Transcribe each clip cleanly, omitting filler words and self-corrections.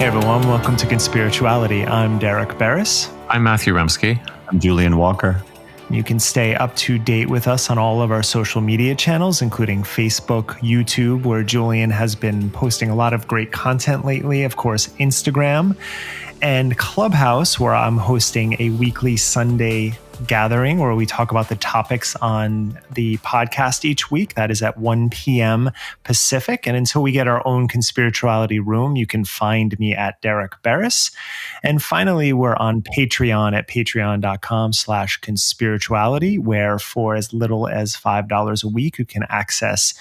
Hey everyone, welcome to Conspirituality. I'm Derek Barris. I'm Matthew Remsky. I'm Julian Walker. You can stay up to date with us on all of our social media channels, including Facebook, YouTube, where Julian has been posting a lot of great content lately, of course, Instagram, and Clubhouse, where I'm hosting a weekly Sunday gathering where we talk about the topics on the podcast each week. That is at 1 p.m. Pacific. And until we get our own Conspirituality room, you can find me at Derek Barris. And finally, we're on Patreon at patreon.com/conspirituality, where for as little as $5 a week, you can access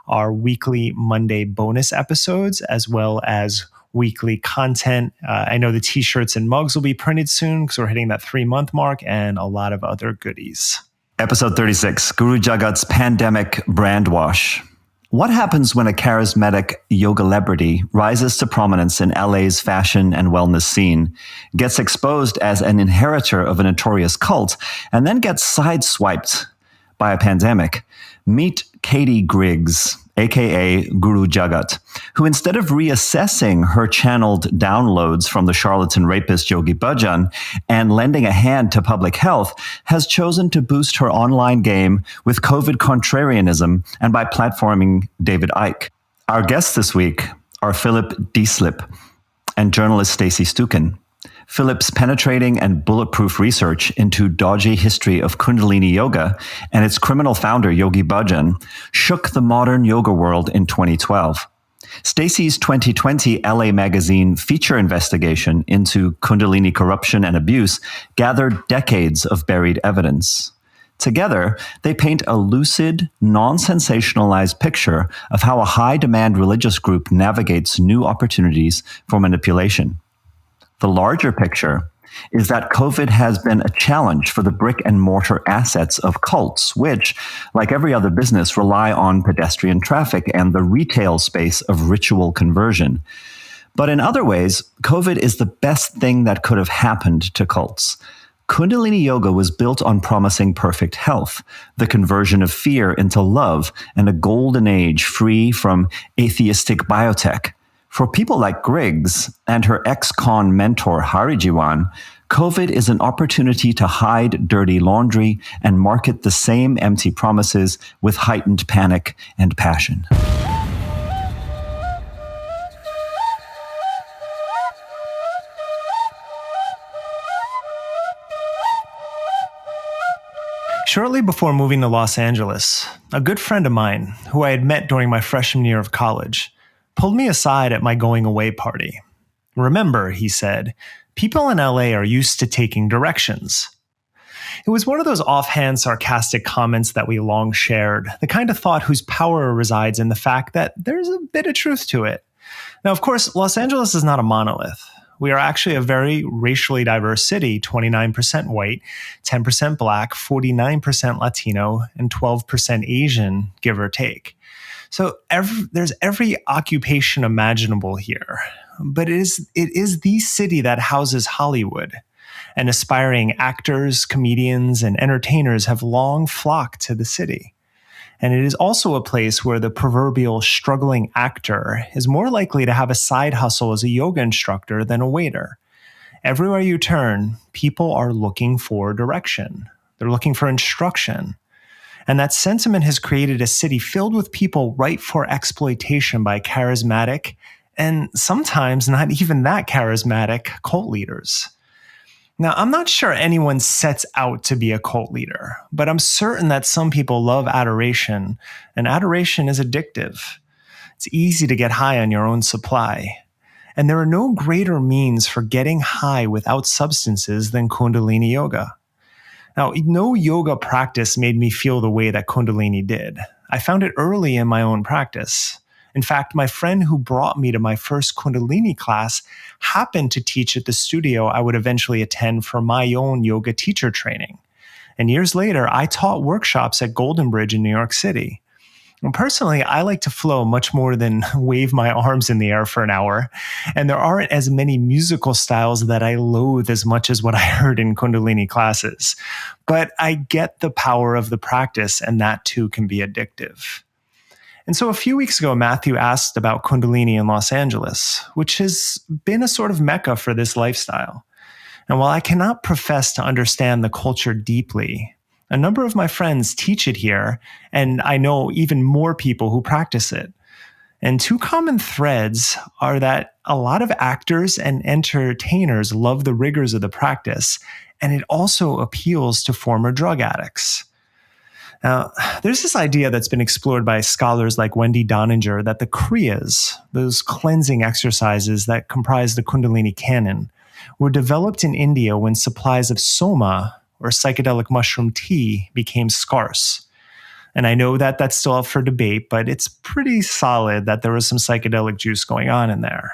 our weekly Monday bonus episodes, as well as weekly content. I know the t-shirts and mugs will be printed soon because we're hitting that 3-month mark, and a lot of other goodies. Episode 36, Guru Jagat's Pandemic Brandwash. What happens when a charismatic yoga celebrity rises to prominence in LA's fashion and wellness scene, gets exposed as an inheritor of a notorious cult, and then gets sideswiped by a pandemic? Meet Katie Griggs, aka Guru Jagat, who instead of reassessing her channeled downloads from the charlatan rapist Yogi Bhajan and lending a hand to public health, has chosen to boost her online game with COVID contrarianism and by platforming David Icke. Our guests this week are Philip Deslippe and journalist Stacie Stukin. Philip's penetrating and bulletproof research into dodgy history of Kundalini Yoga and its criminal founder, Yogi Bhajan, shook the modern yoga world in 2012. Stacie's 2020 LA Magazine feature investigation into Kundalini corruption and abuse gathered decades of buried evidence. Together, they paint a lucid, non-sensationalized picture of how a high-demand religious group navigates new opportunities for manipulation. The larger picture is that COVID has been a challenge for the brick-and-mortar assets of cults, which, like every other business, rely on pedestrian traffic and the retail space of ritual conversion. But in other ways, COVID is the best thing that could have happened to cults. Kundalini Yoga was built on promising perfect health, the conversion of fear into love, and a golden age free from atheistic biotech. For people like Griggs and her ex-con mentor Harijiwan, COVID is an opportunity to hide dirty laundry and market the same empty promises with heightened panic and passion. Shortly before moving to Los Angeles, a good friend of mine, who I had met during my freshman year of college, pulled me aside at my going away party. "Remember," he said, "people in LA are used to taking directions." It was one of those offhand sarcastic comments that we long shared, the kind of thought whose power resides in the fact that there's a bit of truth to it. Now, of course, Los Angeles is not a monolith. We are actually a very racially diverse city, 29% white, 10% black, 49% Latino, and 12% Asian, give or take. So there's every occupation imaginable here, but it is the city that houses Hollywood, and aspiring actors, comedians, and entertainers have long flocked to the city. And it is also a place where the proverbial struggling actor is more likely to have a side hustle as a yoga instructor than a waiter. Everywhere you turn, people are looking for direction. They're looking for instruction. And that sentiment has created a city filled with people ripe for exploitation by charismatic, and sometimes not even that charismatic, cult leaders. Now, I'm not sure anyone sets out to be a cult leader, but I'm certain that some people love adoration, and adoration is addictive. It's easy to get high on your own supply. And there are no greater means for getting high without substances than Kundalini Yoga. Now, no yoga practice made me feel the way that Kundalini did. I found it early in my own practice. In fact, my friend who brought me to my first Kundalini class happened to teach at the studio I would eventually attend for my own yoga teacher training. And years later, I taught workshops at Golden Bridge in New York City. And personally, I like to flow much more than wave my arms in the air for an hour. And there aren't as many musical styles that I loathe as much as what I heard in Kundalini classes. But I get the power of the practice, and that too can be addictive. And so a few weeks ago, Matthew asked about Kundalini in Los Angeles, which has been a sort of mecca for this lifestyle. And while I cannot profess to understand the culture deeply, a number of my friends teach it here, and I know even more people who practice it. And two common threads are that a lot of actors and entertainers love the rigors of the practice, and it also appeals to former drug addicts. Now, there's this idea that's been explored by scholars like Wendy Doninger that the Kriyas, those cleansing exercises that comprise the Kundalini canon, were developed in India when supplies of soma, or psychedelic mushroom tea, became scarce. And I know that that's still up for debate, but it's pretty solid that there was some psychedelic juice going on in there.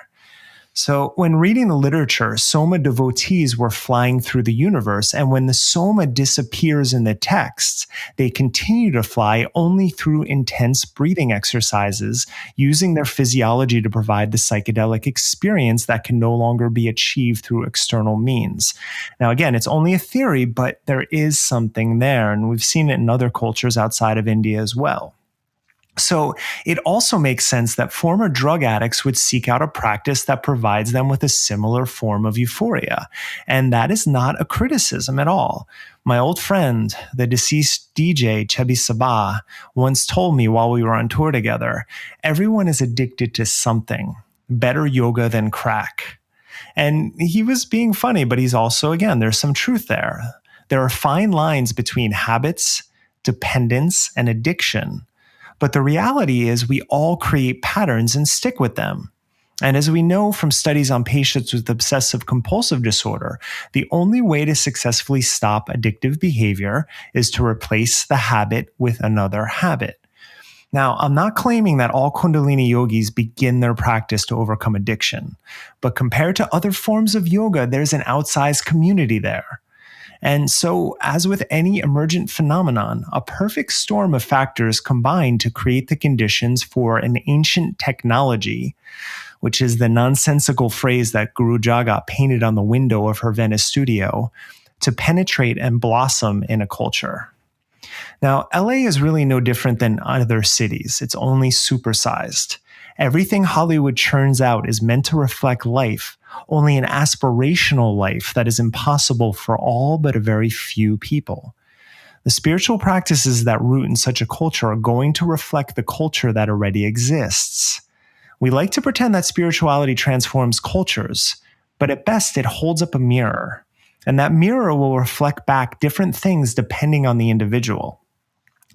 So when reading the literature, soma devotees were flying through the universe, and when the soma disappears in the texts, they continue to fly only through intense breathing exercises, using their physiology to provide the psychedelic experience that can no longer be achieved through external means. Now, again, it's only a theory, but there is something there, and we've seen it in other cultures outside of India as well. So it also makes sense that former drug addicts would seek out a practice that provides them with a similar form of euphoria. And that is not a criticism at all. My old friend, the deceased DJ Chebi Sabah, once told me while we were on tour together, everyone is addicted to something. Better yoga than crack. And he was being funny, but he's also, again, there's some truth there. There are fine lines between habits, dependence, and addiction. But the reality is we all create patterns and stick with them. And as we know from studies on patients with obsessive compulsive disorder, the only way to successfully stop addictive behavior is to replace the habit with another habit. Now, I'm not claiming that all Kundalini yogis begin their practice to overcome addiction, but compared to other forms of yoga, there's an outsized community there. And so, as with any emergent phenomenon, a perfect storm of factors combine to create the conditions for an ancient technology, which is the nonsensical phrase that Guru Jagat painted on the window of her Venice studio, to penetrate and blossom in a culture. Now, LA is really no different than other cities. It's only supersized. Everything Hollywood churns out is meant to reflect life, only an aspirational life that is impossible for all but a very few people. The spiritual practices that root in such a culture are going to reflect the culture that already exists. We like to pretend that spirituality transforms cultures, but at best it holds up a mirror, and that mirror will reflect back different things depending on the individual.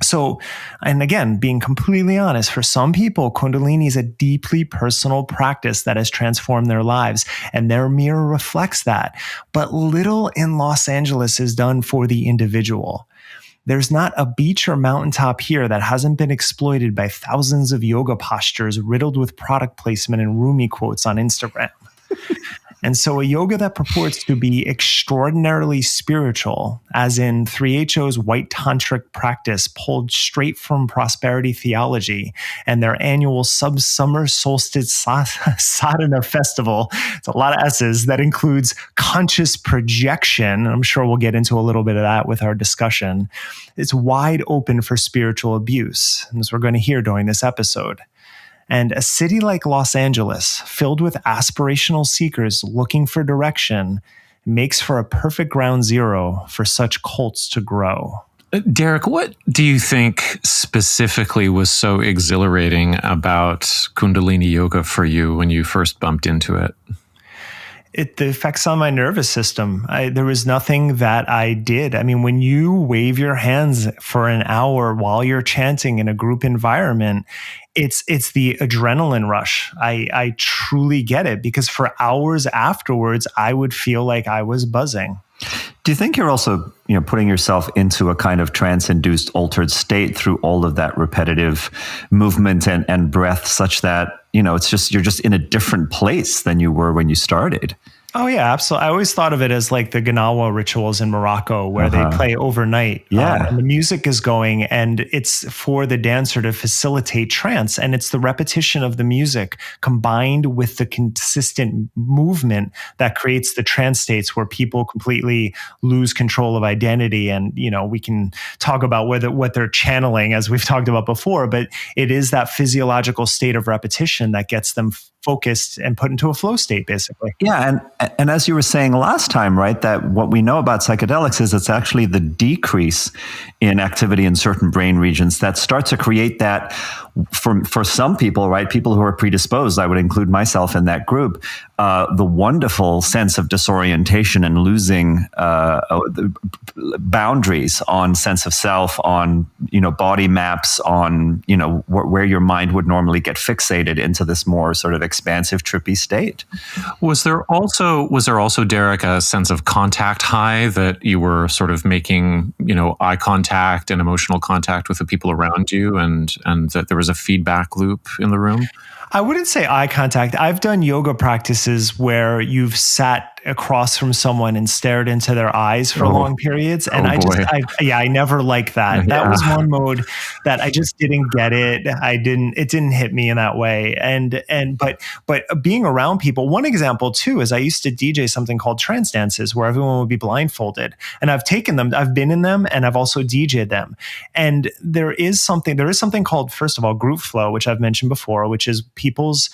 So, and again, being completely honest, for some people, Kundalini is a deeply personal practice that has transformed their lives, and their mirror reflects that. But little in Los Angeles is done for the individual. There's not a beach or mountaintop here that hasn't been exploited by thousands of yoga postures riddled with product placement and Rumi quotes on Instagram. And so a yoga that purports to be extraordinarily spiritual, as in 3HO's white tantric practice pulled straight from prosperity theology and their annual summer solstice sadhana festival, it's a lot of S's, that includes conscious projection. I'm sure we'll get into a little bit of that with our discussion. It's wide open for spiritual abuse, as we're going to hear during this episode. And a city like Los Angeles, filled with aspirational seekers looking for direction, makes for a perfect ground zero for such cults to grow. Derek, what do you think specifically was so exhilarating about Kundalini Yoga for you when you first bumped into it? The effects on my nervous system. There was nothing that I did. I mean, when you wave your hands for an hour while you're chanting in a group environment, it's the adrenaline rush. I truly get it, because for hours afterwards, I would feel like I was buzzing. Do you think you're also, putting yourself into a kind of trance-induced altered state through all of that repetitive movement and breath, such that, you're just in a different place than you were when you started? Oh yeah, absolutely. I always thought of it as like the Ganawa rituals in Morocco, where they play overnight, Yeah. and the music is going, and it's for the dancer to facilitate trance, and it's the repetition of the music combined with the consistent movement that creates the trance states where people completely lose control of identity. And we can talk about what they're channeling, as we've talked about before, but it is that physiological state of repetition that gets them focused and put into a flow state, basically. Yeah, and as you were saying last time, right, that what we know about psychedelics is it's actually the decrease in activity in certain brain regions that start to create that for some people, right, people who are predisposed, I would include myself in that group, the wonderful sense of disorientation and losing boundaries on sense of self, on body maps, on where your mind would normally get fixated into this more sort of expansive, trippy state. Was there also, Derek, a sense of contact high that you were sort of making, eye contact and emotional contact with the people around you, and that there was a feedback loop in the room? I wouldn't say eye contact. I've done yoga practices where you've sat across from someone and stared into their eyes for long periods. And I never liked that. That was one mode that I just didn't get it. It didn't hit me in that way. But being around people, one example too, is I used to DJ something called trance dances where everyone would be blindfolded, and I've taken them, I've been in them, and I've also DJ'd them. And there is something called, first of all, group flow, which I've mentioned before, which is people's,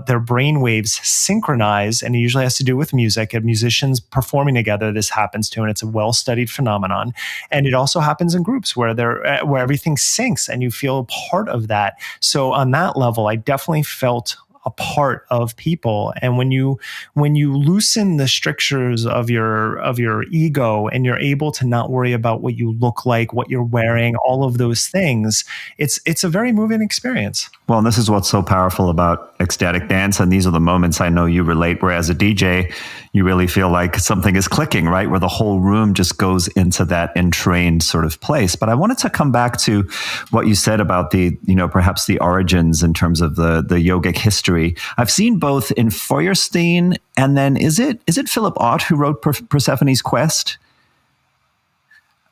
their brain waves synchronize, and it usually has to do with music and musicians performing together. This happens to, and it's a well-studied phenomenon. And it also happens in groups where everything syncs and you feel a part of that. So on that level, I definitely felt a part of people. And when you loosen the strictures of your ego, and you're able to not worry about what you look like, what you're wearing, all of those things, it's a very moving experience. Well, and this is what's so powerful about ecstatic dance. And these are the moments I know you relate, where as a DJ, you really feel like something is clicking, right? Where the whole room just goes into that entrained sort of place. But I wanted to come back to what you said about the, perhaps the origins in terms of the yogic history. I've seen both in Feuerstein, and then is it Philip Ott who wrote Persephone's Quest?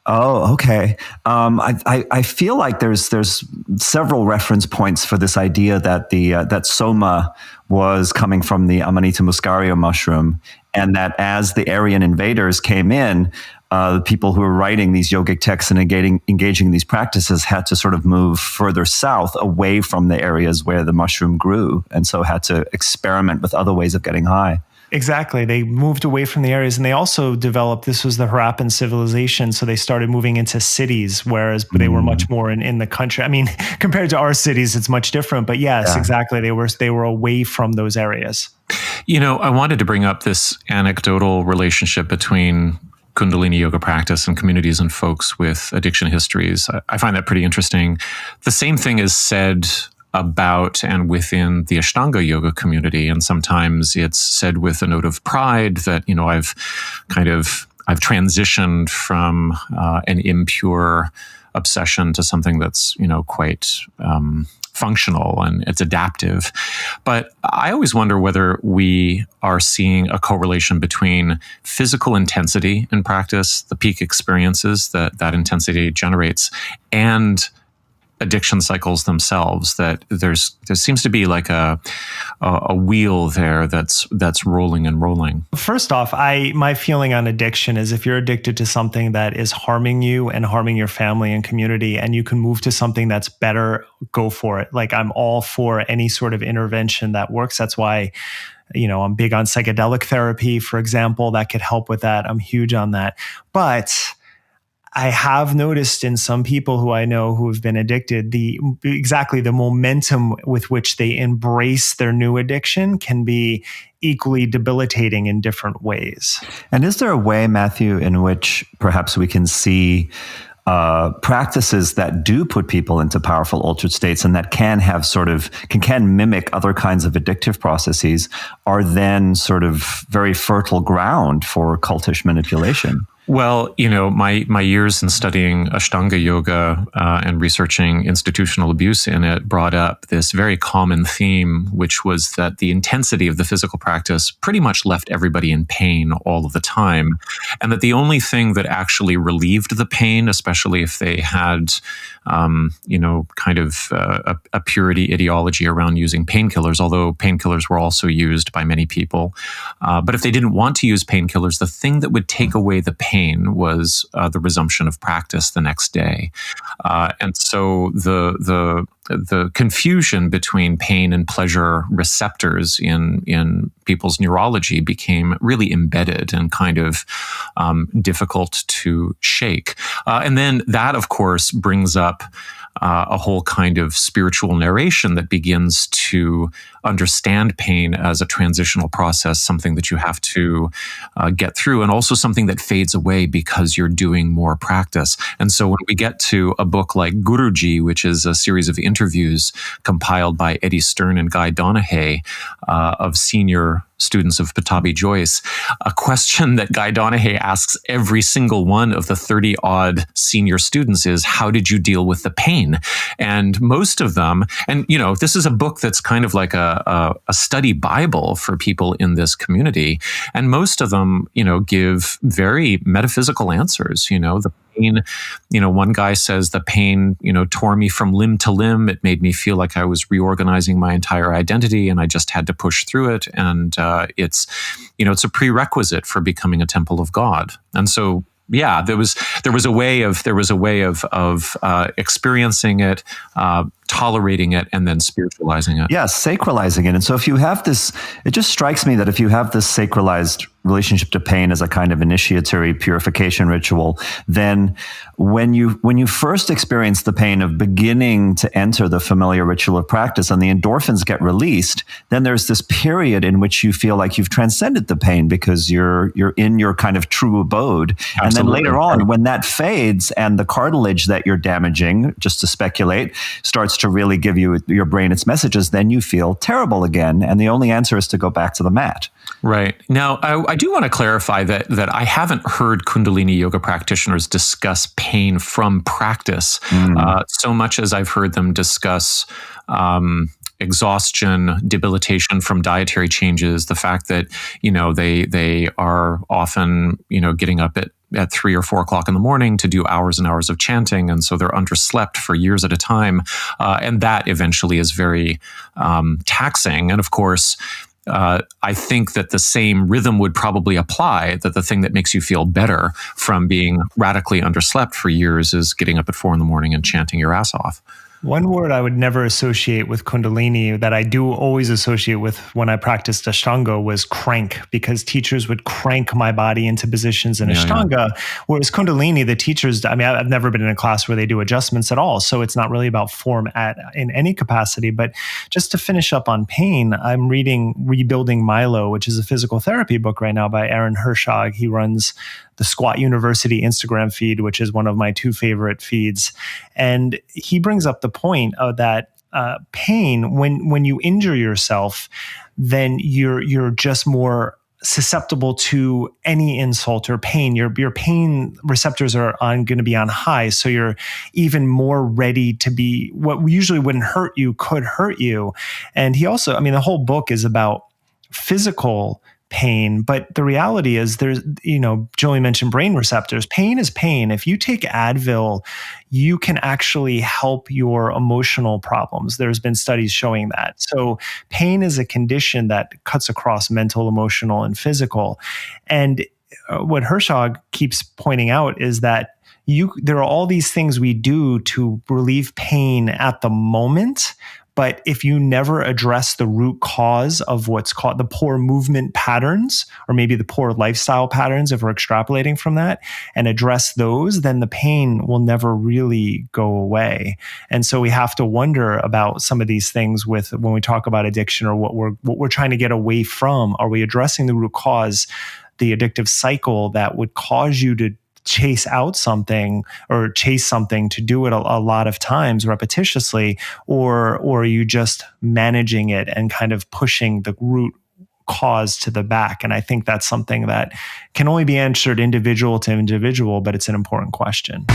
Oh, okay. I feel like there's several reference points for this idea that that soma was coming from the Amanita muscaria mushroom, and that as the Aryan invaders came in, the people who were writing these yogic texts and engaging in these practices had to sort of move further south, away from the areas where the mushroom grew, and so had to experiment with other ways of getting high. Exactly. They moved away from the areas, and they also developed, this was the Harappan civilization. So they started moving into cities, whereas they were much more in the country. I mean, compared to our cities, it's much different, but yes, exactly. They were away from those areas. I wanted to bring up this anecdotal relationship between Kundalini yoga practice and communities and folks with addiction histories. I find that pretty interesting. The same thing is said about and within the Ashtanga yoga community. And sometimes it's said with a note of pride that, I've transitioned from an impure obsession to something that's, quite functional and it's adaptive. But I always wonder whether we are seeing a correlation between physical intensity in practice, the peak experiences that intensity generates, and addiction cycles themselves, that there seems to be like a wheel there that's rolling and rolling. First off, my feeling on addiction is if you're addicted to something that is harming you and harming your family and community, and you can move to something that's better, go for it. Like, I'm all for any sort of intervention that works. That's why, I'm big on psychedelic therapy, for example, that could help with that. I'm huge on that. But I have noticed in some people who I know who have been addicted, the momentum with which they embrace their new addiction can be equally debilitating in different ways. And is there a way, Matthew, in which perhaps we can see practices that do put people into powerful altered states and that can have can mimic other kinds of addictive processes, are then sort of very fertile ground for cultish manipulation? Well, my years in studying Ashtanga yoga and researching institutional abuse in it brought up this very common theme, which was that the intensity of the physical practice pretty much left everybody in pain all of the time, and that the only thing that actually relieved the pain, especially if they had, kind of a purity ideology around using painkillers, although painkillers were also used by many people, but if they didn't want to use painkillers, the thing that would take away the pain was the resumption of practice the next day, and so the confusion between pain and pleasure receptors in people's neurology became really embedded and kind of difficult to shake, and then that, of course, brings up a whole kind of spiritual narration that begins to understand pain as a transitional process, something that you have to get through, and also something that fades away because you're doing more practice. And so when we get to a book like Guruji, which is a series of interviews compiled by Eddie Stern and Guy Donahue of senior students of Patabi Joyce, a question that Guy Donahue asks every single one of the 30-odd senior students is, how did you deal with the pain? And most of them, and this is a book that's kind of like a study Bible for people in this community, and most of them, give very metaphysical answers. The pain, one guy says the pain, tore me from limb to limb. It made me feel like I was reorganizing my entire identity, and I just had to push through it. And it's a prerequisite for becoming a temple of God. And so, yeah, there was a way of experiencing it, tolerating it, and then spiritualizing it. Yeah, sacralizing it. And so if you have this, it just strikes me that if you have this sacralized relationship to pain as a kind of initiatory purification ritual, then when you first experience the pain of beginning to enter the familiar ritual of practice and the endorphins get released, then there's this period in which you feel like you've transcended the pain because you're in your kind of true abode. Absolutely. And then later on, when that fades and the cartilage that you're damaging, just to speculate, starts to really give your brain its messages, then you feel terrible again. And the only answer is to go back to the mat. Right. Now, I do want to clarify that I haven't heard Kundalini yoga practitioners discuss pain from practice so much as I've heard them discuss exhaustion, debilitation from dietary changes, the fact that, they are often, getting up at 3 or 4 o'clock in the morning to do hours and hours of chanting. And so they're underslept for years at a time. And that eventually is very taxing. And of course, I think that the same rhythm would probably apply, that the thing that makes you feel better from being radically underslept for years is getting up at 4 a.m. and chanting your ass off. One word I would never associate with Kundalini that I do always associate with when I practiced Ashtanga was crank, because teachers would crank my body into positions in Ashtanga. Whereas Kundalini, the teachers, I've never been in a class where they do adjustments at all. So it's not really about form in any capacity. But just to finish up on pain, I'm reading Rebuilding Milo, which is a physical therapy book right now by Aaron Hershog. He runs the Squat University Instagram feed, which is one of my 2 favorite feeds. And he brings up the point of that pain, when you injure yourself, then you're just more susceptible to any insult or pain. Your pain receptors are going to be on high, so you're even more ready to be what usually wouldn't hurt you could hurt you. And he also, the whole book is about physical pain, but the reality is there's, Joey mentioned brain receptors. Pain is pain. If you take Advil, you can actually help your emotional problems. There's been studies showing that. So pain is a condition that cuts across mental, emotional, and physical. And what Hershog keeps pointing out is that there are all these things we do to relieve pain at the moment. But if you never address the root cause of what's called the poor movement patterns, or maybe the poor lifestyle patterns, if we're extrapolating from that, and address those, then the pain will never really go away. And so we have to wonder about some of these things when we talk about addiction or what we're trying to get away from. Are we addressing the root cause, the addictive cycle that would cause you to chase out something or chase something, to do it a lot of times repetitiously, or are you just managing it and kind of pushing the root cause to the back. And I think that's something that can only be answered individual to individual, but it's an important question.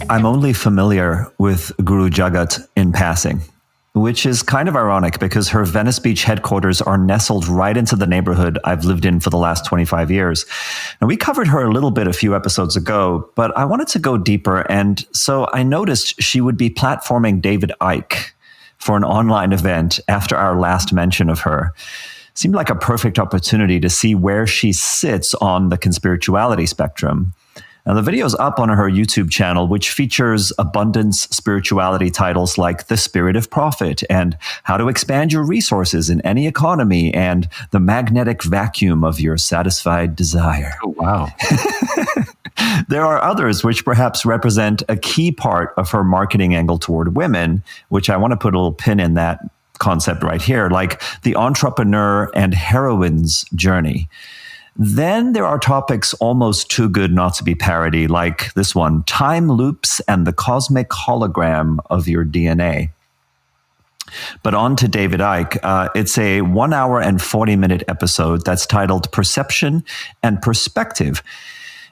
I'm only familiar with Guru Jagat in passing, which is kind of ironic because her Venice Beach headquarters are nestled right into the neighborhood I've lived in for the last 25 years. And we covered her a little bit a few episodes ago, but I wanted to go deeper. And so I noticed she would be platforming David Icke for an online event after our last mention of her. Seemed like a perfect opportunity to see where she sits on the conspirituality spectrum. Now, the video's up on her YouTube channel, which features abundance spirituality titles like The Spirit of Profit and How to Expand Your Resources in Any Economy and The Magnetic Vacuum of Your Satisfied Desire. Oh, wow. There are others which perhaps represent a key part of her marketing angle toward women, which I want to put a little pin in that concept right here, like the entrepreneur and heroine's journey. Then there are topics almost too good not to be parody, like this one, Time Loops and the Cosmic Hologram of Your DNA. But on to David Icke. It's a 1 hour and 40-minute episode that's titled Perception and Perspective.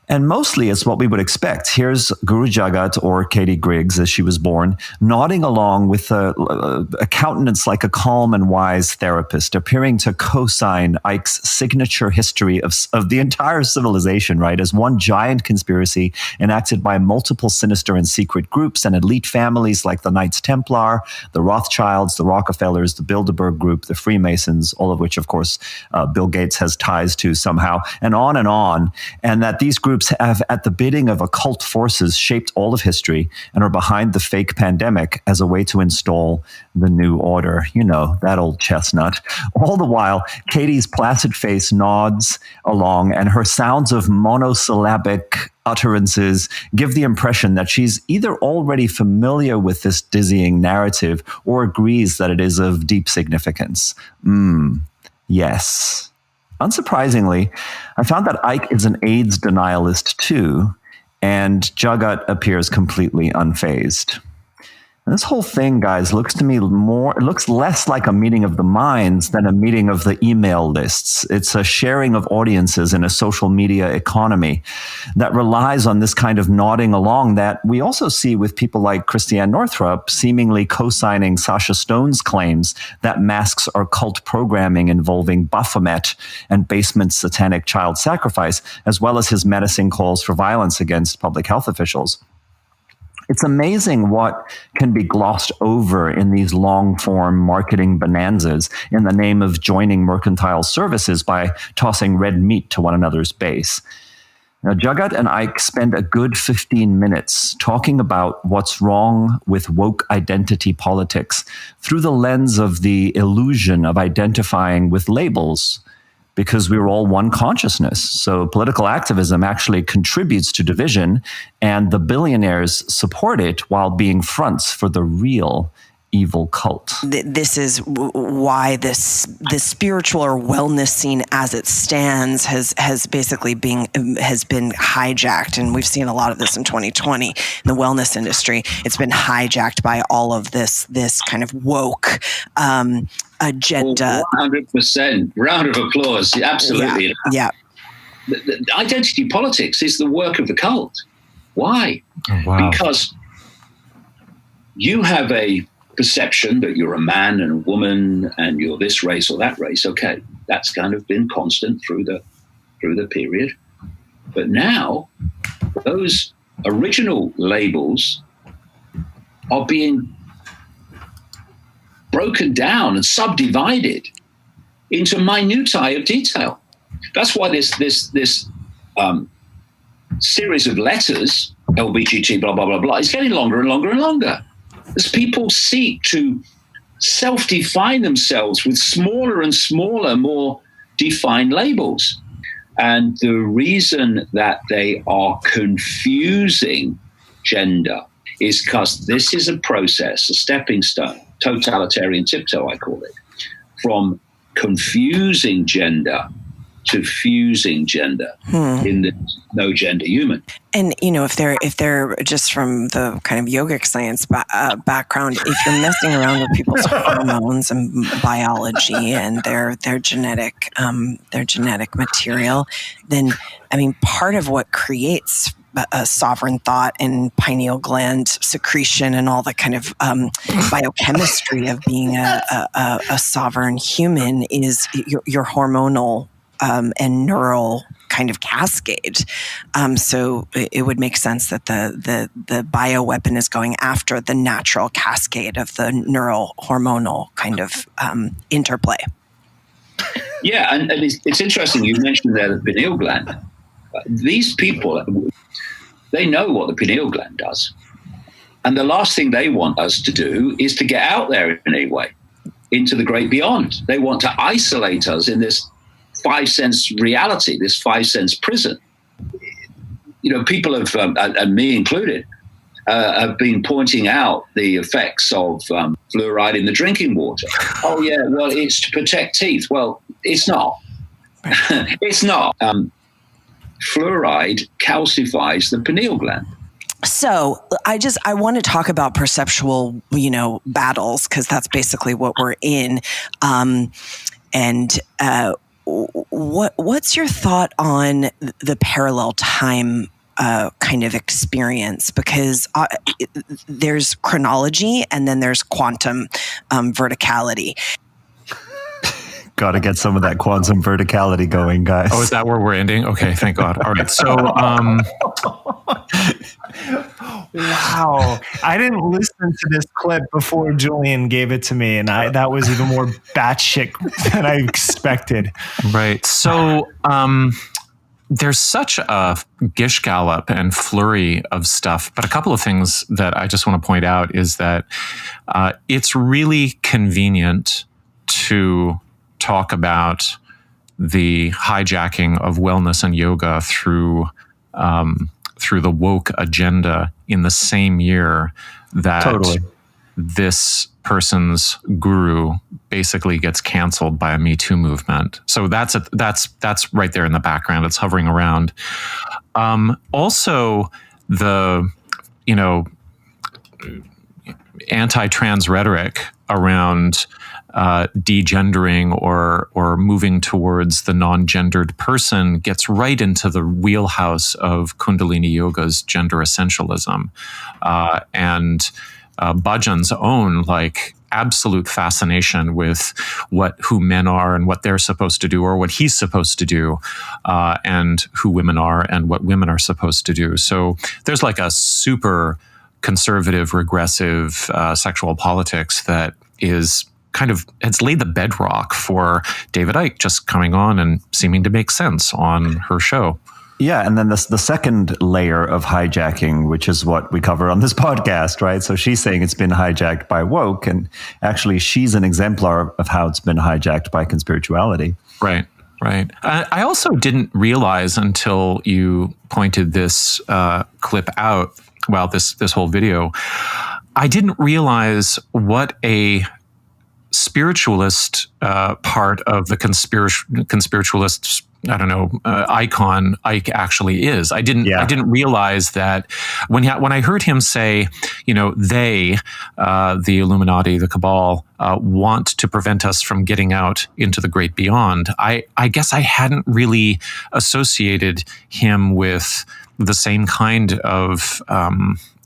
And mostly it's what we would expect. Here's Guru Jagat, or Katie Griggs, as she was born, nodding along with a countenance like a calm and wise therapist, appearing to co-sign Icke's signature history of the entire civilization, right, as one giant conspiracy enacted by multiple sinister and secret groups and elite families like the Knights Templar, the Rothschilds, the Rockefellers, the Bilderberg Group, the Freemasons, all of which, of course, Bill Gates has ties to somehow, and on, and that these groups have, at the bidding of occult forces, shaped all of history and are behind the fake pandemic as a way to install the new order. You know, that old chestnut. All the while, Katie's placid face nods along, and her sounds of monosyllabic utterances give the impression that she's either already familiar with this dizzying narrative or agrees that it is of deep significance. Yes. Unsurprisingly, I found that Icke is an AIDS denialist too, and Jagat appears completely unfazed. And this whole thing, guys, looks to me it looks less like a meeting of the minds than a meeting of the email lists. It's a sharing of audiences in a social media economy that relies on this kind of nodding along that we also see with people like Christiane Northrup seemingly co-signing Sasha Stone's claims that masks are cult programming involving Baphomet and basement satanic child sacrifice, as well as his menacing calls for violence against public health officials. It's amazing what can be glossed over in these long-form marketing bonanzas in the name of joining mercantile services by tossing red meat to one another's base. Now, Jagat and Icke spend a good 15 minutes talking about what's wrong with woke identity politics through the lens of the illusion of identifying with labels, because we were all one consciousness. So political activism actually contributes to division, and the billionaires support it while being fronts for the real evil cult. This is why the spiritual or wellness scene as it stands has basically been hijacked, and we've seen a lot of this in 2020 in the wellness industry. It's been hijacked by all of this kind of woke agenda. 100%. Round of applause. Absolutely. Yeah. The identity politics is the work of the cult. Why? Oh, wow. Because you have a perception that you're a man and a woman and you're this race or that race. Okay, that's kind of been constant through the period. But now those original labels are being broken down and subdivided into minutiae of detail. That's why this series of letters, LBGT, blah, blah, blah, blah, is getting longer and longer and longer. As people seek to self-define themselves with smaller and smaller, more defined labels. And the reason that they are confusing gender is because this is a process, a stepping stone, totalitarian tiptoe, I call it, from confusing gender to fusing gender in the no gender human. And if they're just from the kind of yogic science background, if you're messing around with people's hormones and biology and their genetic material, then part of what creates a sovereign thought and pineal gland secretion and all the kind of biochemistry of being a sovereign human is your hormonal and neural kind of cascade. So it would make sense that the bioweapon is going after the natural cascade of the neural hormonal kind of interplay. Yeah, and it's interesting you mentioned there the pineal gland. These people, they know what the pineal gland does. And the last thing they want us to do is to get out there in any way, into the great beyond. They want to isolate us in this 5 sense reality, this 5 sense prison. People have, and me included, have been pointing out the effects of fluoride in the drinking water. Oh yeah, well, it's to protect teeth. Well, it's not. It's not. Fluoride calcifies the pineal gland. So I want to talk about perceptual, battles, because that's basically what we're in. What's your thought on the parallel time kind of experience? Because there's chronology and then there's quantum verticality. Got to get some of that quantum verticality going, guys. Oh, is that where we're ending? Okay, thank God. All right, so wow, I didn't listen to this clip before Julian gave it to me, and that was even more batshit than I expected. Right. So there's such a gish gallop and flurry of stuff, but a couple of things that I just want to point out is that it's really convenient to talk about the hijacking of wellness and yoga through the woke agenda in the same year that this person's guru basically gets canceled by a Me Too movement. So that's right there in the background. It's hovering around. Also, the anti-trans rhetoric around degendering or moving towards the non-gendered person gets right into the wheelhouse of Kundalini Yoga's gender essentialism, and Bhajan's own absolute fascination with who men are and what they're supposed to do, or what he's supposed to do, and who women are and what women are supposed to do. So there's a super conservative, regressive sexual politics that is it's laid the bedrock for David Icke just coming on and seeming to make sense on her show. Yeah, and then the second layer of hijacking, which is what we cover on this podcast, right? So she's saying it's been hijacked by woke, and actually she's an exemplar of how it's been hijacked by conspirituality. Right. I also didn't realize until you pointed this clip out, this whole video, I didn't realize what a spiritualist part of the conspiritualist icon Icke actually is. I didn't realize that when I heard him say, they, the Illuminati, the Cabal, want to prevent us from getting out into the great beyond. I guess I hadn't really associated him with the same kind of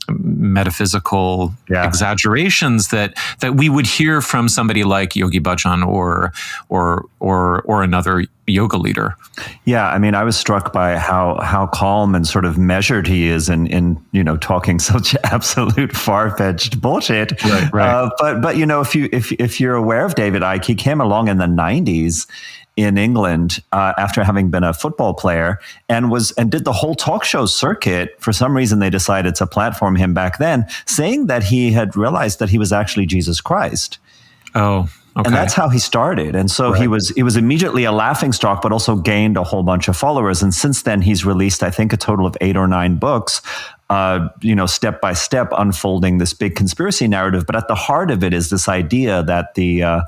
metaphysical exaggerations that we would hear from somebody like Yogi Bhajan or another yoga leader. Yeah, I was struck by how calm and sort of measured he is in talking such absolute far-fetched bullshit. Right. But if you're aware of David Icke, he came along in the 90s in England after having been a football player and did the whole talk show circuit. For some reason, they decided to platform him back then, saying that he had realized that he was actually Jesus Christ. Oh, okay. And that's how he started. And so he was immediately a laughingstock, but also gained a whole bunch of followers. And since then, he's released, I think, a total of 8 or 9 books step by step unfolding this big conspiracy narrative. But at the heart of it is this idea that the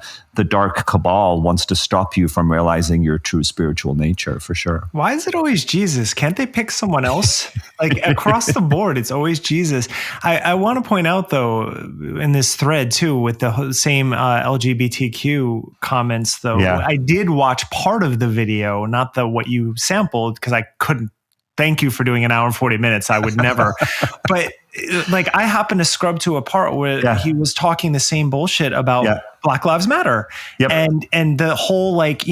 dark cabal wants to stop you from realizing your true spiritual nature, for sure. Why is it always Jesus? Can't they pick someone else? Like across the board, it's always Jesus. I want to point out, though, in this thread, too, with the same LGBTQ comments, though, I did watch part of the video, not what you sampled, because I couldn't. Thank you for doing an hour and 40 minutes. I would never. But like, I happened to scrub to a part where he was talking the same bullshit about Black Lives Matter. And the whole, like,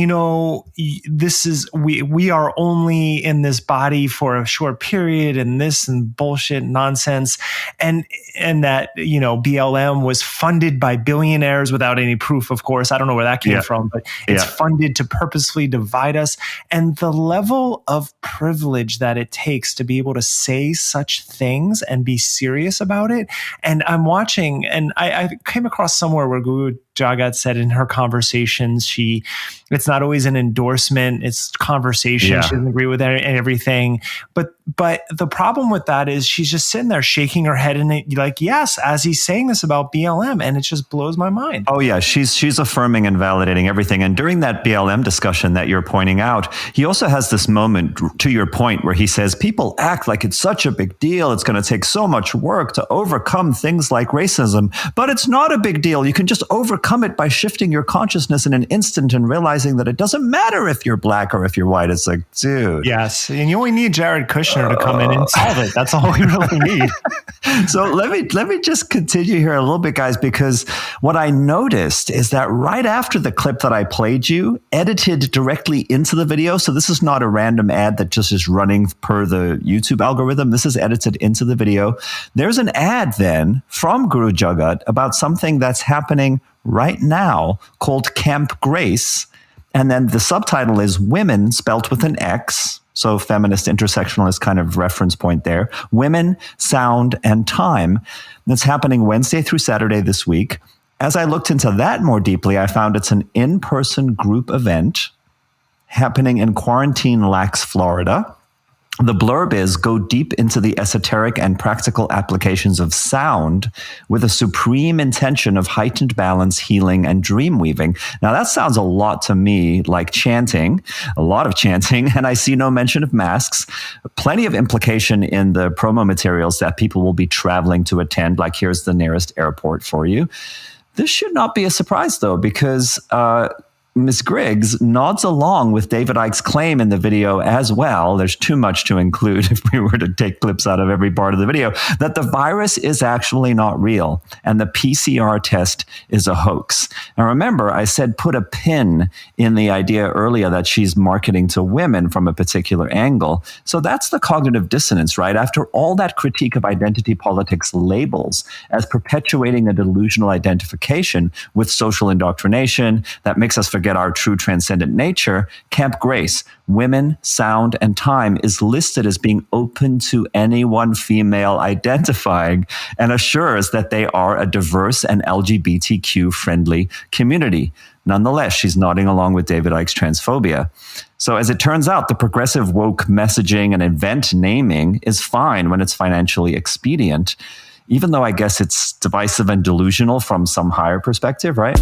this is, we are only in this body for a short period, and this and bullshit nonsense. And that, BLM was funded by billionaires without any proof, of course. I don't know where that came from, but it's funded to purposefully divide us. And the level of privilege that it takes to be able to say such things and be serious about it. And I'm watching, and I came across somewhere where Guru Jagat said in her conversations, it's not always an endorsement, it's conversation. She doesn't agree with everything. But the problem with that is she's just sitting there shaking her head and like, yes, as he's saying this about BLM, and it just blows my mind. Oh yeah, she's affirming and validating everything. And during that BLM discussion that you're pointing out, he also has this moment, to your point, where he says people act like it's such a big deal. It's going to take so much work to overcome things like racism, but it's not a big deal. You can just overcome it by shifting your consciousness in an instant and realizing that it doesn't matter if you're black or if you're white. It's like, dude. Yes. And you only need Jared Kushner to come in and solve it. That's all we really need. So let me just continue here a little bit, guys, because what I noticed is that right after the clip that I played you, edited directly into the video. So this is not a random ad that just is running per the YouTube algorithm. This is edited into the video. There's an ad then from Guru Jagat about something that's happening right now called Camp Grace. And then the subtitle is Women, spelt with an X. So feminist intersectionalist kind of reference point there. Women, Sound, and Time. That's happening Wednesday through Saturday this week. As I looked into that more deeply, I found it's an in-person group event happening in Quarantine Lacs, Florida. The blurb is, go deep into the esoteric and practical applications of sound with a supreme intention of heightened balance, healing, and dream weaving. Now, that sounds a lot to me like chanting, a lot of chanting, and I see no mention of masks. Plenty of implication in the promo materials that people will be traveling to attend, like here's the nearest airport for you. This should not be a surprise, though, because Ms. Griggs nods along with David Icke's claim in the video as well. There's too much to include if we were to take clips out of every part of the video, that the virus is actually not real and the PCR test is a hoax. Now remember, I said put a pin in the idea earlier that she's marketing to women from a particular angle. So that's the cognitive dissonance, right? After all that critique of identity politics labels as perpetuating a delusional identification with social indoctrination that makes us forget our true transcendent nature, Camp Grace, Women, Sound, and Time is listed as being open to anyone female identifying and assures that they are a diverse and LGBTQ-friendly community. Nonetheless, she's nodding along with David Icke's transphobia. So as it turns out, the progressive woke messaging and event naming is fine when it's financially expedient, even though I guess it's divisive and delusional from some higher perspective, right?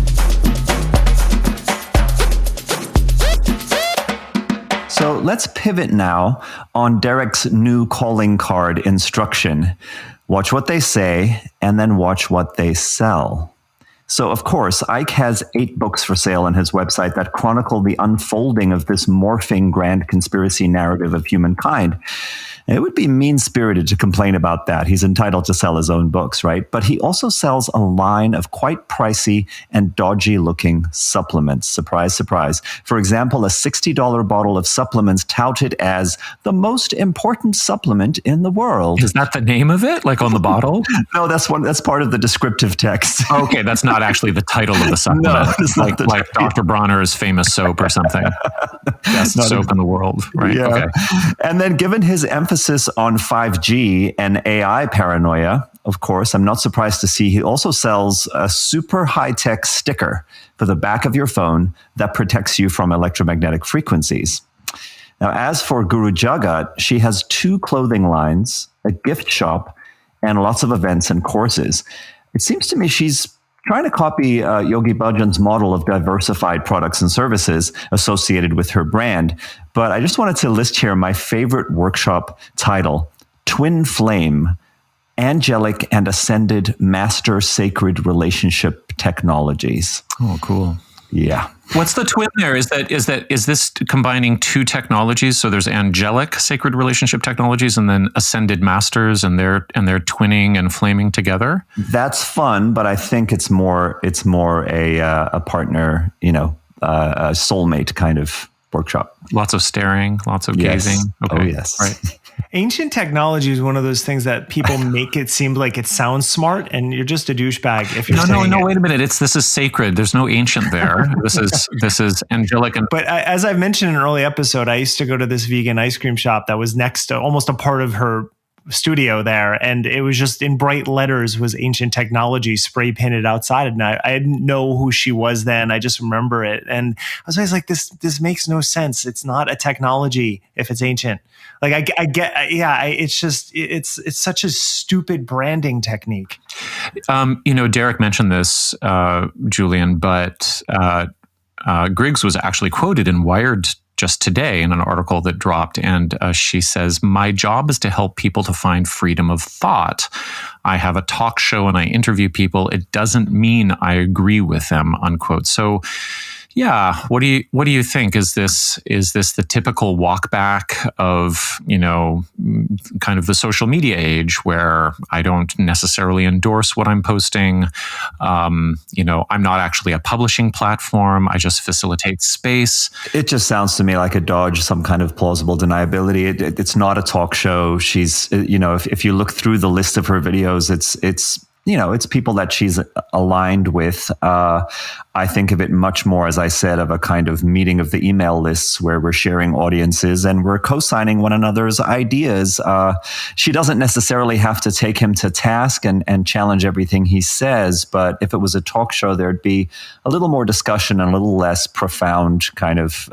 So let's pivot now on Derek's new calling card instruction. Watch what they say and then watch what they sell. So, of course, Icke has 8 books for sale on his website that chronicle the unfolding of this morphing grand conspiracy narrative of humankind. It would be mean-spirited to complain about that. He's entitled to sell his own books, right? But he also sells a line of quite pricey and dodgy-looking supplements. Surprise, surprise. For example, a $60 bottle of supplements touted as the most important supplement in the world. Is that the name of it, like on the bottle? No, that's part of the descriptive text. Okay, that's not actually the title of the supplement. No, it's not like Dr. Bronner's famous soap or something. Best soap in the world, right? Yeah. Okay. And then given his emphasis on 5G and AI paranoia, of course, I'm not surprised to see he also sells a super high-tech sticker for the back of your phone that protects you from electromagnetic frequencies. Now, as for Guru Jagat, she has 2 clothing lines, a gift shop, and lots of events and courses. It seems to me she's trying to copy Yogi Bhajan's model of diversified products and services associated with her brand. But I just wanted to list here my favorite workshop title, Twin Flame, Angelic and Ascended Master Sacred Relationship Technologies. Oh, cool. Yeah. What's the twin there? Is this combining 2 technologies? So there's angelic sacred relationship technologies and then ascended masters, and they're twinning and flaming together? That's fun, but I think it's more a partner, a soulmate kind of workshop. Lots of staring, lots of gazing. Okay. Oh, yes. Right. Ancient technology is one of those things that people make it seem like it sounds smart, and you're just a douchebag if you're saying No, it. wait a minute. This is sacred. There's no ancient there. This is angelic. But as I've mentioned in an early episode, I used to go to this vegan ice cream shop that was next to almost a part of her studio there, and it was just in bright letters was ancient technology spray painted outside, and I didn't know who she was then. I just remember it, and I was always like, this makes no sense. It's not a technology if it's ancient. Like it's just it's such a stupid branding technique. Derek mentioned this, Julian, but Griggs was actually quoted in Wired just today in an article that dropped. And she says, "My job is to help people to find freedom of thought. I have a talk show and I interview people. It doesn't mean I agree with them," unquote. So, yeah, what do you think? Is this the typical walk back of, kind of the social media age where I don't necessarily endorse what I'm posting? I'm not actually a publishing platform. I just facilitate space. It just sounds to me like a dodge, some kind of plausible deniability. It's not a talk show. She's, if you look through the list of her videos, it's people that she's aligned with. I think of it much more, as I said, of a kind of meeting of the email lists where we're sharing audiences and we're co-signing one another's ideas. She doesn't necessarily have to take him to task and challenge everything he says. But if it was a talk show, there'd be a little more discussion and a little less profound kind of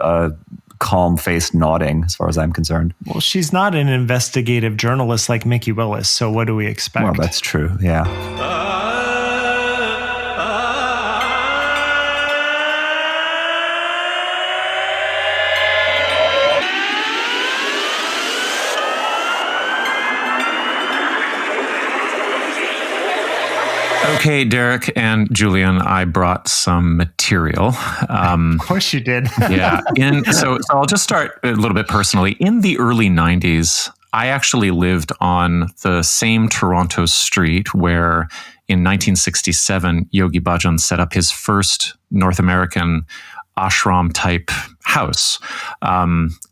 calm-faced nodding, as far as I'm concerned. Well, she's not an investigative journalist like Mickey Willis, so what do we expect? Well, that's true, yeah. Okay, Derek and Julian, I brought some material. Of course you did. Yeah. So I'll just start a little bit personally. In the early 90s, I actually lived on the same Toronto street where in 1967, Yogi Bhajan set up his first North American ashram type house.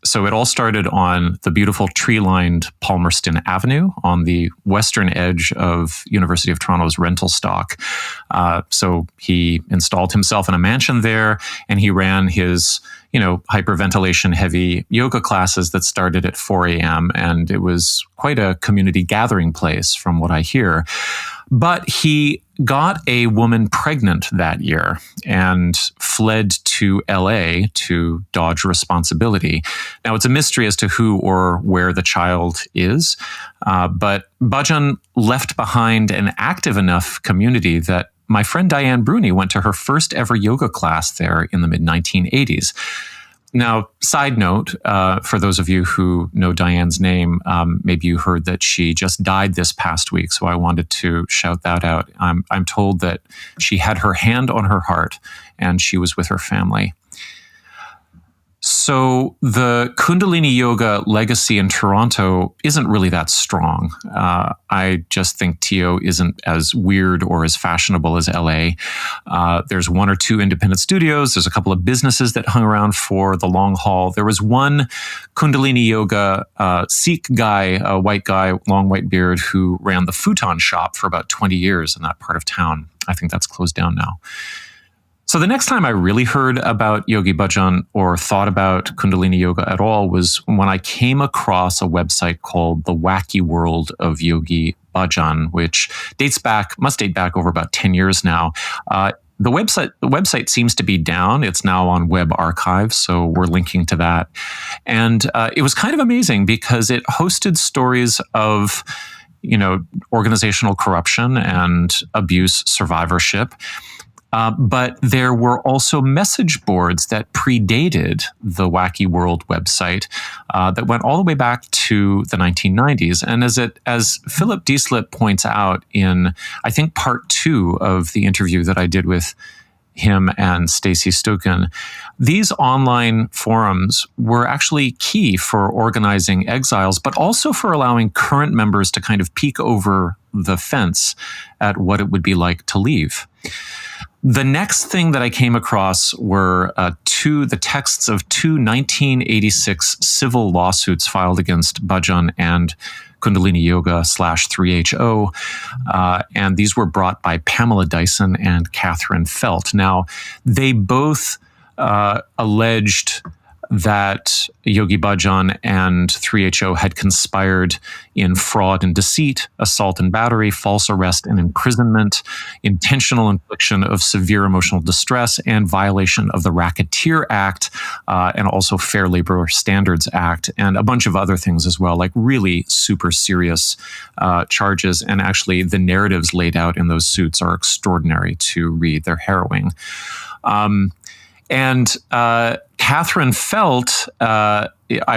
So it all started on the beautiful tree-lined Palmerston Avenue on the western edge of University of Toronto's rental stock. So he installed himself in a mansion there, and he ran his, hyperventilation heavy yoga classes that started at 4 a.m. And it was quite a community gathering place from what I hear. But he got a woman pregnant that year and fled to LA to dodge responsibility. Now, it's a mystery as to who or where the child is, but Bhajan left behind an active enough community that my friend Diane Bruni went to her first ever yoga class there in the mid-1980s. Now, side note, for those of you who know Diane's name, maybe you heard that she just died this past week, so I wanted to shout that out. I'm told that she had her hand on her heart and she was with her family. So the Kundalini Yoga legacy in Toronto isn't really that strong. I just think TO isn't as weird or as fashionable as LA. There's 1 or 2 independent studios. There's a couple of businesses that hung around for the long haul. There was one Kundalini Yoga Sikh guy, a white guy, long white beard, who ran the futon shop for about 20 years in that part of town. I think that's closed down now. So the next time I really heard about Yogi Bhajan or thought about Kundalini Yoga at all was when I came across a website called The Wacky World of Yogi Bhajan, which must date back over about 10 years now. The website seems to be down. It's now on Web Archive, so we're linking to that. And it was kind of amazing because it hosted stories of, organizational corruption and abuse survivorship. But there were also message boards that predated the Wacky World website that went all the way back to the 1990s. And as Philip Deslippe points out in, I think, part 2 of the interview that I did with him and Stacie Stukin, these online forums were actually key for organizing exiles, but also for allowing current members to kind of peek over the fence at what it would be like to leave. The next thing that I came across were the texts of 2 1986 civil lawsuits filed against Bhajan and Kundalini Yoga /3HO. And these were brought by Pamela Dyson and Catherine Felt. Now, they both alleged that Yogi Bhajan and 3HO had conspired in fraud and deceit, assault and battery, false arrest and imprisonment, intentional infliction of severe emotional distress, and violation of the Racketeer Act, and also Fair Labor Standards Act, and a bunch of other things as well, like really super serious charges. And actually, the narratives laid out in those suits are extraordinary to read. They're harrowing. And Catherine Felt, I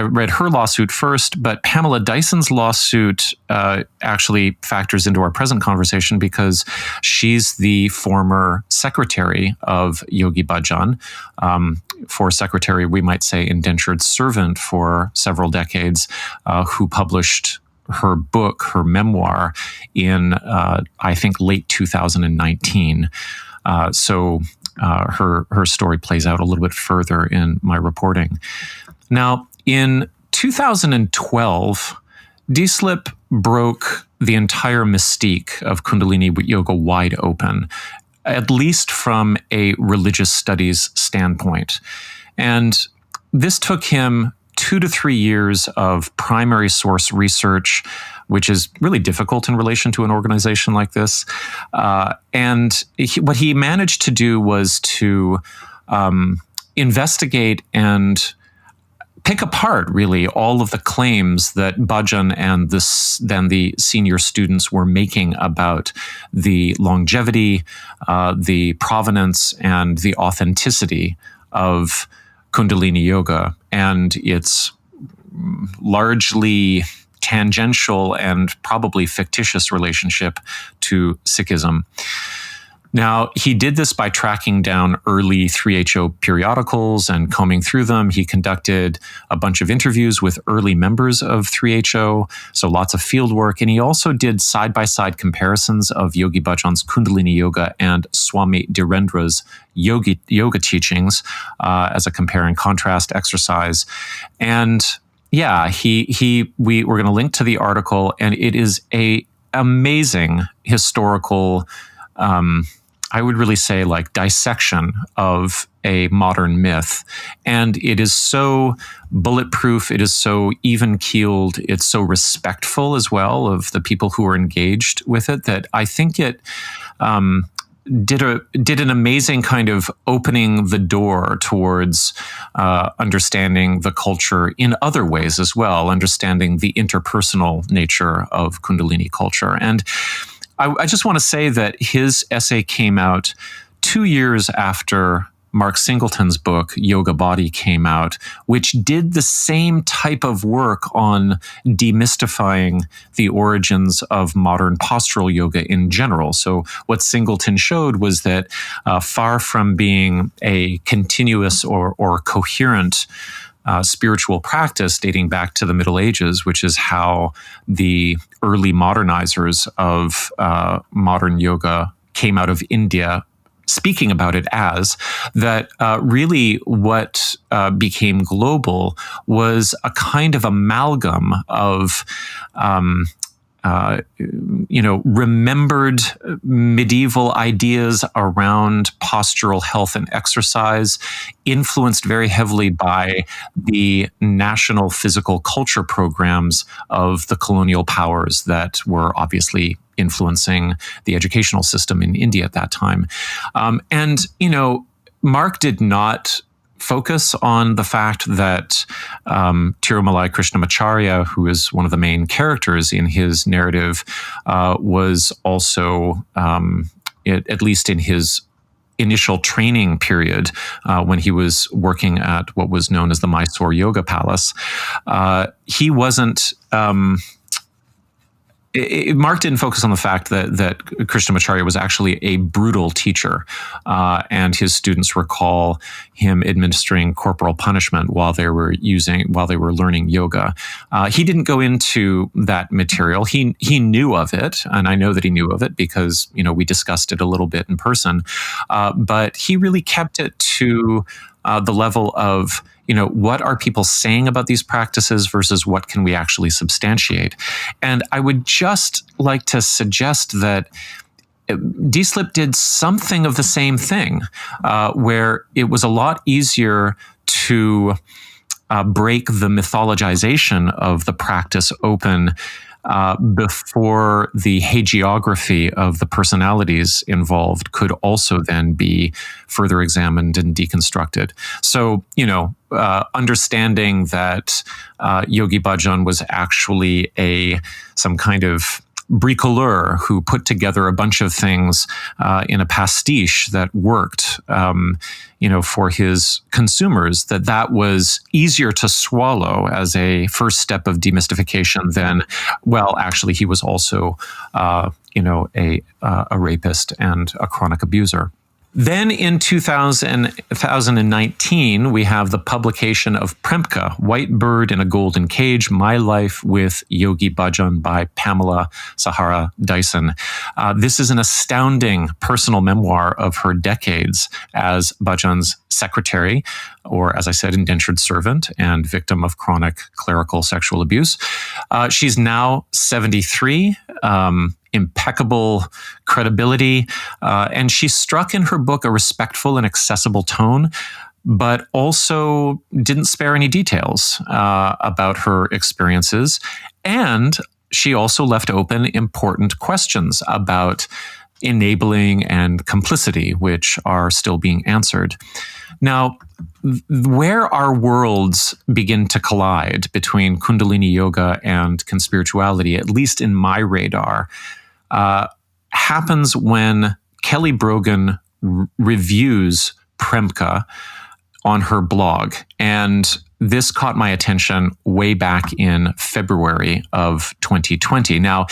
read her lawsuit first, but Pamela Dyson's lawsuit actually factors into our present conversation because she's the former secretary of Yogi Bhajan. For secretary, we might say indentured servant for several decades, who published her book, her memoir, in, I think, late 2019. Her story plays out a little bit further in my reporting. Now, in 2012, Deslippe broke the entire mystique of Kundalini Yoga wide open, at least from a religious studies standpoint. And this took him 2 to 3 years of primary source research, which is really difficult in relation to an organization like this. And what he managed to do was to investigate and pick apart, really, all of the claims that Bhajan and then the senior students were making about the longevity, the provenance, and the authenticity of Kundalini Yoga and its largely tangential and probably fictitious relationship to Sikhism. Now, he did this by tracking down early 3HO periodicals and combing through them. He conducted a bunch of interviews with early members of 3HO, so lots of field work. And he also did side-by-side comparisons of Yogi Bhajan's Kundalini Yoga and Swami Dhirendra's yoga teachings as a compare and contrast exercise. And yeah, we're going to link to the article, and it is a amazing historical, I would really say, like, dissection of a modern myth. And it is so bulletproof, it is so even-keeled, it's so respectful as well of the people who are engaged with it, that I think it did an amazing kind of opening the door towards understanding the culture in other ways as well, understanding the interpersonal nature of Kundalini culture. And I just want to say that his essay came out 2 years after Mark Singleton's book, Yoga Body, came out, which did the same type of work on demystifying the origins of modern postural yoga in general. So what Singleton showed was that far from being a continuous or coherent spiritual practice dating back to the Middle Ages, which is how the early modernizers of modern yoga came out of India, speaking about it as that really what became global was a kind of amalgam of remembered medieval ideas around postural health and exercise, influenced very heavily by the national physical culture programs of the colonial powers that were obviously influencing the educational system in India at that time. And, Mark did not focus on the fact that Tirumalai Krishnamacharya, who is one of the main characters in his narrative, was also, at least in his initial training period, when he was working at what was known as the Mysore Yoga Palace, he wasn't... Mark didn't focus on the fact that Krishnamacharya was actually a brutal teacher, and his students recall him administering corporal punishment while they were learning yoga. He didn't go into that material. He knew of it, and I know that he knew of it because we discussed it a little bit in person. But he really kept it to the level of what are people saying about these practices versus what can we actually substantiate? And I would just like to suggest that Deslippe did something of the same thing, where it was a lot easier to break the mythologization of the practice open before the hagiography of the personalities involved could also then be further examined and deconstructed. So, understanding that Yogi Bhajan was actually some kind of bricoleur who put together a bunch of things in a pastiche that worked, for his consumers, that was easier to swallow as a first step of demystification than, well, actually, he was also, a rapist and a chronic abuser. Then in 2019, we have the publication of Premka, White Bird in a Golden Cage, My Life with Yogi Bhajan by Pamela Sahara Dyson. This is an astounding personal memoir of her decades as Bhajan's secretary, or as I said, indentured servant and victim of chronic clerical sexual abuse. She's now 73, impeccable credibility, and she struck in her book a respectful and accessible tone, but also didn't spare any details about her experiences. And she also left open important questions about enabling and complicity, which are still being answered. Now, where our worlds begin to collide between Kundalini Yoga and Conspirituality, at least in my radar, happens when Kelly Brogan reviews Premka on her blog. And this caught my attention way back in February of 2020. Now,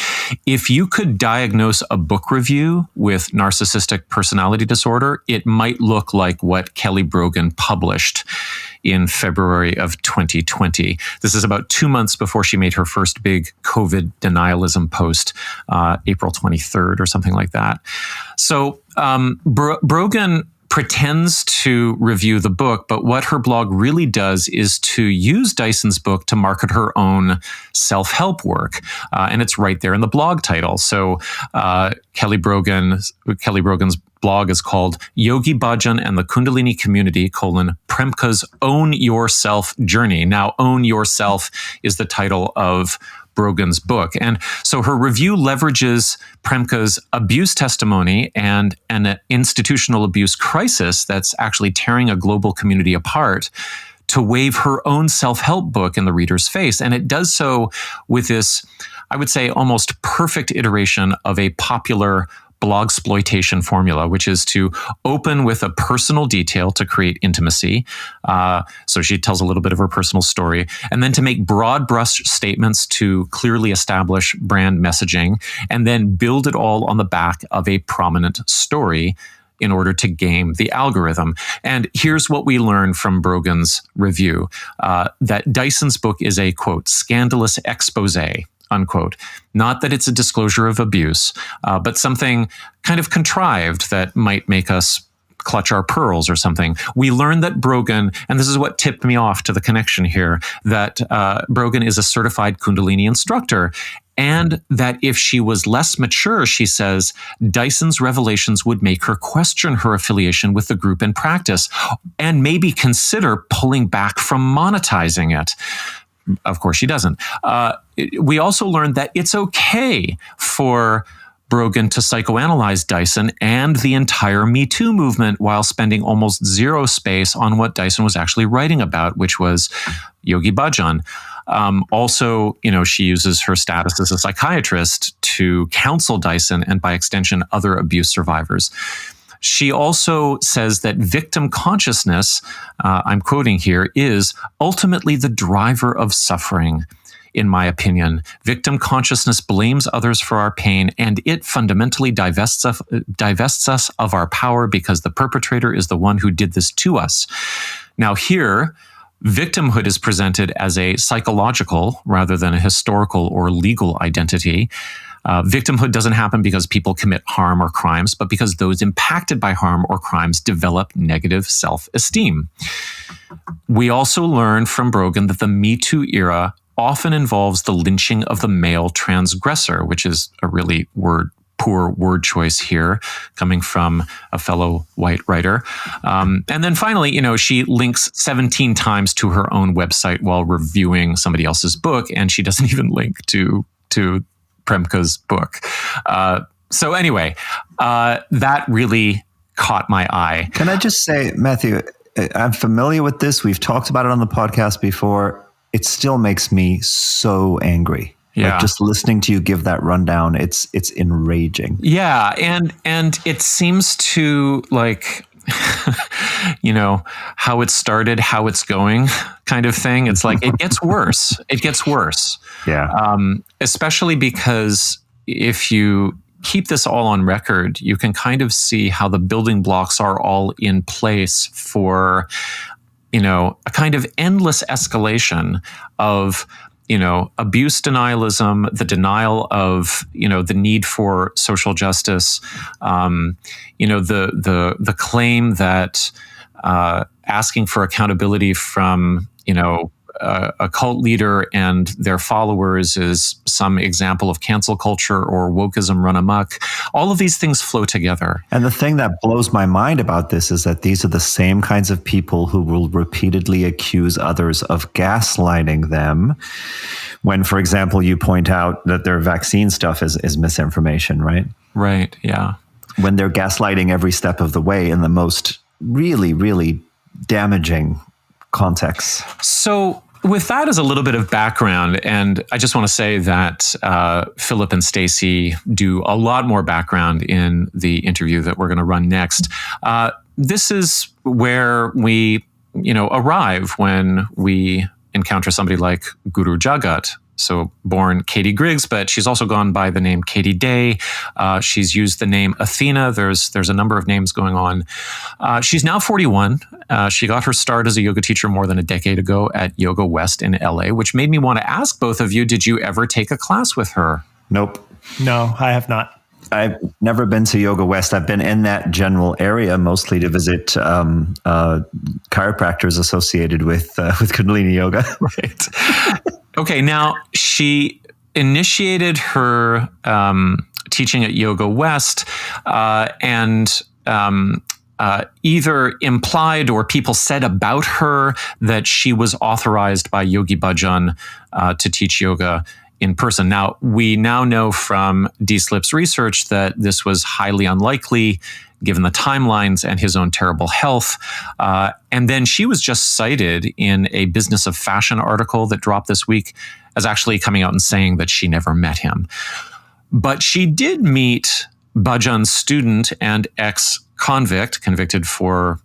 if you could diagnose a book review with narcissistic personality disorder, it might look like what Kelly Brogan published in February of 2020. This is about 2 months before she made her first big COVID denialism post, April 23rd or something like that. So Brogan pretends to review the book, but what her blog really does is to use Dyson's book to market her own self-help work. And it's right there in the blog title. So Kelly Brogan's blog is called Yogi Bhajan and the Kundalini Community, Premka's Own Yourself Journey. Now, Own Yourself is the title of Brogan's book. And so her review leverages Premka's abuse testimony and an institutional abuse crisis that's actually tearing a global community apart to wave her own self-help book in the reader's face. And it does so with this, I would say, almost perfect iteration of a popular blogsploitation formula, which is to open with a personal detail to create intimacy. So she tells a little bit of her personal story, and then to make broad brush statements to clearly establish brand messaging, and then build it all on the back of a prominent story in order to game the algorithm. And here's what we learn from Brogan's review, that Dyson's book is a, quote, scandalous expose, unquote. Not that it's a disclosure of abuse, but something kind of contrived that might make us clutch our pearls or something. We learned that Brogan, and this is what tipped me off to the connection here, that Brogan is a certified Kundalini instructor, and that if she was less mature, she says, Dyson's revelations would make her question her affiliation with the group in practice, and maybe consider pulling back from monetizing it. Of course, she doesn't. We also learned that it's okay for Brogan to psychoanalyze Dyson and the entire Me Too movement while spending almost zero space on what Dyson was actually writing about, which was Yogi Bhajan. Also, she uses her status as a psychiatrist to counsel Dyson and, by extension, other abuse survivors. She also says that victim consciousness, I'm quoting here, is ultimately the driver of suffering. In my opinion, victim consciousness blames others for our pain, and it fundamentally divests us of our power because the perpetrator is the one who did this to us. Now here, victimhood is presented as a psychological rather than a historical or legal identity. Victimhood doesn't happen because people commit harm or crimes, but because those impacted by harm or crimes develop negative self-esteem. We also learn from Brogan that the Me Too era often involves the lynching of the male transgressor, which is a really poor word choice here, coming from a fellow white writer. And then finally, she links 17 times to her own website while reviewing somebody else's book, and she doesn't even link to Premka's book. So anyway, that really caught my eye. Can I just say, Matthew, I'm familiar with this. We've talked about it on the podcast before. It still makes me so angry. Yeah. Like just listening to you give that rundown, it's enraging. Yeah, and it seems to like how it started, how it's going kind of thing. It's like it gets worse. It gets worse. Yeah. Especially because if you keep this all on record, you can kind of see how the building blocks are all in place for a kind of endless escalation of, abuse denialism, the denial of, the need for social justice, the claim that asking for accountability from, a cult leader and their followers is some example of cancel culture or wokeism run amok. All of these things flow together. And the thing that blows my mind about this is that these are the same kinds of people who will repeatedly accuse others of gaslighting them when, for example, you point out that their vaccine stuff is misinformation, right? Right, yeah. When they're gaslighting every step of the way in the most really, really damaging contexts. So with that as a little bit of background, and I just want to say that Philip and Stacie do a lot more background in the interview that we're going to run next. This is where we, arrive when we encounter somebody like Guru Jagat. So born Katie Griggs, but she's also gone by the name Katie Day. She's used the name Athena. There's a number of names going on. She's now 41. She got her start as a yoga teacher more than a decade ago at Yoga West in LA, which made me want to ask both of you, did you ever take a class with her? Nope. No, I have not. I've never been to Yoga West. I've been in that general area mostly to visit chiropractors associated with Kundalini Yoga. Right. Okay, now she initiated her teaching at Yoga West and either implied or people said about her that she was authorized by Yogi Bhajan to teach yoga in person. Now, we now know from Deslippe's research that this was highly unlikely given the timelines and his own terrible health. And then she was just cited in a Business of Fashion article that dropped this week as actually coming out and saying that she never met him. But she did meet Bhajan's student and ex-convict, convicted for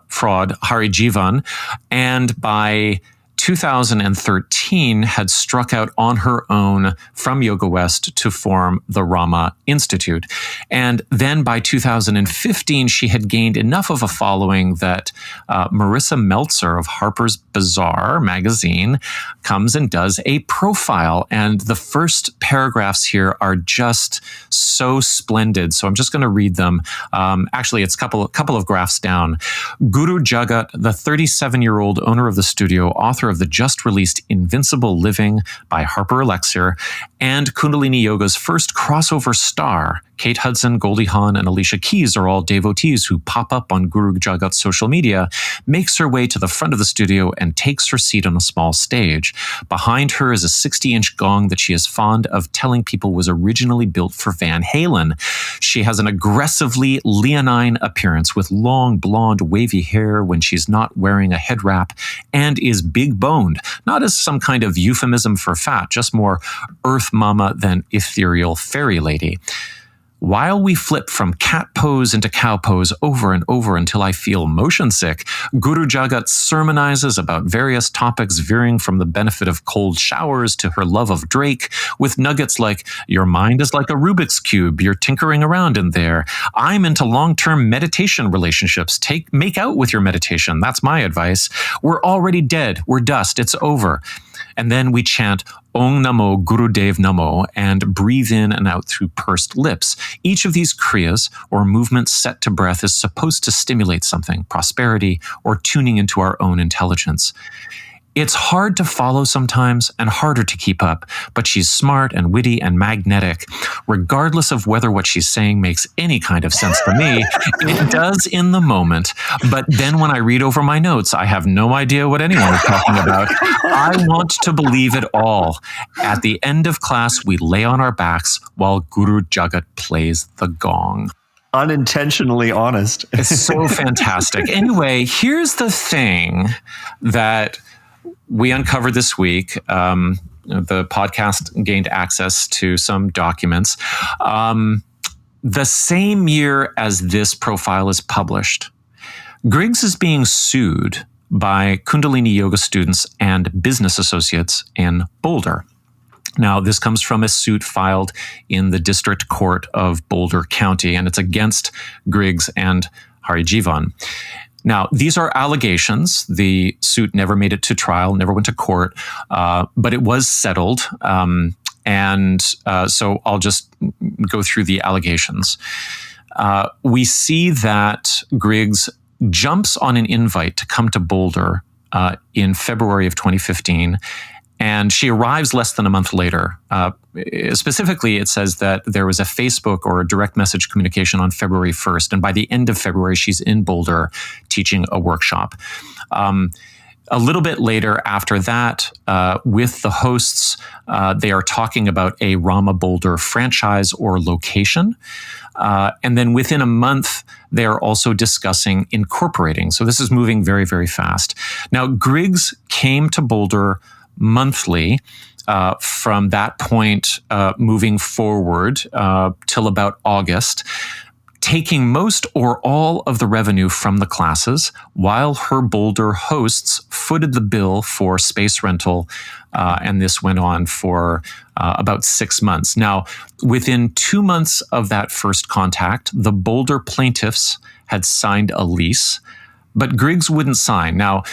fraud, Harijiwan, and by 2013 had struck out on her own from Yoga West to form the Rama Institute. And then by 2015, she had gained enough of a following that Marissa Meltzer of Harper's Bazaar magazine comes and does a profile. And the first paragraphs here are just so splendid. So I'm just going to read them. Actually, it's a couple of graphs down. Guru Jagat, the 37-year-old owner of the studio, author of the just-released Invincible Living by Harper Elixir, and Kundalini Yoga's first crossover star, Kate Hudson, Goldie Hawn, and Alicia Keys are all devotees who pop up on Guru Jagat's social media, makes her way to the front of the studio and takes her seat on a small stage. Behind her is a 60-inch gong that she is fond of telling people was originally built for Van Halen. She has an aggressively leonine appearance with long, blonde, wavy hair when she's not wearing a head wrap, and is big-boned, not as some kind of euphemism for fat, just more earth mama than ethereal fairy lady. While we flip from cat pose into cow pose over and over until I feel motion sick, Guru Jagat sermonizes about various topics veering from the benefit of cold showers to her love of Drake, with nuggets like, your mind is like a Rubik's Cube, you're tinkering around in there. I'm into long-term meditation relationships. Make out with your meditation. That's my advice. We're already dead. We're dust. It's over. And then we chant Om Namo Gurudev Namo and breathe in and out through pursed lips. Each of these kriyas, or movements set to breath, is supposed to stimulate something, prosperity, or tuning into our own intelligence. It's hard to follow sometimes and harder to keep up, but she's smart and witty and magnetic. Regardless of whether what she's saying makes any kind of sense to me, it does in the moment. But then when I read over my notes, I have no idea what anyone is talking about. I want to believe it all. At the end of class, we lay on our backs while Guru Jagat plays the gong. Unintentionally honest. It's so fantastic. Anyway, here's the thing that we uncovered this week. The podcast gained access to some documents. The same year as this profile is published, Griggs is being sued by Kundalini Yoga students and business associates in Boulder. Now, this comes from a suit filed in the District Court of Boulder County, and it's against Griggs and Harijiwan. Now, these are allegations. The suit never made it to trial, never went to court, but it was settled. So I'll just go through the allegations. We see that Griggs jumps on an invite to come to Boulder in February of 2015, and she arrives less than a month later. Specifically, it says that there was a Facebook or a direct message communication on February 1st. And by the end of February, she's in Boulder teaching a workshop. A little bit later after that, with the hosts, they are talking about a Rama Boulder franchise or location. And then within a month, they are also discussing incorporating. So this is moving very, very fast. Now, Griggs came to Boulder monthly from that point moving forward till about August, taking most or all of the revenue from the classes, while her Boulder hosts footed the bill for space rental, and this went on for about 6 months. Now, within 2 months of that first contact, the Boulder plaintiffs had signed a lease, but Griggs wouldn't sign. Now,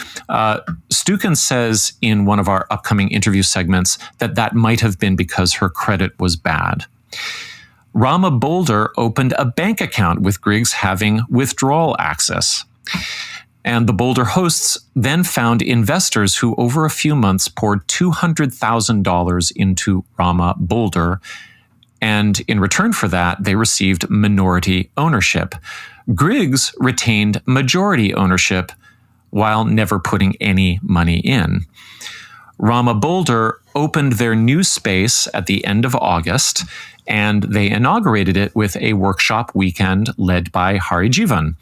Stukin says in one of our upcoming interview segments that might have been because her credit was bad. Rama Boulder opened a bank account with Griggs having withdrawal access. And the Boulder hosts then found investors who over a few months poured $200,000 into Rama Boulder. And in return for that, they received minority ownership. Griggs retained majority ownership while never putting any money in. Rama Boulder opened their new space at the end of August, and they inaugurated it with a workshop weekend led by Harijiwan.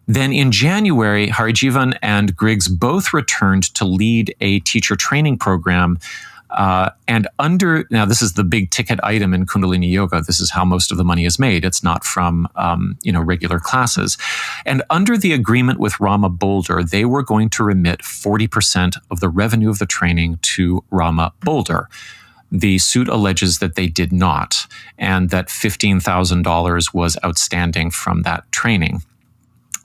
Then in January, Harijiwan and Griggs both returned to lead a teacher training program. Now this is the big ticket item in Kundalini Yoga. This is how most of the money is made. It's not from, regular classes. And under the agreement with Rama Boulder, they were going to remit 40% of the revenue of the training to Rama Boulder. The suit alleges that they did not, and that $15,000 was outstanding from that training.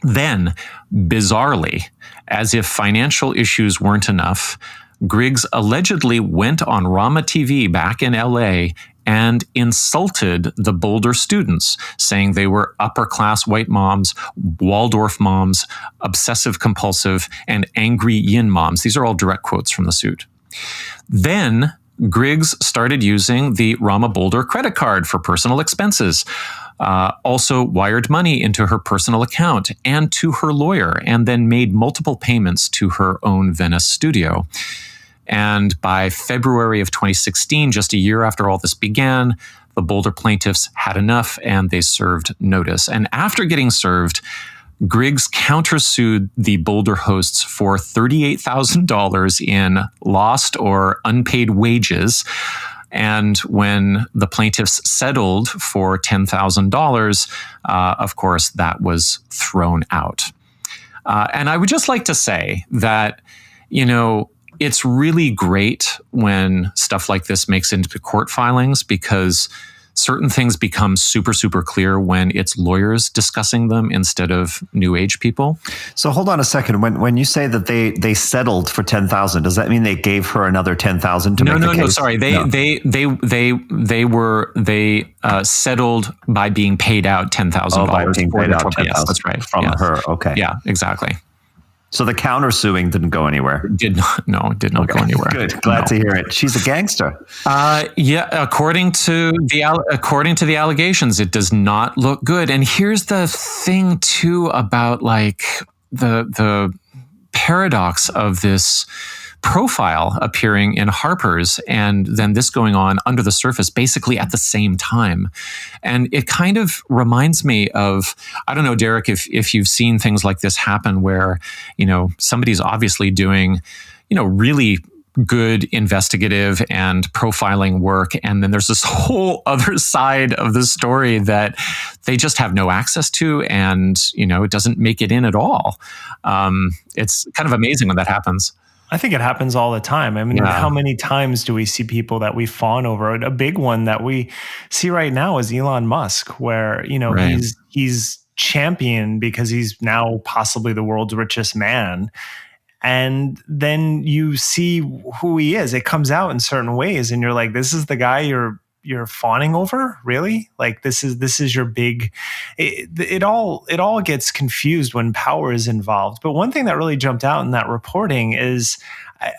Then, bizarrely, as if financial issues weren't enough, Griggs allegedly went on Rama TV back in LA and insulted the Boulder students, saying they were upper-class white moms, Waldorf moms, obsessive-compulsive, and angry yin moms. These are all direct quotes from the suit. Then Griggs started using the Rama Boulder credit card for personal expenses. also wired money into her personal account and to her lawyer, and then made multiple payments to her own Venice studio. And by February of 2016, just a year after all this began, the Boulder plaintiffs had enough and they served notice. And after getting served, Griggs countersued the Boulder hosts for $38,000 in lost or unpaid wages. And when the plaintiffs settled for $10,000, of course, that was thrown out. And I would just like to say that, it's really great when stuff like this makes it into court filings, because certain things become super, super clear when it's lawyers discussing them instead of new age people. So hold on a second. When you say that they settled for $10,000, does that mean they gave her another $10,000 to make the case? No. Sorry, they settled by being paid out $10,000. By being paid out $10,000. Yes, that's right. From her. Okay. Yeah, exactly. So the countersuing didn't go anywhere. Did not go anywhere. Good. Glad to hear it. She's a gangster. Yeah. According to the allegations, it does not look good. And here's the thing too about like the paradox of this profile appearing in Harper's and then this going on under the surface basically at the same time. And it kind of reminds me of, I don't know, Derek, if you've seen things like this happen where, somebody's obviously doing, really good investigative and profiling work. And then there's this whole other side of the story that they just have no access to. And, it doesn't make it in at all. It's kind of amazing when that happens. I think it happens all the time. I mean, How many times do we see people that we fawn over? A big one that we see right now is Elon Musk, where, right. he's championed because he's now possibly the world's richest man. And then you see who he is. It comes out in certain ways and you're like, this is the guy you're fawning over? Really? Like this is your big, it all gets confused when power is involved. But one thing that really jumped out in that reporting is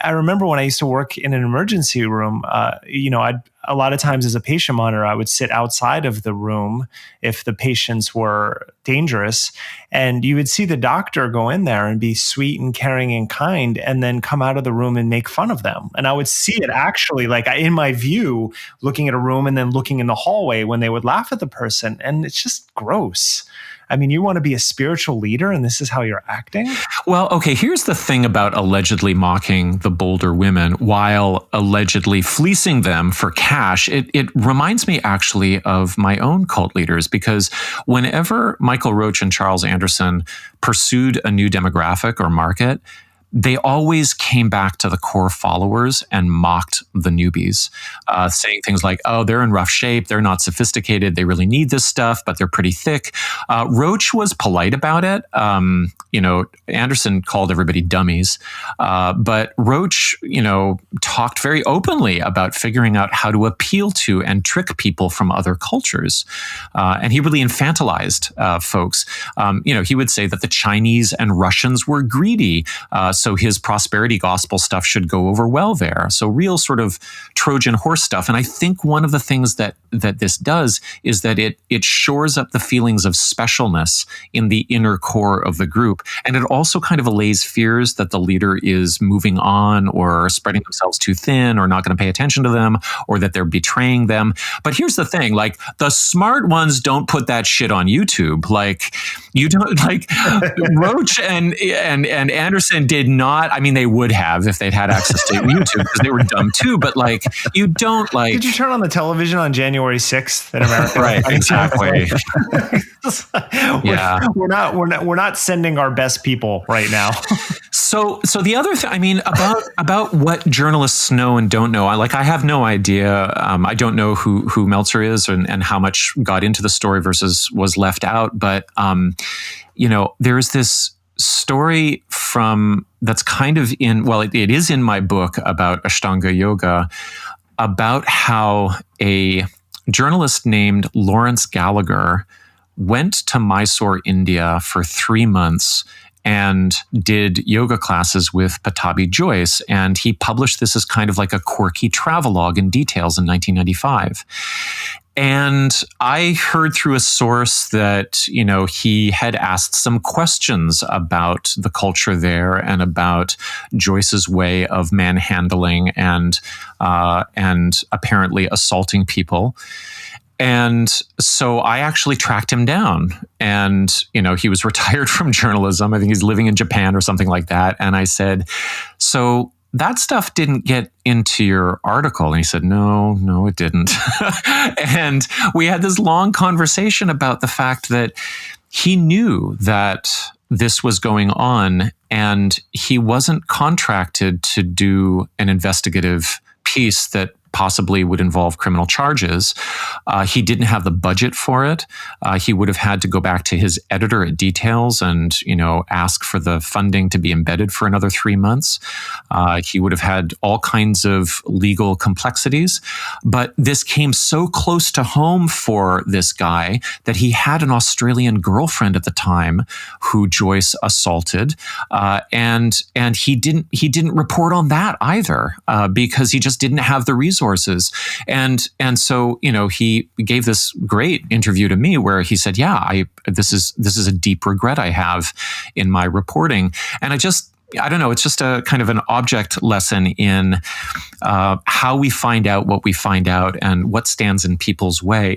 I remember when I used to work in an emergency room, a lot of times as a patient monitor, I would sit outside of the room if the patients were dangerous. And you would see the doctor go in there and be sweet and caring and kind, and then come out of the room and make fun of them. And I would see it actually, like in my view, looking at a room and then looking in the hallway when they would laugh at the person. And it's just gross. I mean, you want to be a spiritual leader and this is how you're acting? Well, okay, here's the thing about allegedly mocking the Boulder women while allegedly fleecing them for cash. It reminds me actually of my own cult leaders, because whenever Michael Roach and Charles Anderson pursued a new demographic or market, they always came back to the core followers and mocked the newbies, saying things like, oh, they're in rough shape, they're not sophisticated, they really need this stuff, but they're pretty thick. Roach was polite about it. Anderson called everybody dummies. But Roach, talked very openly about figuring out how to appeal to and trick people from other cultures. And he really infantilized folks. He would say that the Chinese and Russians were greedy, so his prosperity gospel stuff should go over well there. So real sort of Trojan horse stuff. And I think one of the things that this does is that it shores up the feelings of specialness in the inner core of the group. And it also kind of allays fears that the leader is moving on or spreading themselves too thin or not going to pay attention to them or that they're betraying them. But here's the thing, like the smart ones don't put that shit on YouTube. Like you don't, like Roach and Anderson did not, I mean, they would have if they'd had access to YouTube because they were dumb too, but like you don't like. Did you turn on the television on January 6th in America? Right, exactly. Yeah. We're not sending our best people right now. So the other thing, I mean, about what journalists know and don't know, I have no idea. I don't know who Meltzer is and how much got into the story versus was left out. But, there's this story that's kind of it is in my book about Ashtanga Yoga, about how a journalist named Lawrence Gallagher went to Mysore, India for 3 months and did yoga classes with Pattabhi Jois. And he published this as kind of like a quirky travelogue in details in 1995. And I heard through a source that, he had asked some questions about the culture there and about Joyce's way of manhandling and apparently assaulting people. And so I actually tracked him down, and, he was retired from journalism. I think he's living in Japan or something like that. And I said, so that stuff didn't get into your article. And he said, no, it didn't. And we had this long conversation about the fact that he knew that this was going on, and he wasn't contracted to do an investigative piece that possibly would involve criminal charges. He didn't have the budget for it. He would have had to go back to his editor at Details and, ask for the funding to be embedded for another 3 months. He would have had all kinds of legal complexities. But this came so close to home for this guy that he had an Australian girlfriend at the time who Joyce assaulted, and he didn't report on that either because he just didn't have the resources. And so, he gave this great interview to me where he said, this is a deep regret I have in my reporting. And I don't know, it's just a kind of an object lesson in how we find out what we find out and what stands in people's way.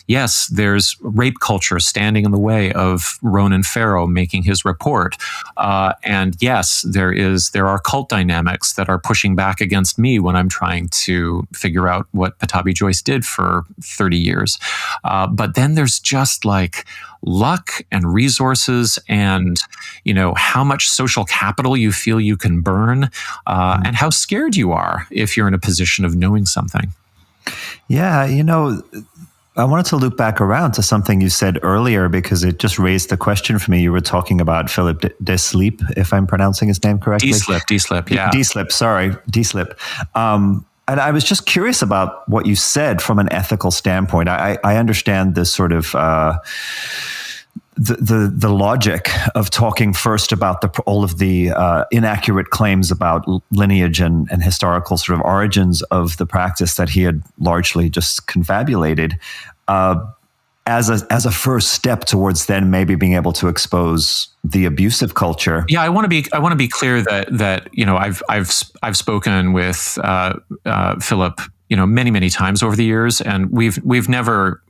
Yes, there's rape culture standing in the way of Ronan Farrow making his report. And yes, there are cult dynamics that are pushing back against me when I'm trying to figure out what Pattabhi Joyce did for 30 years. But then there's just like luck and resources and, how much social capital you feel you can burn, and how scared you are if you're in a position of knowing something. Yeah, I wanted to loop back around to something you said earlier because it just raised the question for me. You were talking about Philip Deslippe, if I'm pronouncing his name correctly. Deslippe, yeah. Deslippe. And I was just curious about what you said from an ethical standpoint. I understand this sort of the logic of talking first about all of the inaccurate claims about lineage and historical sort of origins of the practice that he had largely just confabulated as a first step towards then maybe being able to expose the abusive culture. Yeah, I want to be clear that I've spoken with Philip many times over the years, and we've never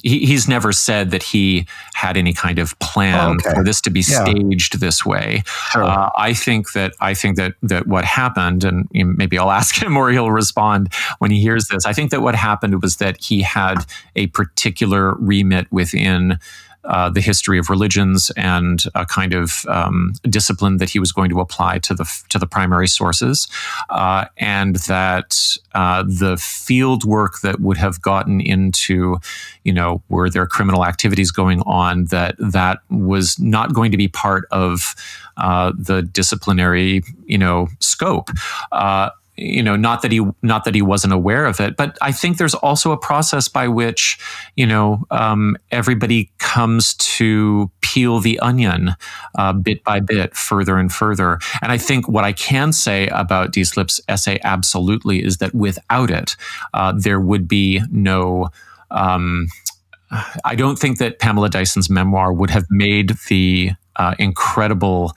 he's never said that he had any kind of plan for this to be staged this way. Sure. I think that what happened, and maybe I'll ask him or he'll respond when he hears this. I think that what happened was that he had a particular remit within the history of religions and a kind of discipline that he was going to apply to the primary sources, and that the field work that would have gotten into, were there criminal activities going on, that was not going to be part of the disciplinary, scope. Not that he wasn't aware of it, but I think there's also a process by which, everybody comes to peel the onion bit by bit, further and further. And I think what I can say about Deslippe's essay absolutely is that without it, there would be no. I don't think that Pamela Dyson's memoir would have made the incredible.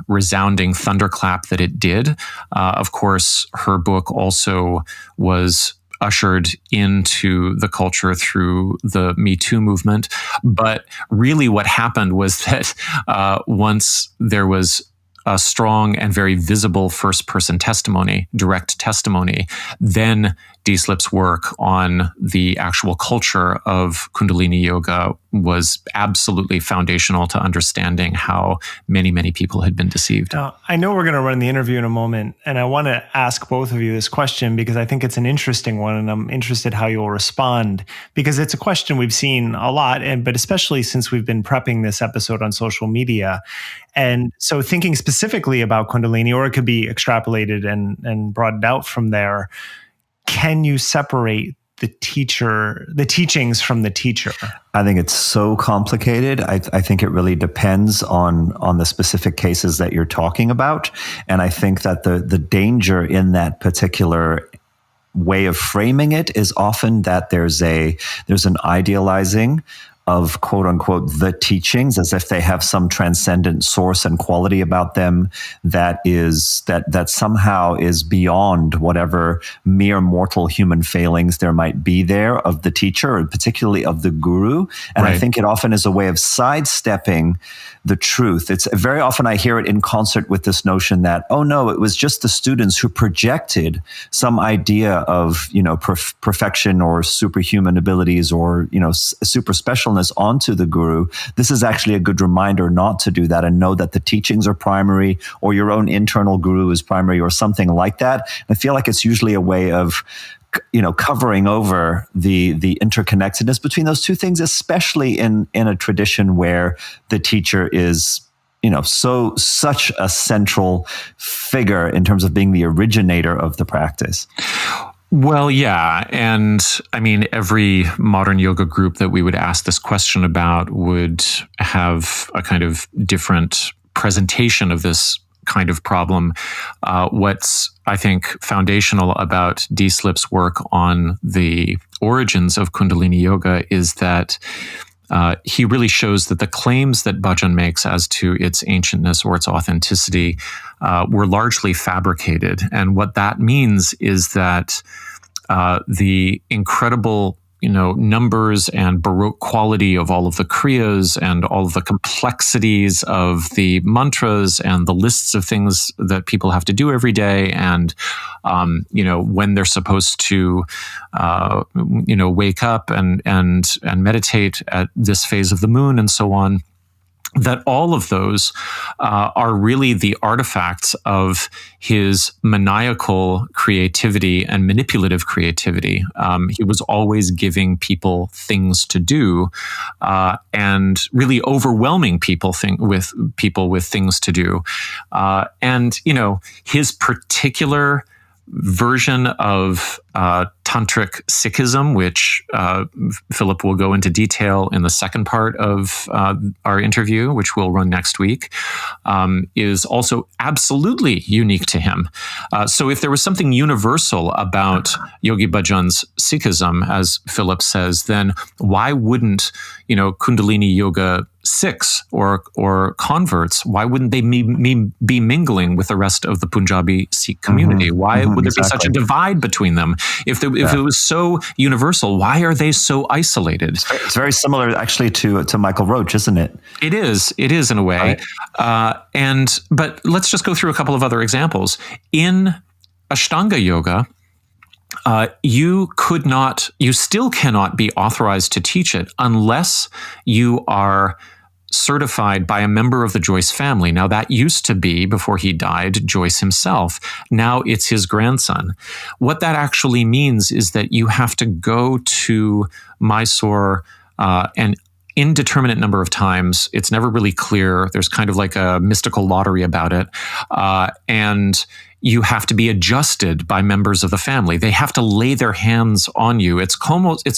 Resounding thunderclap that it did. Of course, her book also was ushered into the culture through the Me Too movement. But really what happened was that once there was a strong and very visible first-person testimony, direct testimony, then Deslippe's work on the actual culture of Kundalini Yoga was absolutely foundational to understanding how many people had been deceived. Now, I know we're going to run the interview in a moment, and I want to ask both of you this question because I think it's an interesting one, and I'm interested how you'll respond, because it's a question we've seen a lot, but especially since we've been prepping this episode on social media. And so thinking specifically about Kundalini, or it could be extrapolated and broadened out from there, can you separate the teachings from the teacher? I think it's so complicated. I think it really depends on the specific cases that you're talking about. And I think that the danger in that particular way of framing it is often that there's an idealizing of quote unquote the teachings as if they have some transcendent source and quality about them that somehow is beyond whatever mere mortal human failings there might be there of the teacher, or particularly of the guru. And Right. I think it often is a way of sidestepping the truth. It's very often I hear it in concert with this notion that, oh no, it was just the students who projected some idea of, perfection or superhuman abilities or, super specialness onto the guru. This is actually a good reminder not to do that and know that the teachings are primary, or your own internal guru is primary, or something like that. I feel like it's usually a way of covering over the interconnectedness between those two things, especially in a tradition where the teacher is, such a central figure in terms of being the originator of the practice. Well, yeah. And I mean, every modern yoga group that we would ask this question about would have a kind of different presentation of this kind of problem. What's, I think, foundational about Deslippe's work on the origins of Kundalini Yoga is that he really shows that the claims that Bhajan makes as to its ancientness or its authenticity were largely fabricated. And what that means is that the incredible numbers and Baroque quality of all of the kriyas and all of the complexities of the mantras and the lists of things that people have to do every day, and when they're supposed to wake up and meditate at this phase of the moon and so on, that all of those are really the artifacts of his maniacal creativity and manipulative creativity. He was always giving people things to do and really overwhelming people with things to do. And his particular version of tantric Sikhism, which Philip will go into detail in the second part of our interview, which we'll run next week, is also absolutely unique to him. So if there was something universal about Yogi Bhajan's Sikhism, as Philip says, then why wouldn't Kundalini Yoga Sikhs or converts, why wouldn't they be mingling with the rest of the Punjabi Sikh community? Why would there be such a divide between them? If it was so universal, why are they so isolated? It's very similar, actually, to Michael Roach, isn't it? It is in a way. Right. But let's just go through a couple of other examples. In Ashtanga Yoga, you still cannot be authorized to teach it unless you are certified by a member of the Joyce family. Now, that used to be, before he died, Joyce himself. Now it's his grandson. What that actually means is that you have to go to Mysore an indeterminate number of times. It's never really clear. There's kind of like a mystical lottery about it. And you have to be adjusted by members of the family. They have to lay their hands on you. It's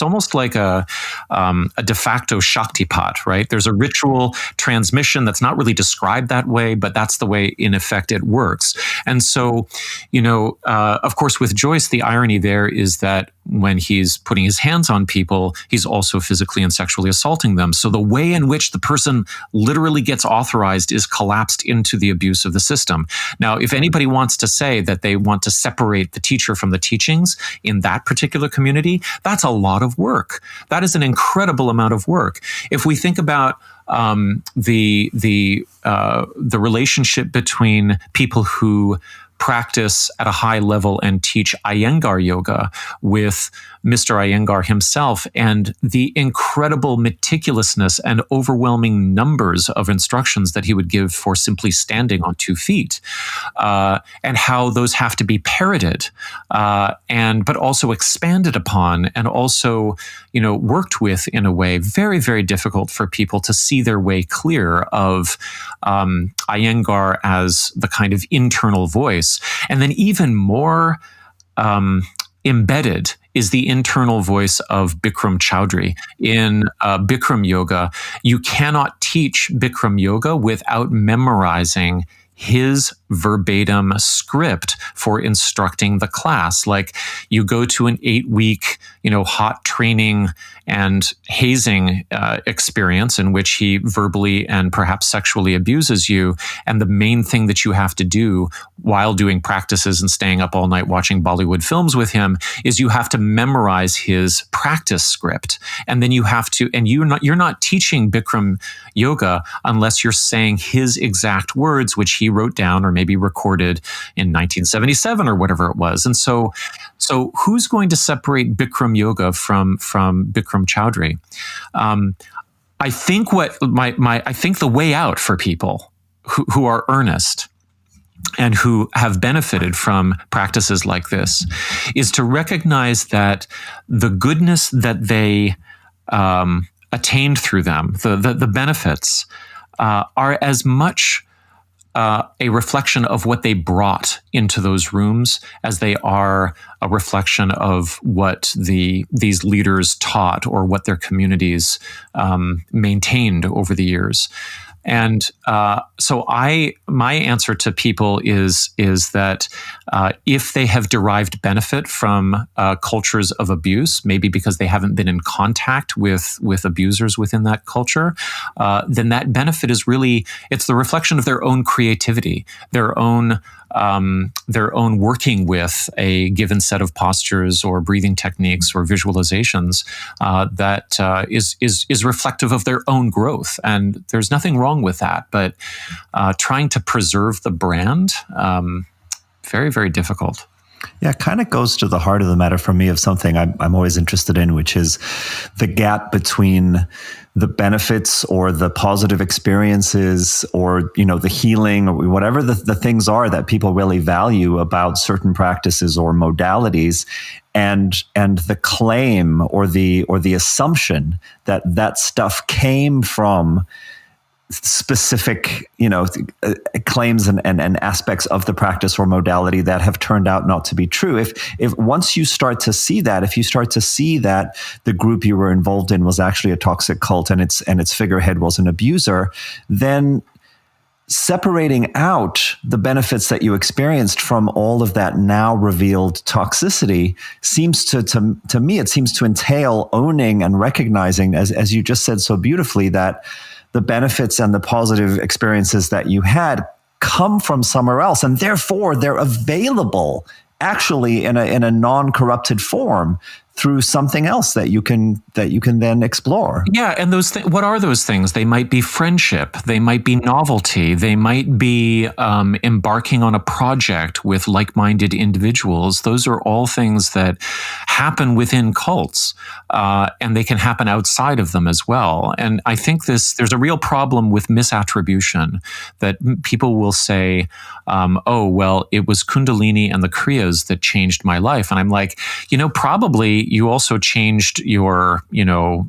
almost like a de facto Shaktipat, right? There's a ritual transmission that's not really described that way, but that's the way, in effect, it works. And so, of course, with Joyce, the irony there is that when he's putting his hands on people, he's also physically and sexually assaulting them. So the way in which the person literally gets authorized is collapsed into the abuse of the system. Now, if anybody wants to say that they want to separate the teacher from the teachings in that particular community, that's a lot of work. That is an incredible amount of work. If we think about the relationship between people who practice at a high level and teach Iyengar yoga with Mr. Iyengar himself, and the incredible meticulousness and overwhelming numbers of instructions that he would give for simply standing on 2 feet, and how those have to be parroted, but also expanded upon, and also, worked with in a way very, very difficult for people to see their way clear of Iyengar as the kind of internal voice. And then even more embedded is the internal voice of Bikram Choudhury. In Bikram Yoga, you cannot teach Bikram Yoga without memorizing his verbatim script for instructing the class. Like you go to an 8-week, hot training and hazing experience in which he verbally and perhaps sexually abuses you. And the main thing that you have to do while doing practices and staying up all night watching Bollywood films with him is you have to memorize his practice script. And then you have to, and you're not teaching Bikram yoga unless you're saying his exact words, which he wrote down or maybe recorded in 1977 or whatever it was. And so who's going to separate Bikram yoga from Bikram Chowdhury? I think I think the way out for people who are earnest and who have benefited from practices like this is to recognize that the goodness that they attained through them, the benefits, are as much a reflection of what they brought into those rooms as they are a reflection of what these leaders taught or what their communities maintained over the years. And so my answer to people is that if they have derived benefit from cultures of abuse, maybe because they haven't been in contact with abusers within that culture, then that benefit is really, it's the reflection of their own creativity, their own working with a given set of postures or breathing techniques or visualizations that is reflective of their own growth. And there's nothing wrong with that, but trying to preserve the brand, very, very difficult. Yeah, it kind of goes to the heart of the matter for me of something I'm always interested in, which is the gap between the benefits or the positive experiences or, the healing or whatever the things are that people really value about certain practices or modalities and the claim or the assumption that stuff came from specific, claims and aspects of the practice or modality that have turned out not to be true. If once you start to see that, if you start to see that the group you were involved in was actually a toxic cult and its figurehead was an abuser, then separating out the benefits that you experienced from all of that now revealed toxicity seems to me, it seems to entail owning and recognizing, as you just said so beautifully, that the benefits and the positive experiences that you had come from somewhere else, and therefore they're available actually in a non-corrupted form through something else that you can then explore. Yeah, and what are those things? They might be friendship, they might be novelty, they might be embarking on a project with like-minded individuals. Those are all things that happen within cults, and they can happen outside of them as well. And I think there's a real problem with misattribution, that people will say, oh, well, it was Kundalini and the Kriyas that changed my life. And I'm like, probably you also changed your, your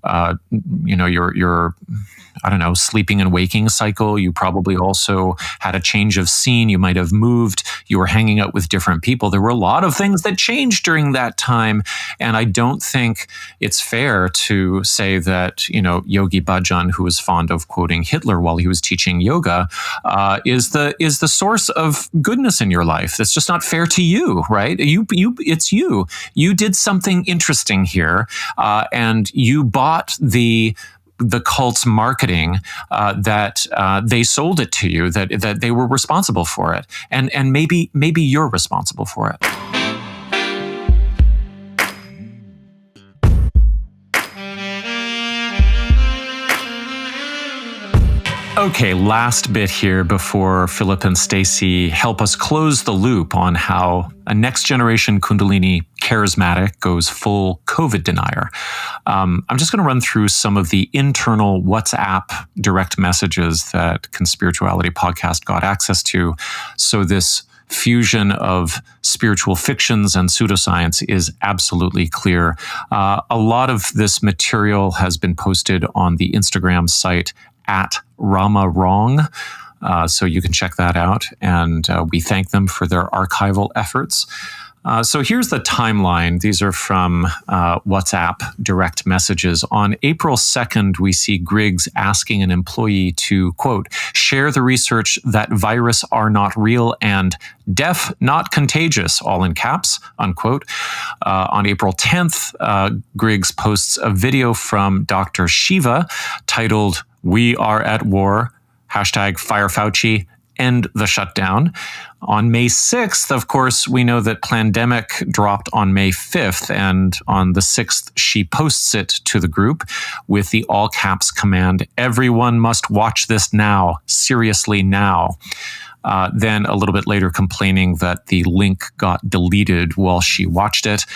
I don't know, sleeping and waking cycle. You probably also had a change of scene. You might have moved. You were hanging out with different people. There were a lot of things that changed during that time. And I don't think it's fair to say that, Yogi Bhajan, who was fond of quoting Hitler while he was teaching yoga, is the source of goodness in your life. That's just not fair to you, right? It's you. You did something interesting here, and you bought the cult's marketing, that they sold it to you, that they were responsible for it, and maybe you're responsible for it. Okay, last bit here before Philip and Stacie help us close the loop on how a next generation Kundalini charismatic goes full COVID denier. I'm just going to run through some of the internal WhatsApp direct messages that Conspirituality podcast got access to. So this fusion of spiritual fictions and pseudoscience is absolutely clear. A lot of this material has been posted on the Instagram site @RamaWrong. So you can check that out. And we thank them for their archival efforts. So here's the timeline. These are from WhatsApp direct messages. On April 2nd, we see Griggs asking an employee to, quote, share the research that virus are not real and deaf, not contagious, all in caps, unquote. On April 10th, Griggs posts a video from Dr. Shiva titled, "We are at war," hashtag Fire Fauci, end the shutdown. On May 6th, of course, we know that Plandemic dropped on May 5th, and on the 6th, she posts it to the group with the all caps command, "Everyone must watch this now, seriously now." Then a little bit later complaining that the link got deleted while she watched it.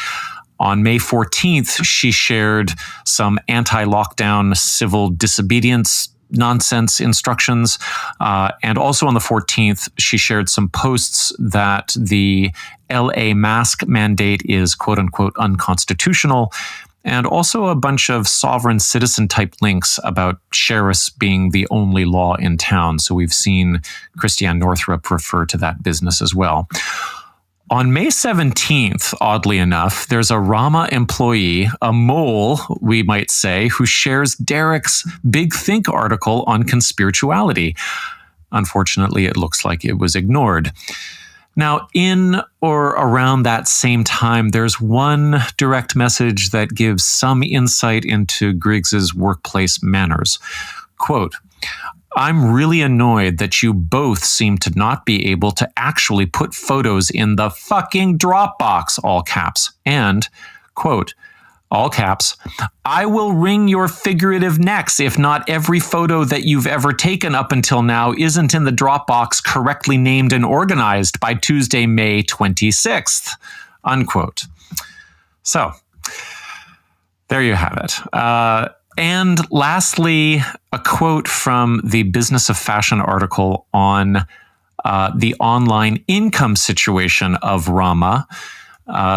On May 14th, she shared some anti-lockdown civil disobedience nonsense instructions. And also on the 14th, she shared some posts that the LA mask mandate is quote unquote unconstitutional, and also a bunch of sovereign citizen type links about sheriffs being the only law in town. So we've seen Christiane Northrup refer to that business as well. On May 17th, oddly enough, there's a Rama employee, a mole, we might say, who shares Derek's Big Think article on conspirituality. Unfortunately, it looks like it was ignored. Now, in or around that same time, there's one direct message that gives some insight into Griggs's workplace manners. Quote, "I'm really annoyed that you both seem to not be able to actually put photos in the fucking Dropbox," all caps. And, quote, all caps, "I will wring your figurative necks if not every photo that you've ever taken up until now isn't in the Dropbox correctly named and organized by Tuesday, May 26th, unquote. So, there you have it. And lastly, a quote from the Business of Fashion article on the online income situation of Rama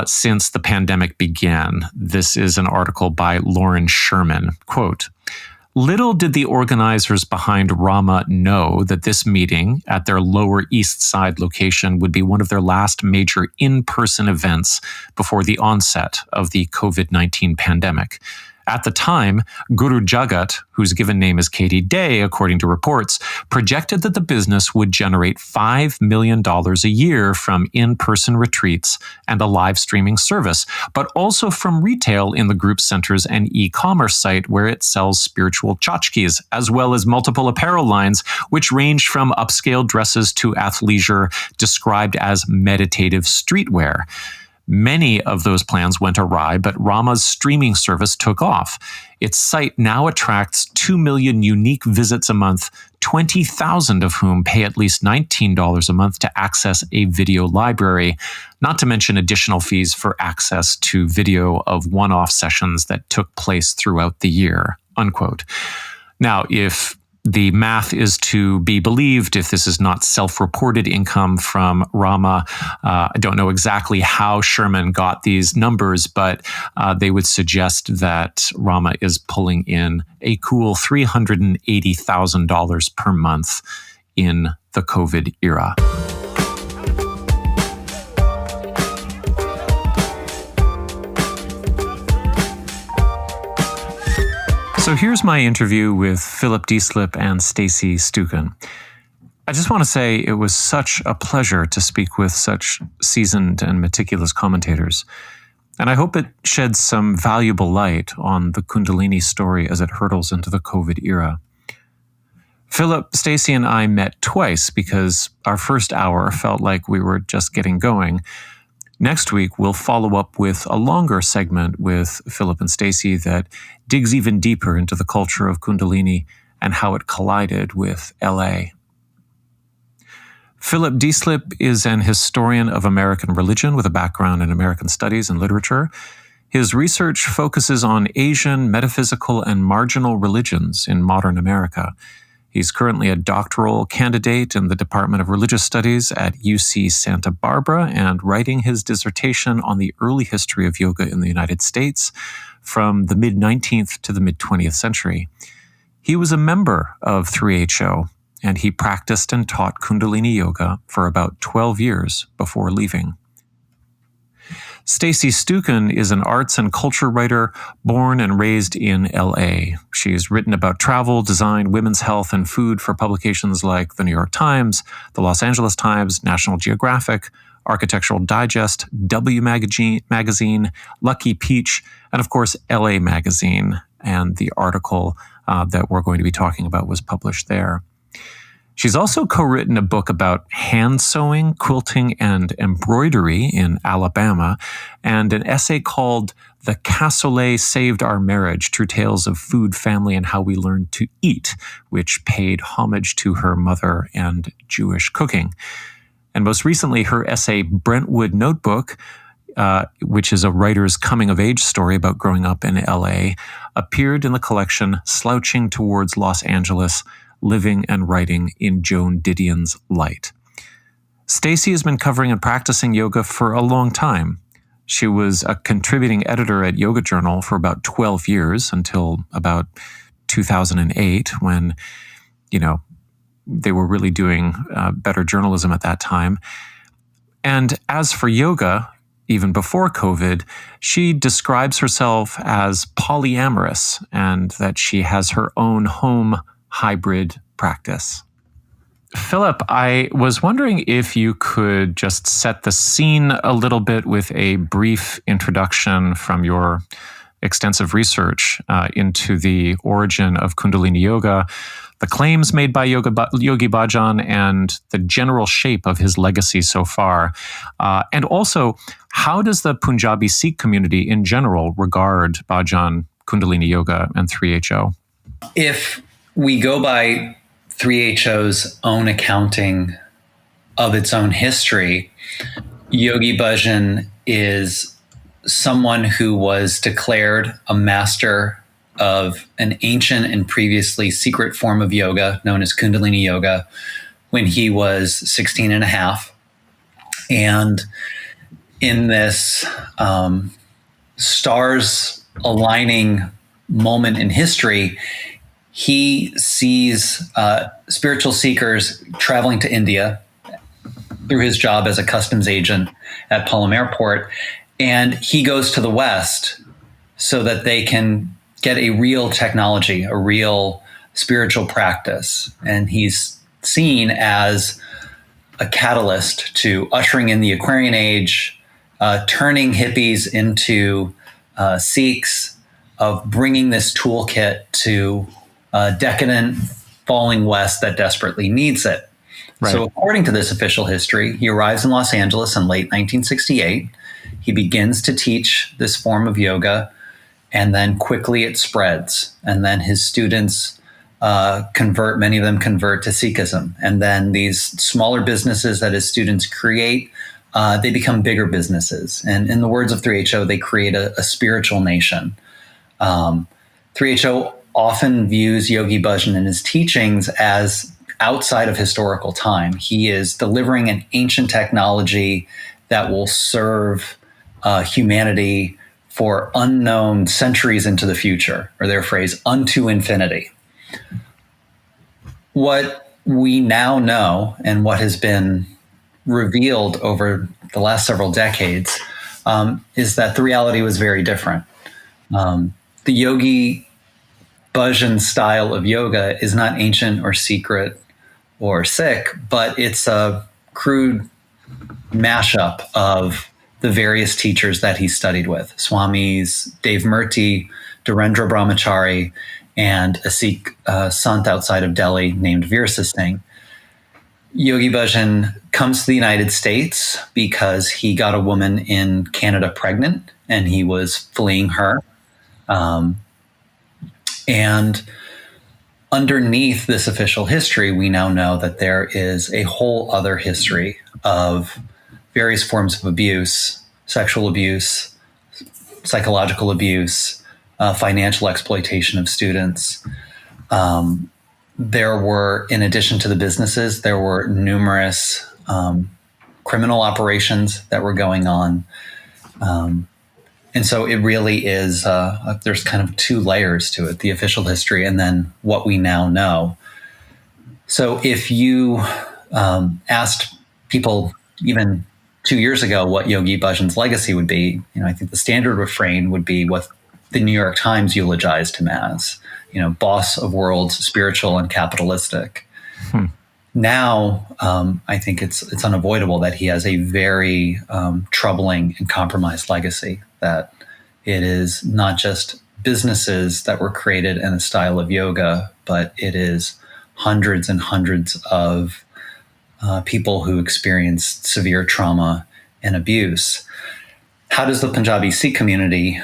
since the pandemic began. This is an article by Lauren Sherman. Quote, "Little did the organizers behind Rama know that this meeting at their Lower East Side location would be one of their last major in-person events before the onset of the COVID-19 pandemic. At the time, Guru Jagat, whose given name is Katie Day, according to reports, projected that the business would generate $5 million a year from in-person retreats and a live streaming service, but also from retail in the group centers and e-commerce site where it sells spiritual tchotchkes, as well as multiple apparel lines, which range from upscale dresses to athleisure described as meditative streetwear. Many of those plans went awry, but Rama's streaming service took off. Its site now attracts 2 million unique visits a month, 20,000 of whom pay at least $19 a month to access a video library, not to mention additional fees for access to video of one-off sessions that took place throughout the year," unquote. Now, if the math is to be believed, if this is not self-reported income from Rama, I don't know exactly how Sherman got these numbers, but they would suggest that Rama is pulling in a cool $380,000 per month in the COVID era. So here's my interview with Philip Deslippe and Stacie Stukin. I just want to say it was such a pleasure to speak with such seasoned and meticulous commentators. And I hope it sheds some valuable light on the Kundalini story as it hurtles into the COVID era. Philip, Stacie, and I met twice because our first hour felt like we were just getting going. Next week, we'll follow up with a longer segment with Philip and Stacie that digs even deeper into the culture of Kundalini and how it collided with LA. Philip Deslippe is an historian of American religion with a background in American studies and literature. His research focuses on Asian, metaphysical, and marginal religions in modern America. He's currently a doctoral candidate in the Department of Religious Studies at UC Santa Barbara and writing his dissertation on the early history of yoga in the United States from the mid-19th to the mid-20th century. He was a member of 3HO, and he practiced and taught Kundalini Yoga for about 12 years before leaving. Stacie Stukin is an arts and culture writer born and raised in LA. She's written about travel, design, women's health, and food for publications like the New York Times, the Los Angeles Times, National Geographic, Architectural Digest, W Magazine, Lucky Peach, and of course, LA Magazine. And the article that we're going to be talking about was published there. She's also co-written a book about hand sewing, quilting, and embroidery in Alabama, and an essay called The Cassoulet Saved Our Marriage, True Tales of Food, Family, and How We Learned to Eat, which paid homage to her mother and Jewish cooking. And most recently, her essay Brentwood Notebook, which is a writer's coming-of-age story about growing up in LA, appeared in the collection Slouching Towards Los Angeles, Living and Writing in Joan Didion's Light. Stacie has been covering and practicing yoga for a long time. She was a contributing editor at Yoga Journal for about 12 years until about 2008 when, they were really doing better journalism at that time. And as for yoga, even before COVID, she describes herself as polyamorous and that she has her own home hybrid practice. Philip, I was wondering if you could just set the scene a little bit with a brief introduction from your extensive research into the origin of Kundalini Yoga, the claims made by Yogi Bhajan, and the general shape of his legacy so far. And also, how does the Punjabi Sikh community in general regard Bhajan, Kundalini Yoga, and 3HO? If we go by 3HO's own accounting of its own history, Yogi Bhajan is someone who was declared a master of an ancient and previously secret form of yoga known as Kundalini Yoga when he was 16 and a half. And in this stars aligning moment in history, he sees spiritual seekers traveling to India through his job as a customs agent at Palm Airport. And he goes to the West so that they can get a real technology, a real spiritual practice. And he's seen as a catalyst to ushering in the Aquarian Age, turning hippies into Sikhs, of bringing this toolkit to decadent, falling West that desperately needs it. Right. So according to this official history, he arrives in Los Angeles in late 1968. He begins to teach this form of yoga, and then quickly it spreads. And then his students many of them convert to Sikhism. And then these smaller businesses that his students create, they become bigger businesses. And in the words of 3HO, they create a spiritual nation. 3HO often views Yogi Bhajan and his teachings as outside of historical time. He is delivering an ancient technology that will serve humanity for unknown centuries into the future, or their phrase, unto infinity. What we now know and what has been revealed over the last several decades is that the reality was very different. The Yogi Bhajan style of yoga is not ancient or secret or Sikh, but it's a crude mashup of the various teachers that he studied with, Swamis Dave Murti, Dhirendra Brahmachari, and a Sikh sant outside of Delhi named Virsa Singh. Yogi Bhajan comes to the United States because he got a woman in Canada pregnant and he was fleeing her. And underneath this official history, we now know that there is a whole other history of various forms of abuse, sexual abuse, psychological abuse, financial exploitation of students. There were, in addition to the businesses, there were numerous criminal operations that were going on. And so it really is, there's kind of two layers to it, the official history and then what we now know. So if you asked people even 2 years ago what Yogi Bhajan's legacy would be, I think the standard refrain would be what the New York Times eulogized him as, boss of worlds, spiritual and capitalistic. Now, I think it's unavoidable that he has a very troubling and compromised legacy, that it is not just businesses that were created in a style of yoga, but it is hundreds and hundreds of people who experienced severe trauma and abuse. How does the Punjabi Sikh community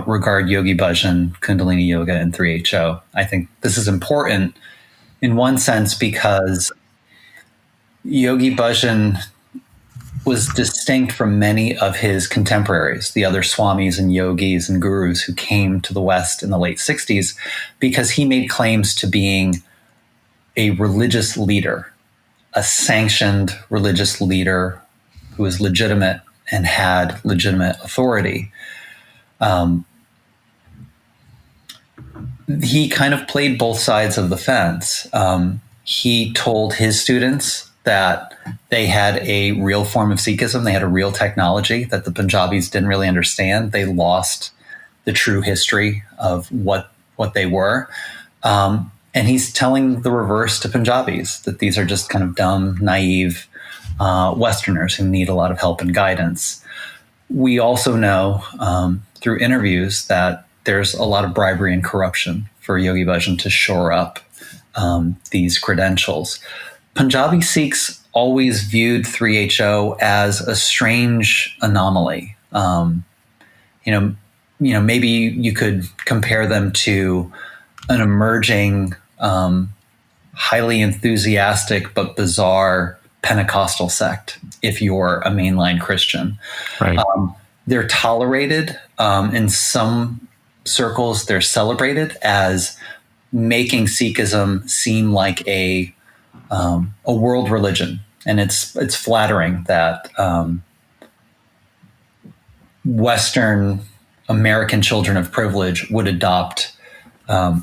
regard Yogi Bhajan, Kundalini Yoga, and 3HO? I think this is important in one sense because Yogi Bhajan was distinct from many of his contemporaries, the other swamis and yogis and gurus who came to the West in the late 60s, because he made claims to being a religious leader, a sanctioned religious leader who was legitimate and had legitimate authority. He kind of played both sides of the fence. He told his students that they had a real form of Sikhism, they had a real technology that the Punjabis didn't really understand. They lost the true history of what they were. And he's telling the reverse to Punjabis, that these are just kind of dumb, naive Westerners who need a lot of help and guidance. We also know through interviews that there's a lot of bribery and corruption for Yogi Bhajan to shore up these credentials. Punjabi Sikhs always viewed 3HO as a strange anomaly. Maybe you could compare them to an emerging, highly enthusiastic but bizarre Pentecostal sect, if you're a mainline Christian. Right. They're tolerated in some circles. They're celebrated as making Sikhism seem like a world religion, and it's flattering that Western American children of privilege would adopt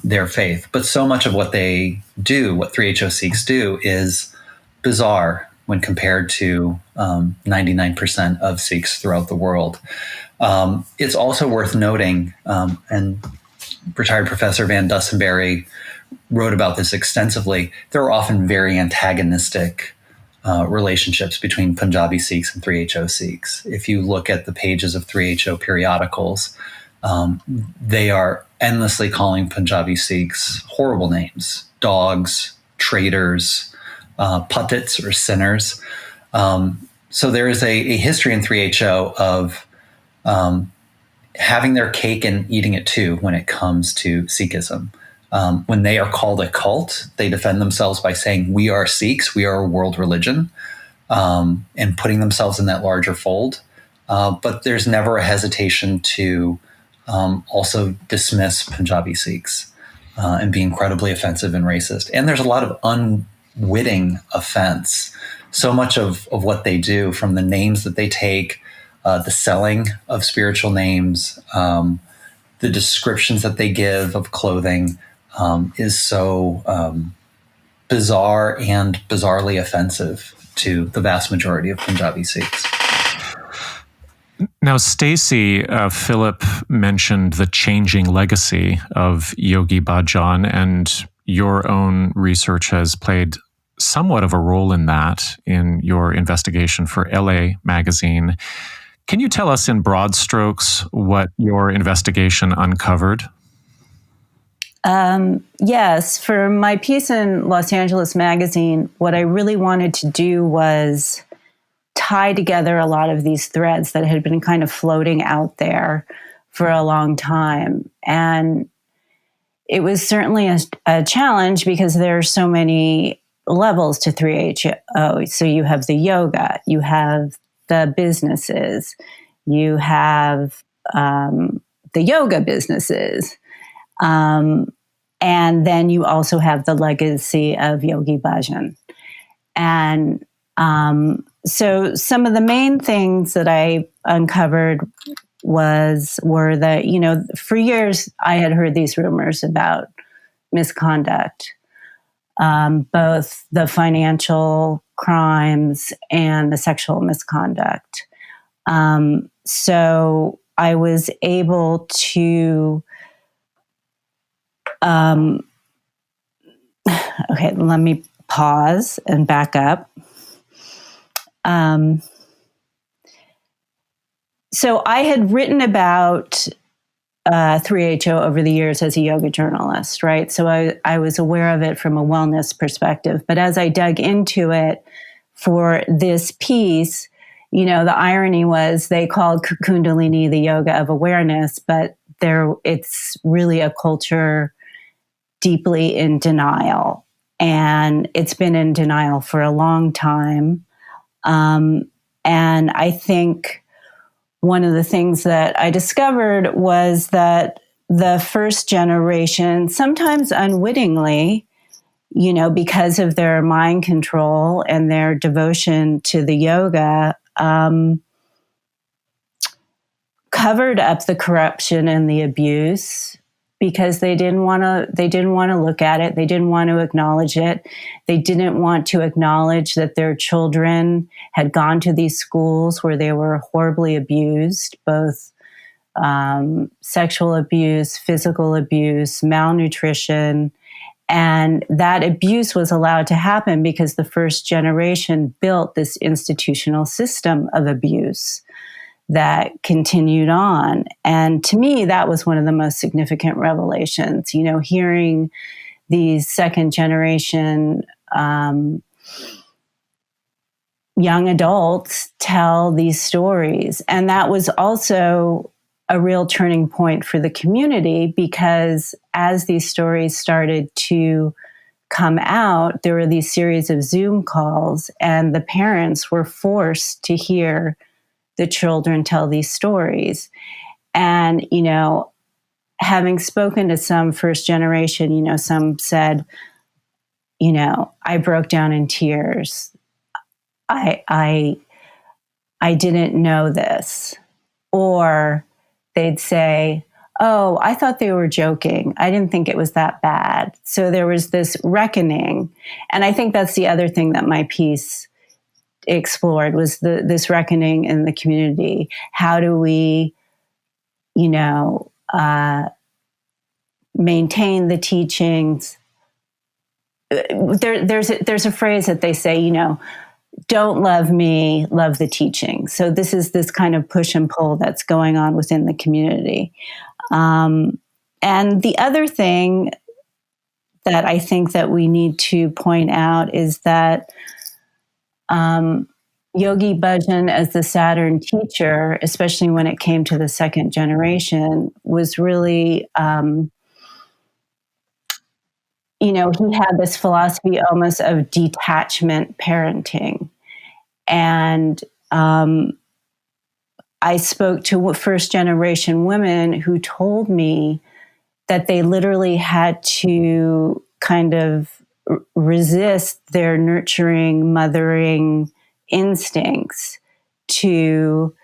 their faith. But so much of what they do, what 3HO Sikhs do, is bizarre when compared to 99% of Sikhs throughout the world. It's also worth noting, and retired Professor Van Dussenberry wrote about this extensively, there are often very antagonistic relationships between Punjabi Sikhs and 3HO Sikhs. If you look at the pages of 3HO periodicals, they are endlessly calling Punjabi Sikhs horrible names: dogs, traitors, putits or sinners. So there is a history in 3HO of having their cake and eating it too when it comes to Sikhism. When they are called a cult, they defend themselves by saying, we are Sikhs, we are a world religion, and putting themselves in that larger fold. But there's never a hesitation to also dismiss Punjabi Sikhs and be incredibly offensive and racist. And there's a lot of unwitting offense. So much of what they do, from the names that they take, the selling of spiritual names, the descriptions that they give of clothing, is so bizarre and bizarrely offensive to the vast majority of Punjabi Sikhs. Now, Stacie, Philip mentioned the changing legacy of Yogi Bhajan, and your own research has played somewhat of a role in that in your investigation for LA Magazine. Can you tell us in broad strokes what your investigation uncovered? Yes. For my piece in Los Angeles Magazine, what I really wanted to do was tie together a lot of these threads that had been kind of floating out there for a long time. And it was certainly a challenge because there are so many levels to 3HO. So you have the yoga, you have the businesses, you have the yoga businesses, and then you also have the legacy of Yogi Bhajan. And so some of the main things that I uncovered were that, for years I had heard these rumors about misconduct, both the financial crimes and the sexual misconduct. So I was able to, okay, let me pause and back up. So I had written about 3HO over the years as a yoga journalist, right? So I was aware of it from a wellness perspective. But as I dug into it for this piece, the irony was they called Kundalini the yoga of awareness, but it's really a culture deeply in denial. And it's been in denial for a long time. And I think one of the things that I discovered was that the first generation, sometimes unwittingly, because of their mind control and their devotion to the yoga, covered up the corruption and the abuse because they didn't want to look at it. They didn't want to acknowledge it. They didn't want to acknowledge that their children had gone to these schools where they were horribly abused, both sexual abuse, physical abuse, malnutrition. And that abuse was allowed to happen because the first generation built this institutional system of abuse that continued on. And to me, that was one of the most significant revelations, hearing these second generation young adults tell these stories. And that was also a real turning point for the community, because as these stories started to come out, there were these series of Zoom calls, and the parents were forced to hear the children tell these stories. And, having spoken to some first generation, some said, I broke down in tears. I didn't know this. Or they'd say, oh, I thought they were joking. I didn't think it was that bad. So there was this reckoning. And I think that's the other thing that my piece explored, was this reckoning in the community. How do we, maintain the teachings? There's a phrase that they say, don't love me, love the teaching. So this is this kind of push and pull that's going on within the community. And the other thing that I think that we need to point out is that Yogi Bhajan, as the Saturn teacher, especially when it came to the second generation, was really, he had this philosophy almost of detachment parenting. And I spoke to first generation women who told me that they literally had to kind of resist their nurturing, mothering instincts to,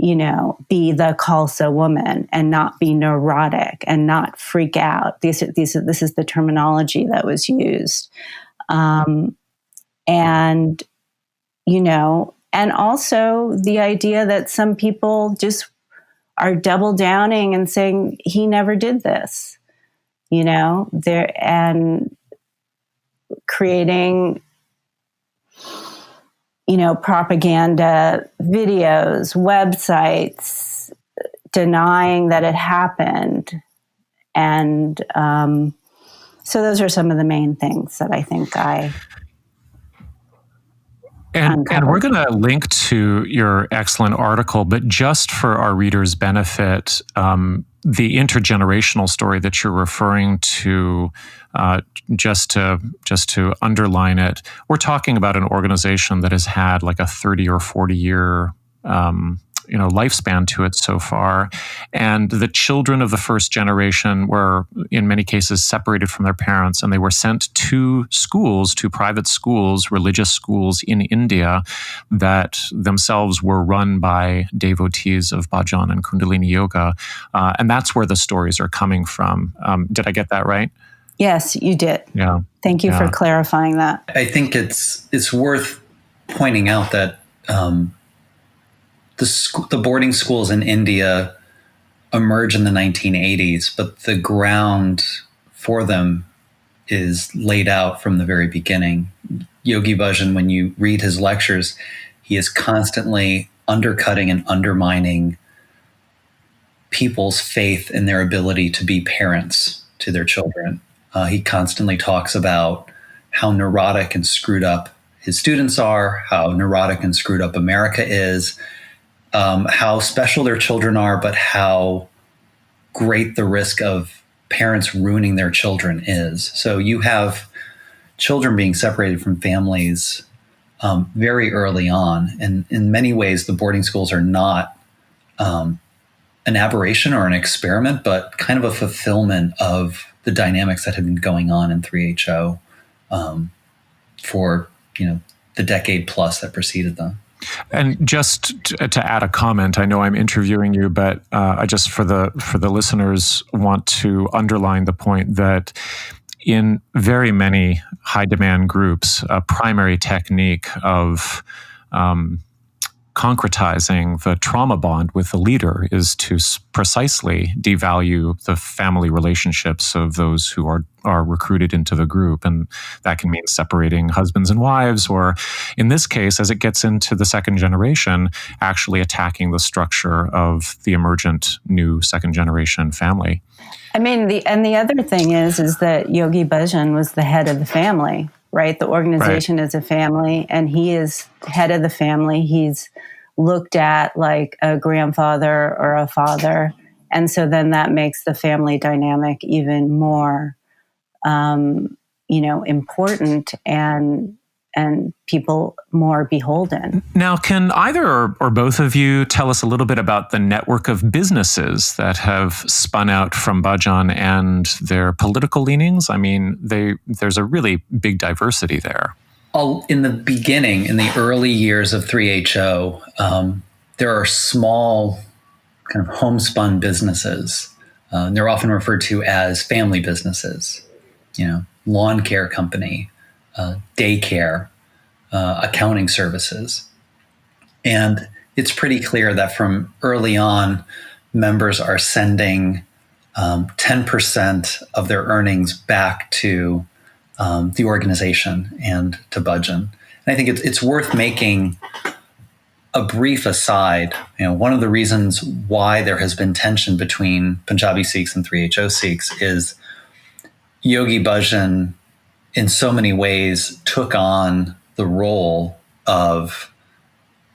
be the Khalsa woman and not be neurotic and not freak out. This is the terminology that was used. And also the idea that some people just are double downing and saying, he never did this, and creating, propaganda videos, websites, denying that it happened. And so those are some of the main things that I think And we're going to link to your excellent article, but just for our readers' benefit, the intergenerational story that you're referring to, just to underline it, we're talking about an organization that has had like a 30 or 40 year lifespan to it so far. And the children of the first generation were, in many cases, separated from their parents, and they were sent to schools, to private schools, religious schools in India that themselves were run by devotees of Bhajan and Kundalini Yoga. And that's where the stories are coming from. Did I get that right? Yes, you did. Yeah. Thank you for clarifying that. I think it's worth pointing out that the boarding schools in India emerge in the 1980s, but the ground for them is laid out from the very beginning. Yogi Bhajan, when you read his lectures, he is constantly undercutting and undermining people's faith in their ability to be parents to their children. He constantly talks about how neurotic and screwed up his students are, how neurotic and screwed up America is, how special their children are, but how great the risk of parents ruining their children is. So you have children being separated from families very early on. And in many ways, the boarding schools are not an aberration or an experiment, but kind of a fulfillment of the dynamics that had been going on in 3HO for the decade plus that preceded them. And just to add a comment, I know I'm interviewing you, but I just for the listeners want to underline the point that in very many high demand groups, a primary technique of concretizing the trauma bond with the leader is to precisely devalue the family relationships of those who are recruited into the group. And that can mean separating husbands and wives, or in this case, as it gets into the second generation, actually attacking the structure of the emergent new second generation family. I mean, the other thing is that Yogi Bhajan was the head of the family, right? The organization is a family, and he is head of the family. He's looked at like a grandfather or a father. And so then that makes the family dynamic even more, important and people more beholden. Now, can either or both of you tell us a little bit about the network of businesses that have spun out from Bhajan and their political leanings? I mean, there's a really big diversity there. In the beginning, in the early years of 3HO, there are small kind of homespun businesses. They're often referred to as family businesses, lawn care company, daycare, accounting services. And it's pretty clear that from early on, members are sending 10% of their earnings back to the organization and to Bhajan. And I think it's worth making a brief aside. One of the reasons why there has been tension between Punjabi Sikhs and 3HO Sikhs is Yogi Bhajan, in so many ways, took on the role of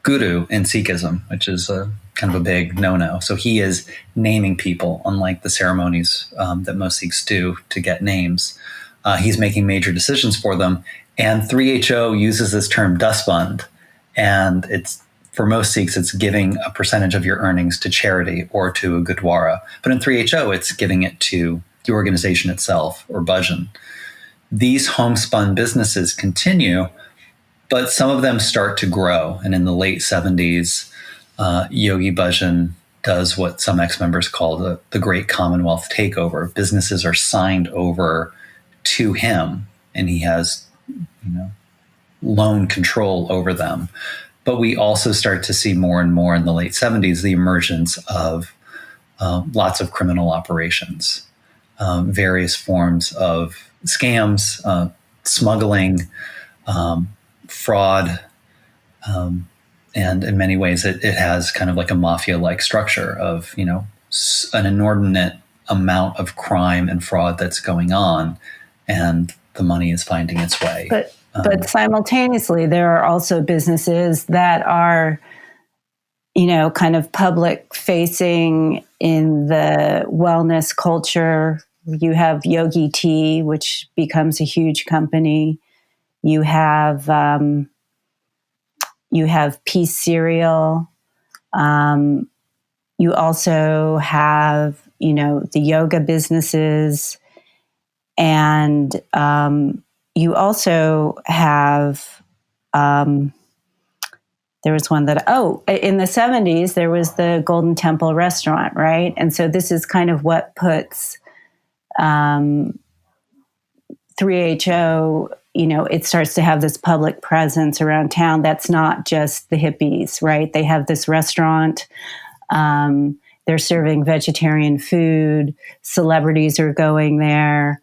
guru in Sikhism, which is kind of a big no-no. So he is naming people, unlike the ceremonies that most Sikhs do to get names. He's making major decisions for them. And 3HO uses this term dustband. And it's, for most Sikhs, it's giving a percentage of your earnings to charity or to a gurdwara. But in 3HO, it's giving it to the organization itself or Bhajan. These homespun businesses continue, but some of them start to grow. And in the late 70s, Yogi Bhajan does what some ex-members call the Great Commonwealth Takeover. Businesses are signed over to him, and he has lone control over them. But we also start to see more and more in the late 70s the emergence of lots of criminal operations, various forms of scams, smuggling, fraud, and in many ways it has kind of like a mafia-like structure of an inordinate amount of crime and fraud that's going on, and the money is finding its way. But simultaneously, there are also businesses that are, kind of public facing in the wellness culture. You have Yogi Tea, which becomes a huge company. You have Peace Cereal. You also have, the yoga businesses. And you also have, there was one that, in the 70s, there was the Golden Temple restaurant, right? And so this is kind of what puts 3HO, it starts to have this public presence around town. That's not just the hippies, right? They have this restaurant. They're serving vegetarian food. Celebrities are going there.